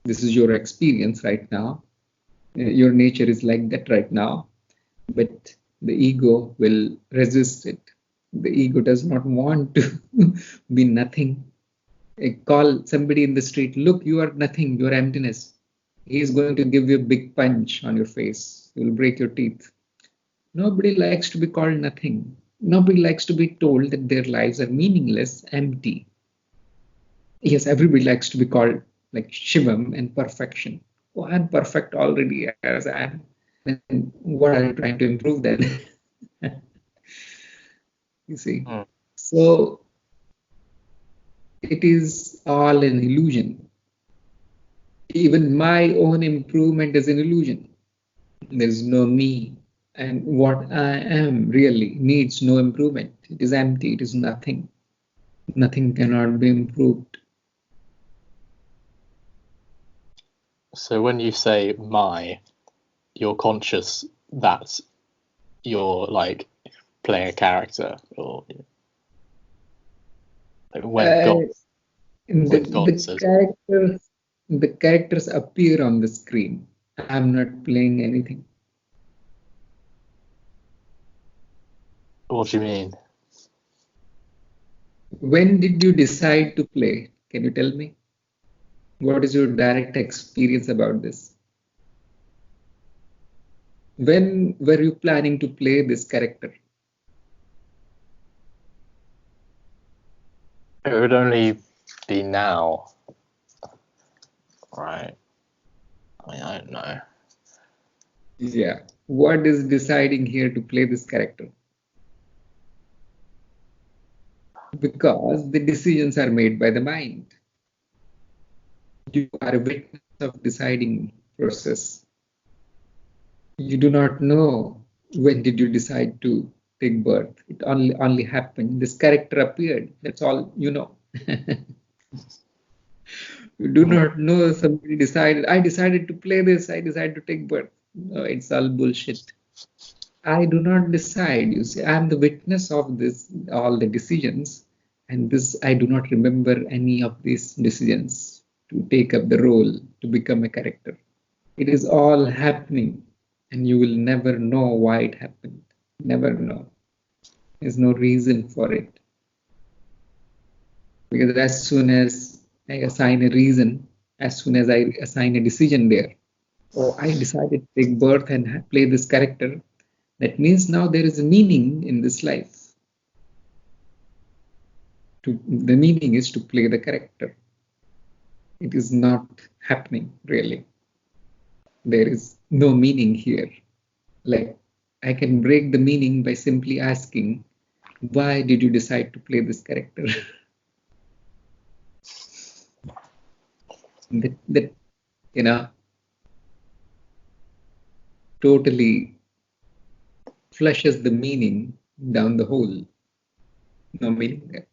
This is your experience right now. Your nature is like that right now. But the ego will resist it. The ego does not want to be nothing. Call somebody in the street, look, you are nothing, you are emptiness. He is going to give you a big punch on your face. You will break your teeth. Nobody likes to be called nothing. Nobody likes to be told that their lives are meaningless, empty. Yes, everybody likes to be called like Shivam and perfection. Oh, I'm perfect already as I am. Then what are you trying to improve then? You see. So it is all an illusion. Even my own improvement is an illusion. There is no me. And what I am really needs no improvement. It is empty. It is nothing. Nothing cannot be improved. So when you say my, you're conscious that you're like playing a character, or when God. when God says it. The characters appear on the screen. I'm not playing anything. What do you mean? When did you decide to play? Can you tell me? What is your direct experience about this? When were you planning to play this character? It would only be now, right? I mean, I don't know. Yeah. What is deciding here to play this character? Because the decisions are made by the mind. You are a witness of deciding process. You do not know when did you decide to take birth. It only happened. This character appeared. That's all you know. You do not know somebody decided, I decided to play this, I decided to take birth. No, it's all bullshit. I do not decide. You see, I am the witness of this, all the decisions, and this I do not remember any of these decisions to take up the role to become a character. It is all happening, and you will never know why it happened. Never know. There's no reason for it. Because as soon as I assign a reason, as soon as I assign a decision there, oh, I decided to take birth and play this character, that means now there is a meaning in this life. The meaning is to play the character. It is not happening really. There is no meaning here. Like, I can break the meaning by simply asking, why did you decide to play this character? that totally flushes the meaning down the hole. No meaning there.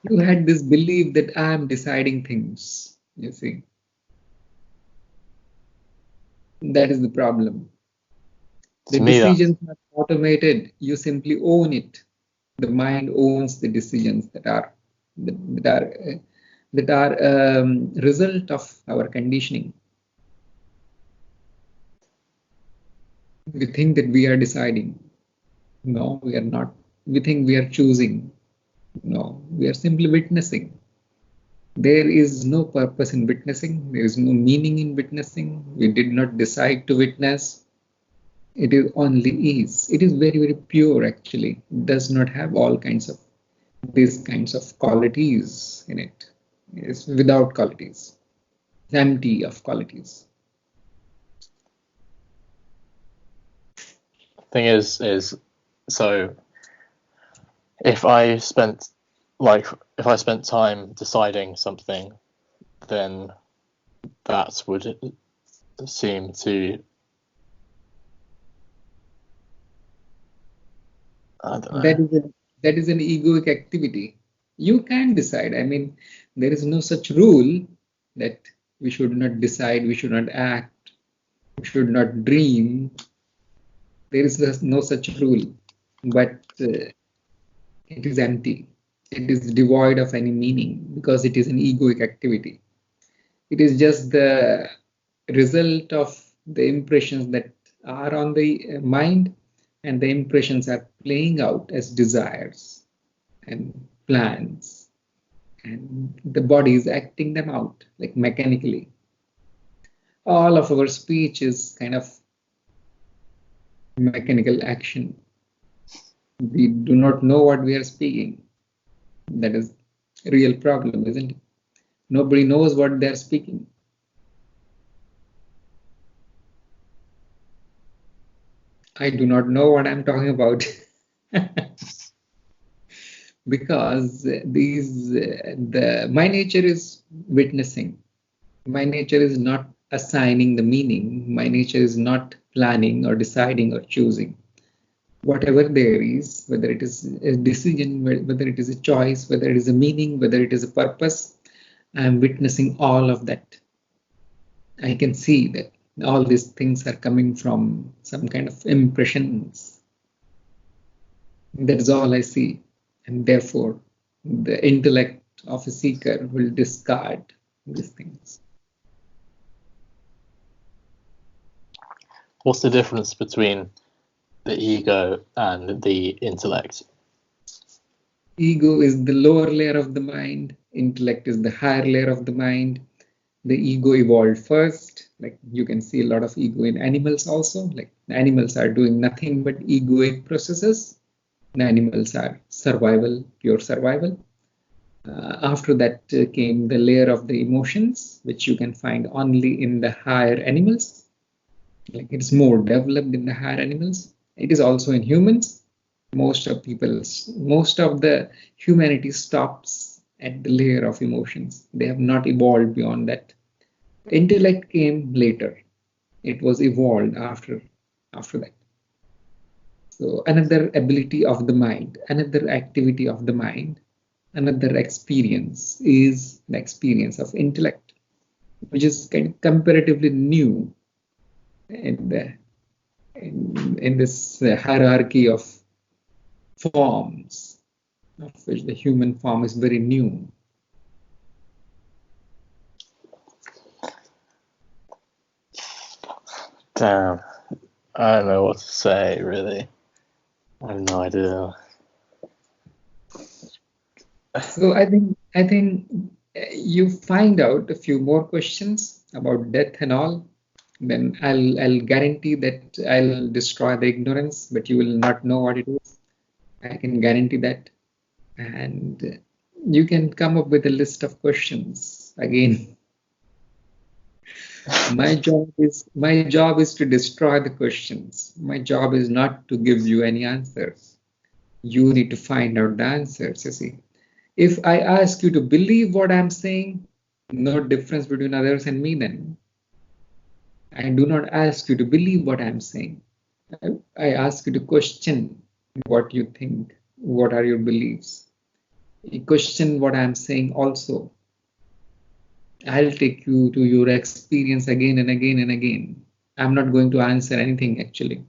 You had this belief that I am deciding things, you see. That is the problem. The decisions are automated. You simply own it. The mind owns the decisions that are result of our conditioning. We think that we are deciding. No, we are not. We think we are choosing. No, we are simply witnessing. There is no purpose in witnessing. There is no meaning in witnessing. We did not decide to witness. It is only is. It is very, very pure actually. It does not have all kinds of these kinds of qualities in it. It's without qualities. It's empty of qualities. Thing is so if I spent time deciding something, then that would seem to, I don't know. That is an egoic activity. You can decide. I mean, there is no such rule that we should not decide, we should not act, we should not dream. There is no such rule, but it is empty. It is devoid of any meaning because it is an egoic activity. It is just the result of the impressions that are on the mind, and the impressions are playing out as desires and plans, and the body is acting them out like mechanically. All of our speech is kind of mechanical action. We do not know what we are speaking. That is a real problem, isn't it? Nobody knows what they are speaking. I do not know what I'm talking about. Because my nature is witnessing. My nature is not assigning the meaning. My nature is not planning or deciding or choosing. Whatever there is, whether it is a decision, whether it is a choice, whether it is a meaning, whether it is a purpose, I'm witnessing all of that. I can see that all these things are coming from some kind of impressions. That is all I see. And therefore, the intellect of a seeker will discard these things. What's the difference between the ego and the intellect? Ego is the lower layer of the mind. Intellect is the higher layer of the mind. The ego evolved first. Like you can see a lot of ego in animals also. Like animals are doing nothing but egoic processes. The animals are survival, pure survival. After that came the layer of the emotions, which you can find only in the higher animals. Like it's more developed in the higher animals. It is also in humans. Most of the humanity stops at the layer of emotions. They have not evolved beyond that. Intellect came later. It was evolved after that. So another ability of the mind, another activity of the mind, another experience is the experience of intellect, which is kind of comparatively new in this hierarchy of forms, of which the human form is very new. Damn, I don't know what to say, really. I have no idea. So I think you find out a few more questions about death and all, then I'll guarantee that I'll destroy the ignorance, but you will not know what it is. I can guarantee that. And you can come up with a list of questions again. My job is to destroy the questions. My job is not to give you any answers. You need to find out the answers, you see. If I ask you to believe what I'm saying, no difference between others and me then. I do not ask you to believe what I'm saying. I ask you to question what you think. What are your beliefs? You question what I'm saying also. I'll take you to your experience again and again and again. I'm not going to answer anything actually.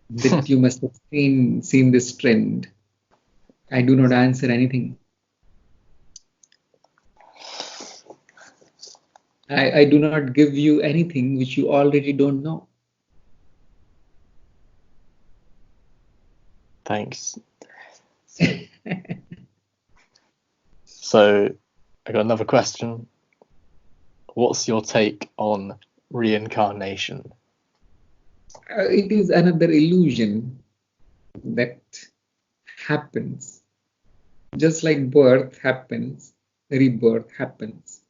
That you must have seen this trend. I do not answer anything. I do not give you anything which you already don't know. Thanks. So, I got another question. What's your take on reincarnation? It is another illusion that happens. Just like birth happens, rebirth happens.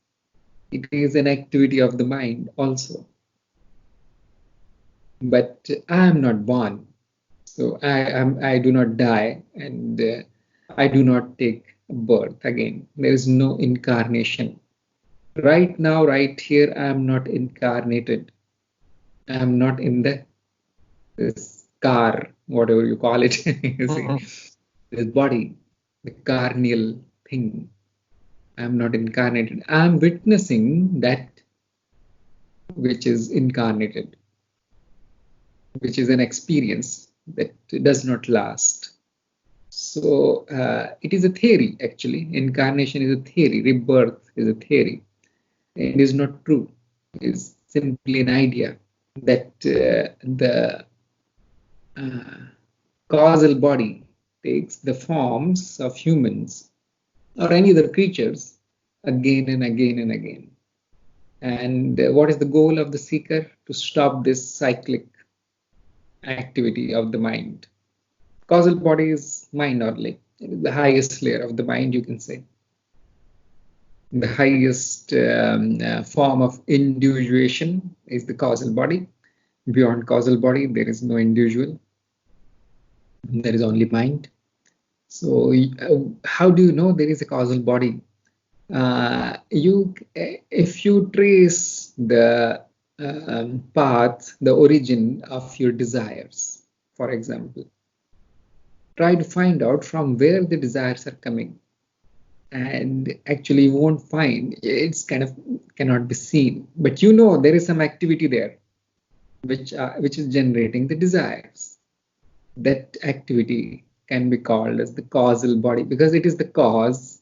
It is an activity of the mind also. But I am not born. So I do not die, and I do not take birth again. There is no incarnation. Right now, right here, I am not incarnated. I am not in this car, whatever you call it. You see, this body, the carnal thing. I am not incarnated. I am witnessing that which is incarnated, which is an experience that does not last. So it is a theory, actually. Incarnation is a theory. Rebirth is a theory. It is not true. It is simply an idea that the causal body takes the forms of humans or any other creatures again and again and again. And what is the goal of the seeker? To stop this cyclic activity of the mind. Causal body is mind only. It is the highest layer of the mind, you can say. The highest form of individuation is the causal body. Beyond causal body, there is no individual. There is only mind. So how do you know there is a causal body? If you trace the path, the origin of your desires, for example, try to find out from where the desires are coming. And actually you won't find, it's kind of cannot be seen, but you know there is some activity there which is generating the desires. That activity can be called as the causal body, because it is the cause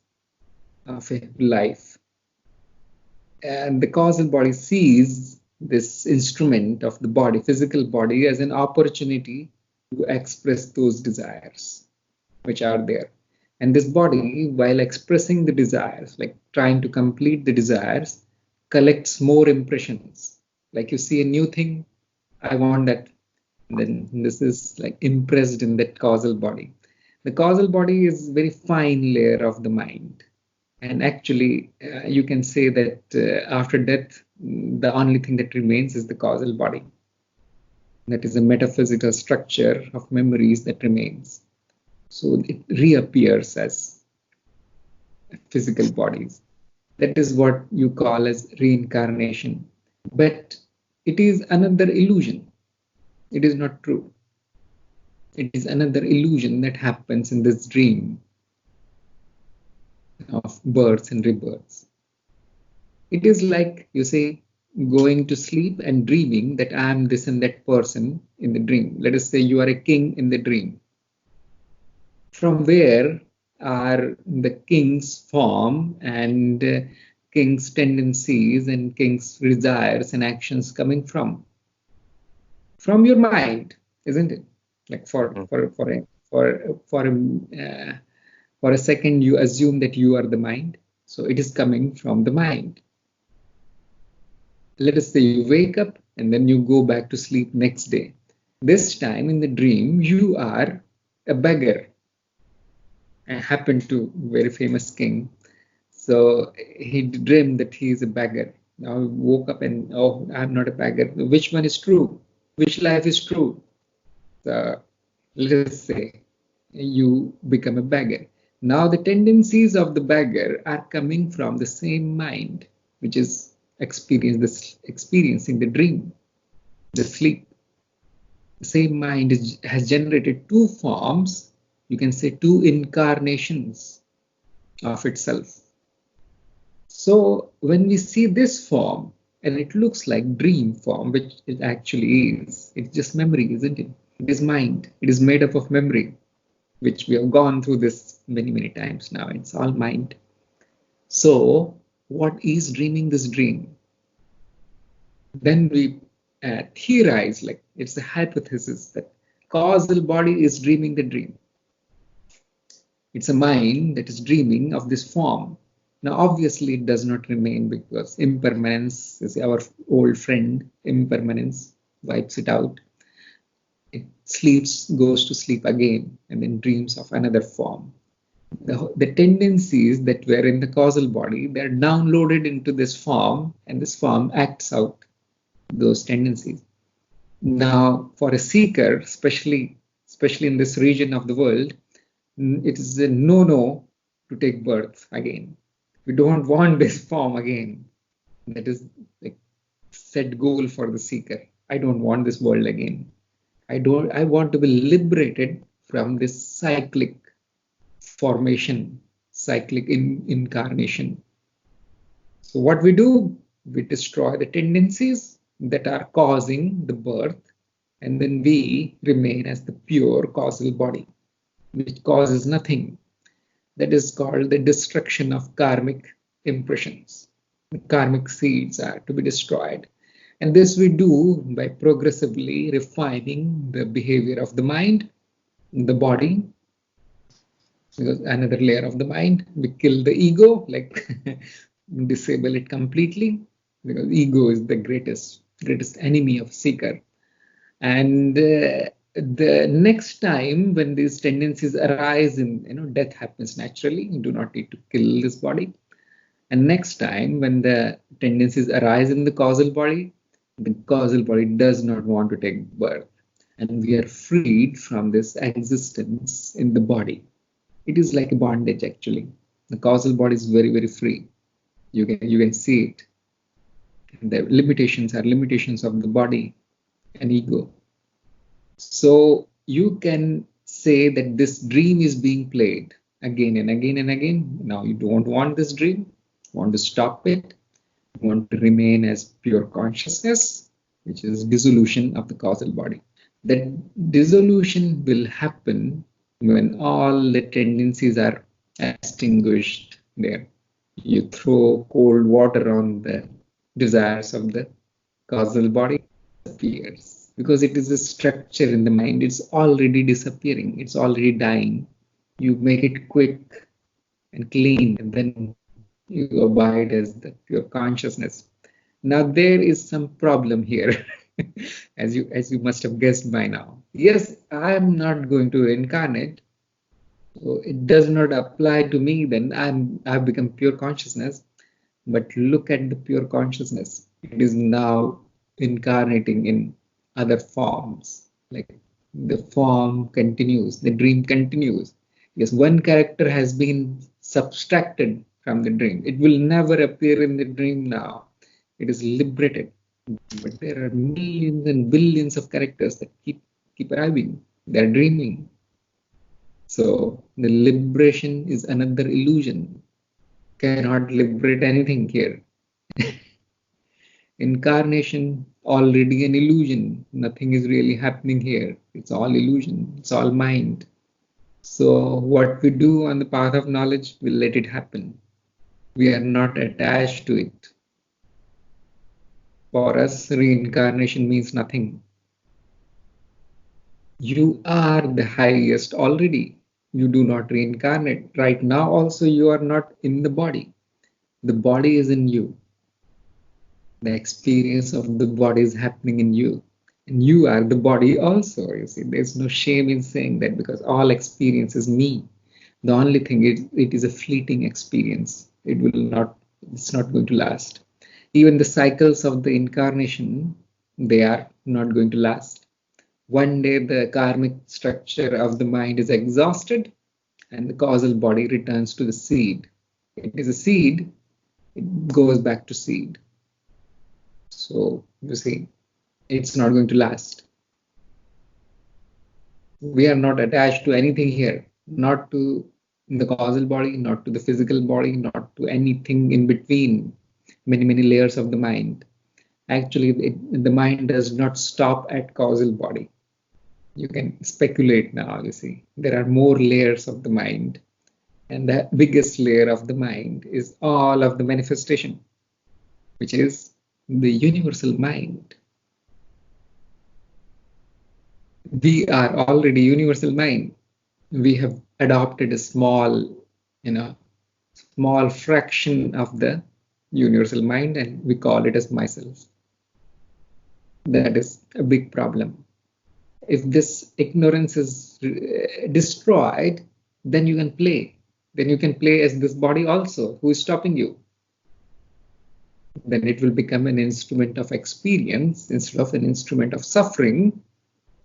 of a life. And the causal body sees this instrument of the body, physical body, as an opportunity to express those desires which are there. And this body, while expressing the desires, like trying to complete the desires, collects more impressions. Like you see a new thing, I want that. And then this is like impressed in that causal body. The causal body is very fine layer of the mind. And actually, you can say that after death, the only thing that remains is the causal body. That is a metaphysical structure of memories that remains. So it reappears as physical bodies. That is what you call as reincarnation. But it is another illusion. It is not true. It is another illusion that happens in this dream of births and rebirths. It is like, you say, going to sleep and dreaming that I am this and that person in the dream. Let us say you are a king in the dream. From where are the king's form and king's tendencies and king's desires and actions coming from? From your mind, isn't it? Like for a second, you assume that you are the mind. So it is coming from the mind. Let us say you wake up and then you go back to sleep next day. This time in the dream, you are a beggar. I happened to very famous king. So he dreamed that he is a beggar. Now he woke up and, oh, I'm not a beggar. Which one is true? Which life is true? So let us say you become a beggar. Now the tendencies of the beggar are coming from the same mind, which is experiencing the dream, the sleep. The same mind has generated two forms, you can say two incarnations of itself. So when we see this form, and it looks like dream form, which it actually is, it's just memory, isn't it? It is mind. It is made up of memory, which we have gone through this many, many times now. It's all mind. So what is dreaming this dream? Then we theorize, like it's a hypothesis that causal body is dreaming the dream. It's a mind that is dreaming of this form. Now, obviously, it does not remain, because impermanence is our old friend. Impermanence wipes it out. It sleeps, goes to sleep again, and then dreams of another form. The tendencies that were in the causal body, they're downloaded into this form, and this form acts out those tendencies. Now, for a seeker, especially in this region of the world, it is a no-no to take birth again. We don't want this form again. That is like set goal for the seeker. I don't want this world again. I want to be liberated from this cyclic formation, cyclic incarnation. So what we do, we destroy the tendencies that are causing the birth, and then we remain as the pure causal body, which causes nothing. That is called the destruction of karmic impressions. The karmic seeds are to be destroyed. And this we do by progressively refining the behavior of the mind, the body, because another layer of the mind. We kill the ego, like disable it completely, because ego is the greatest enemy of seeker. And the next time when these tendencies arise in, death happens naturally. You do not need to kill this body. And next time when the tendencies arise in the causal body does not want to take birth. And we are freed from this existence in the body. It is like a bondage, actually. The causal body is very, very free. You can see it. The limitations are limitations of the body and ego. So you can say that this dream is being played. again and again and again. Now you don't want this dream, you want to stop it, you want to remain as pure consciousness, which is dissolution of the causal body. That dissolution will happen when all the tendencies are extinguished there. You throw cold water on the desires of the causal body, disappears because it is a structure in the mind. It's already disappearing, it's already dying. You make it quick and clean, and then you abide as the pure consciousness. Now there is some problem here, as you must have guessed by now. Yes, I am not going to reincarnate, so it does not apply to me. Then I've become pure consciousness. But look at the pure consciousness. It is now incarnating in other forms. Like the form continues, the dream continues. Yes, one character has been subtracted from the dream. It will never appear in the dream now. It is liberated. But there are millions and billions of characters that keep arriving. They're dreaming. So the liberation is another illusion. Cannot liberate anything here. Incarnation, already an illusion. Nothing is really happening here. It's all illusion. It's all mind. So what we do on the path of knowledge, we'll let it happen. We are not attached to it. For us, reincarnation means nothing. You are the highest already. You do not reincarnate. Right now also you are not in the body. The body is in you. The experience of the body is happening in you. And you are the body also. You see, there's no shame in saying that, because all experience is me. The only thing is, it is a fleeting experience. It's not going to last. Even the cycles of the incarnation, they are not going to last. One day the karmic structure of the mind is exhausted and the causal body returns to the seed. It is a seed, it goes back to seed. So you see, it's not going to last. We are not attached to anything here, not to the causal body, not to the physical body, not to anything in between, many layers of the mind. Actually, the mind does not stop at causal body. You can speculate now, you see. There are more layers of the mind. And the biggest layer of the mind is all of the manifestation, which is the universal mind. We are already universal mind. We have adopted a small fraction of the universal mind, and we call it as myself. That is a big problem. If this ignorance is destroyed, then you can play. Then you can play as this body also. Who is stopping you? Then it will become an instrument of experience instead of an instrument of suffering.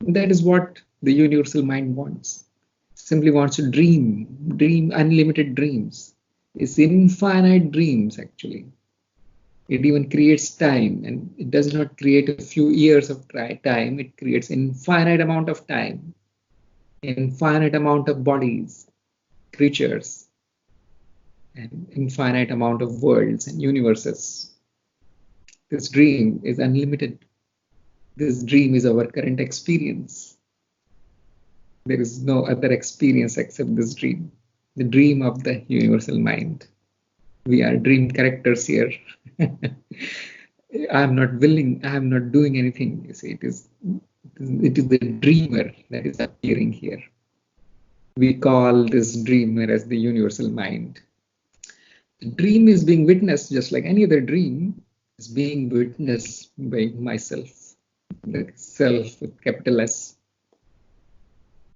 That is what the universal mind wants. Simply wants to dream unlimited dreams. It's infinite dreams, actually. It even creates time, and it does not create a few years of time. It creates infinite amount of time, infinite amount of bodies, creatures, and infinite amount of worlds and universes. This dream is unlimited. This dream is our current experience. There is no other experience except this dream, the dream of the universal mind. We are dream characters here. I am not willing, I am not doing anything. You see, it is the dreamer that is appearing here. We call this dreamer as the universal mind. The dream is being witnessed just like any other dream is being witnessed by myself, the self with capital S.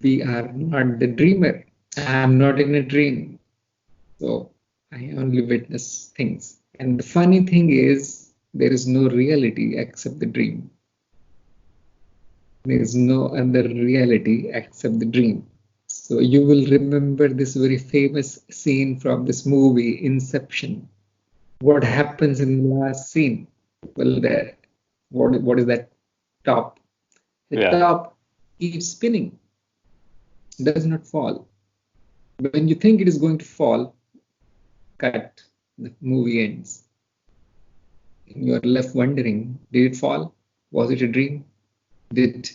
We are not the dreamer. I am not in a dream. So I only witness things. And the funny thing is, there is no reality except the dream. There is no other reality except the dream. So you will remember this very famous scene from this movie, Inception. What happens in the last scene? Well, what is that top? The top keeps spinning, does not fall. When you think it is going to fall, cut, the movie ends. You are left wondering, did it fall? Was it a dream? Did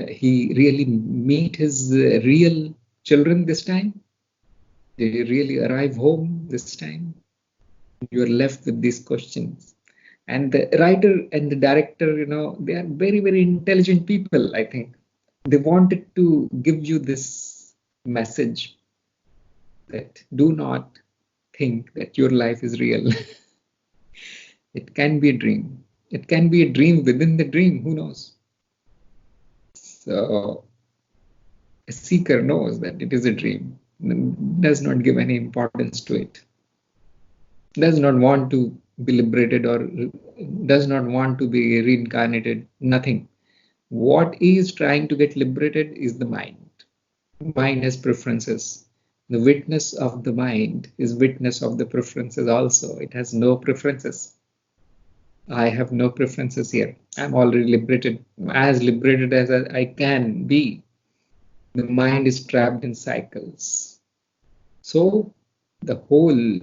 he really meet his real children this time? Did he really arrive home this time? You are left with these questions. And the writer and the director, they are very, very intelligent people, I think. They wanted to give you this message that do not think that your life is real. It can be a dream. It can be a dream within the dream. Who knows? So a seeker knows that it is a dream, does not give any importance to it, does not want to be liberated or does not want to be reincarnated, nothing. What is trying to get liberated is the mind. Mind has preferences. The witness of the mind is witness of the preferences also. It has no preferences. I have no preferences here. I'm already liberated, as liberated as I can be. The mind is trapped in cycles. So the whole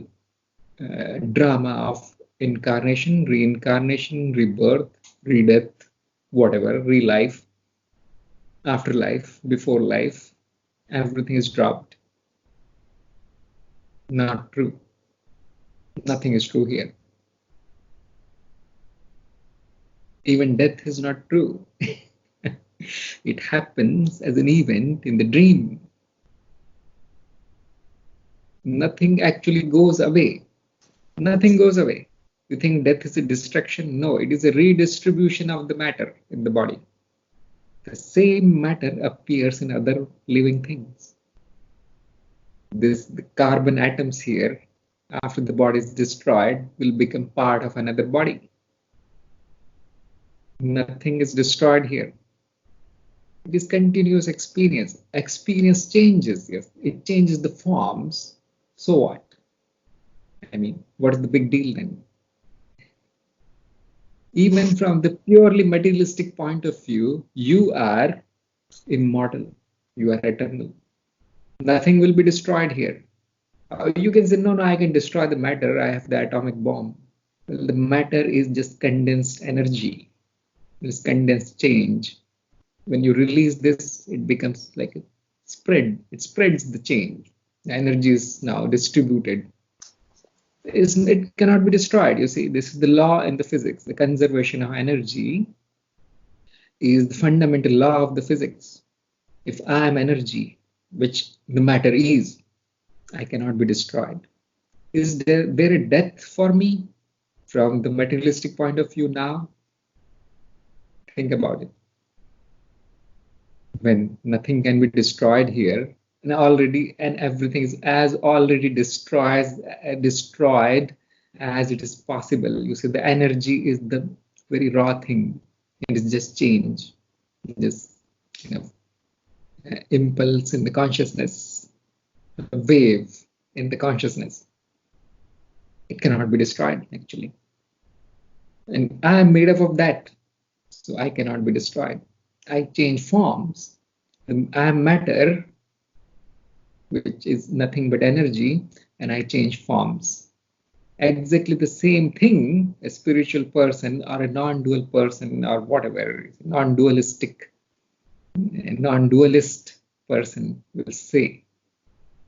drama of incarnation, reincarnation, rebirth, redeath, whatever, relife, afterlife, before life, everything is dropped. Not true. Nothing is true here. Even death is not true. It happens as an event in the dream. Nothing actually goes away. Nothing goes away. You think death is a destruction? No, it is a redistribution of the matter in the body. The same matter appears in other living things. The carbon atoms here, after the body is destroyed, will become part of another body. Nothing is destroyed here. It is continuous experience. Experience changes. Yes, it changes the forms. So what? I mean, what is the big deal then? Even from the purely materialistic point of view, you are immortal. You are eternal. Nothing will be destroyed here. You can say, no, I can destroy the matter. I have the atomic bomb. Well, the matter is just condensed energy. This condensed change. When you release this, it becomes like a spread. It spreads the change. The energy is now distributed. It cannot be destroyed. You see, this is the law in the physics. The conservation of energy is the fundamental law of the physics. If I am energy, which the matter is, I cannot be destroyed. Is there a death for me from the materialistic point of view now? Think about it. When nothing can be destroyed here, and everything is as already destroyed as it is possible. You see, the energy is the very raw thing. It is just change, just impulse in the consciousness, a wave in the consciousness. It cannot be destroyed actually, and I am made up of that, so I cannot be destroyed. I change forms. I am matter, which is nothing but energy, and I change forms. Exactly the same thing a spiritual person or a non-dual person or whatever, non-dualist person will say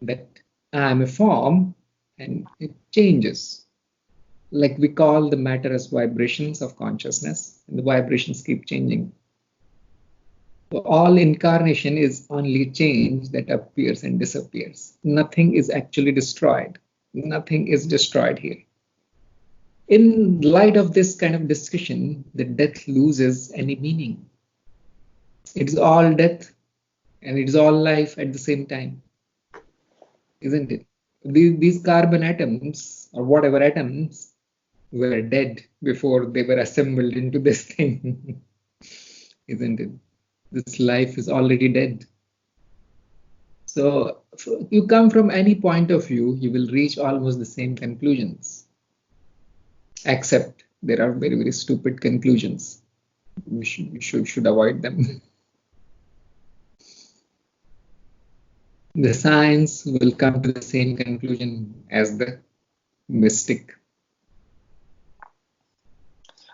that I am a form and it changes. Like we call the matter as vibrations of consciousness, and the vibrations keep changing. So all incarnation is only change that appears and disappears. Nothing is actually destroyed. Nothing is destroyed here. In light of this kind of discussion, the death loses any meaning. It is all death and it is all life at the same time, isn't it? These carbon atoms or whatever atoms were dead before they were assembled into this thing, isn't it? This life is already dead. So you come from any point of view, you will reach almost the same conclusions, except there are very, very stupid conclusions. We should avoid them. The science will come to the same conclusion as the mystic.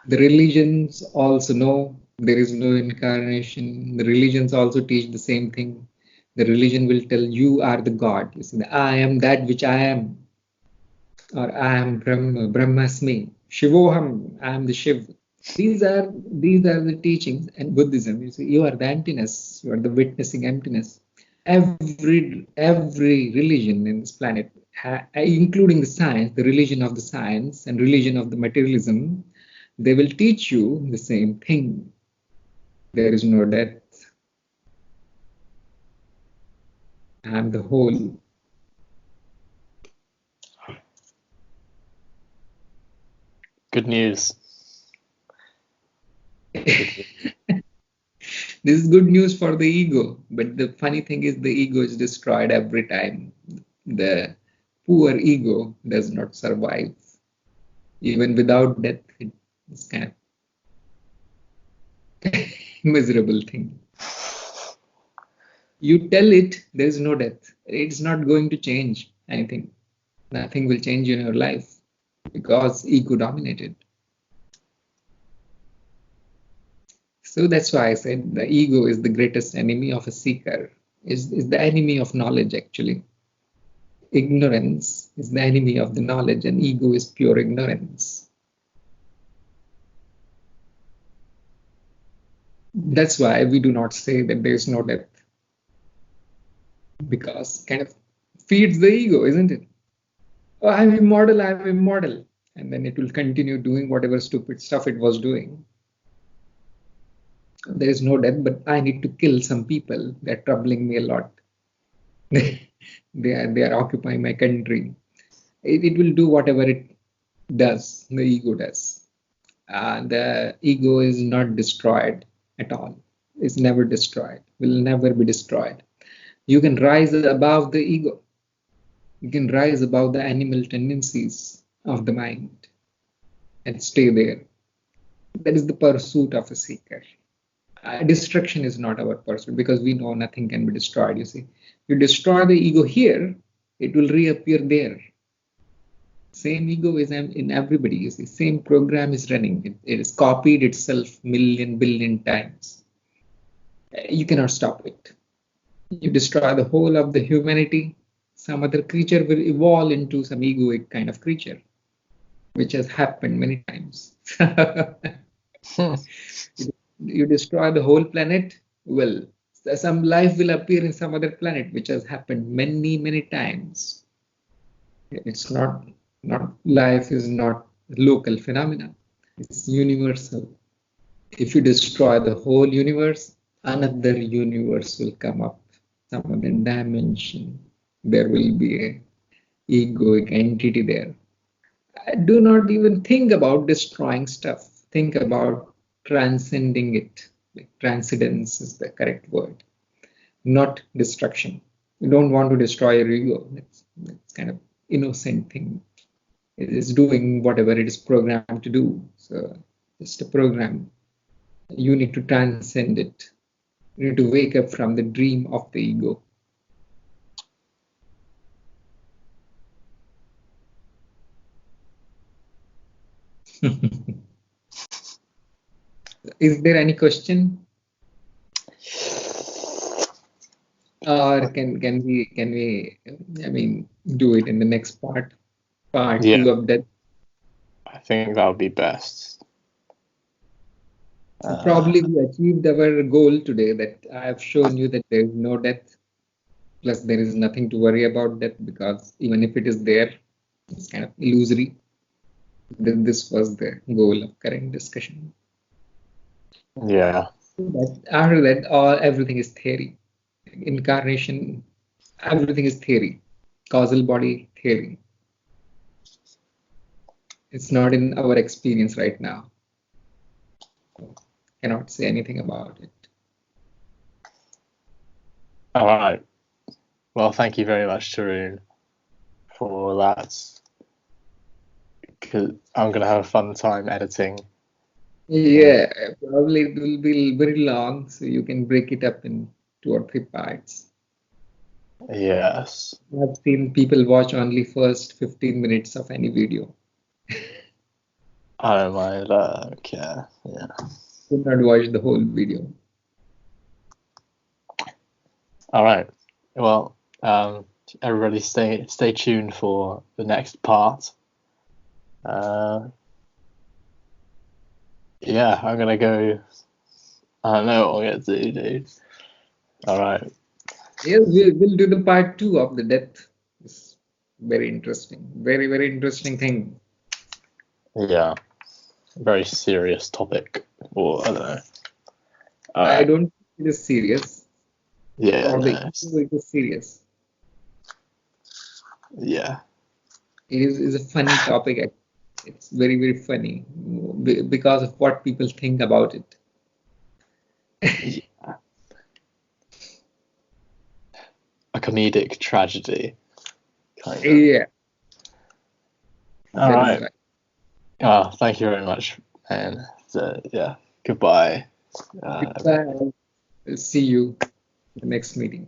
The religions also know there is no incarnation. The religions also teach the same thing. The religion will tell you are the God. You see, I am that which I am. Or I am Brahma, Brahmasmi, Shivoham, I am the Shiv. These are the teachings. And Buddhism, you see, you are the emptiness, you are the witnessing emptiness. Every religion in this planet, including the science, the religion of the science and religion of the materialism, they will teach you the same thing. There is no death. I am the whole. Good news. This is good news for the ego, but the funny thing is the ego is destroyed every time. The poor ego does not survive. Even without death, it's kind of miserable thing. You tell it there is no death. It's not going to change anything. Nothing will change in your life because ego dominated. So that's why I said the ego is the greatest enemy of a seeker, is the enemy of knowledge actually. Ignorance is the enemy of the knowledge and ego is pure ignorance. That's why we do not say that there is no death. Because kind of feeds the ego, isn't it? Oh, I'm immortal, I'm immortal. And then it will continue doing whatever stupid stuff it was doing. There is no death, but I need to kill some people. They're troubling me a lot. they are occupying my country. It will do whatever it does, the ego does. The ego is not destroyed at all. It's never destroyed, will never be destroyed. You can rise above the ego. You can rise above the animal tendencies of the mind and stay there. That is the pursuit of a seeker. Destruction is not our pursuit because we know nothing can be destroyed. You see, you destroy the ego here, it will reappear there. Same ego is in everybody. You see, same program is running. It is copied itself million billion times. You cannot stop it. You destroy the whole of the humanity, some other creature will evolve into some egoic kind of creature, which has happened many times. You destroy the whole planet, well, some life will appear in some other planet, which has happened many, many times. It's not life is not local phenomena. It's universal. If you destroy the whole universe, another universe will come up, some other dimension. There will be a egoic entity there. Do not even think about destroying stuff. Think about transcending it. Like transcendence is the correct word, not destruction. You don't want to destroy your ego. That's kind of innocent thing. It is doing whatever it is programmed to do. So just a program. You need to transcend it. You need to wake up from the dream of the ego. Is there any question? Or can we I mean do it in the next part 2 of that? I think that would be best. So probably we achieved our goal today, that I have shown you that there is no death, plus there is nothing to worry about death, because even if it is there, it's kind of illusory. This was the goal of current discussion. Yeah. But after that, everything is theory. Incarnation, everything is theory. Causal body theory. It's not in our experience right now. Cannot say anything about it. All right. Well, thank you very much, Tarun, for that. Because I'm going to have a fun time editing. Yeah, probably it will be very long, so you can break it up in 2 or 3 parts. Yes. I've seen people watch only first 15 minutes of any video. I don't mind. I don't care. Yeah. Do not watch the whole video. All right. Well, everybody stay tuned for the next part. Yeah, I'm gonna go. I don't know what I'm gonna do, dude. All right. Yes, we'll do the part 2 of the death. It's very interesting. Very, very interesting thing. Yeah. Very serious topic. Or I don't know. All I right. don't think it is serious. Yeah. For the No. ego, it is serious. Yeah. It is a funny topic. It's very, very funny because of what people think about it. Yeah. A comedic tragedy. Kind of. Yeah, All that right. is right. Oh, thank you very much, man. So, yeah. Goodbye. Goodbye. We'll see you in the next meeting.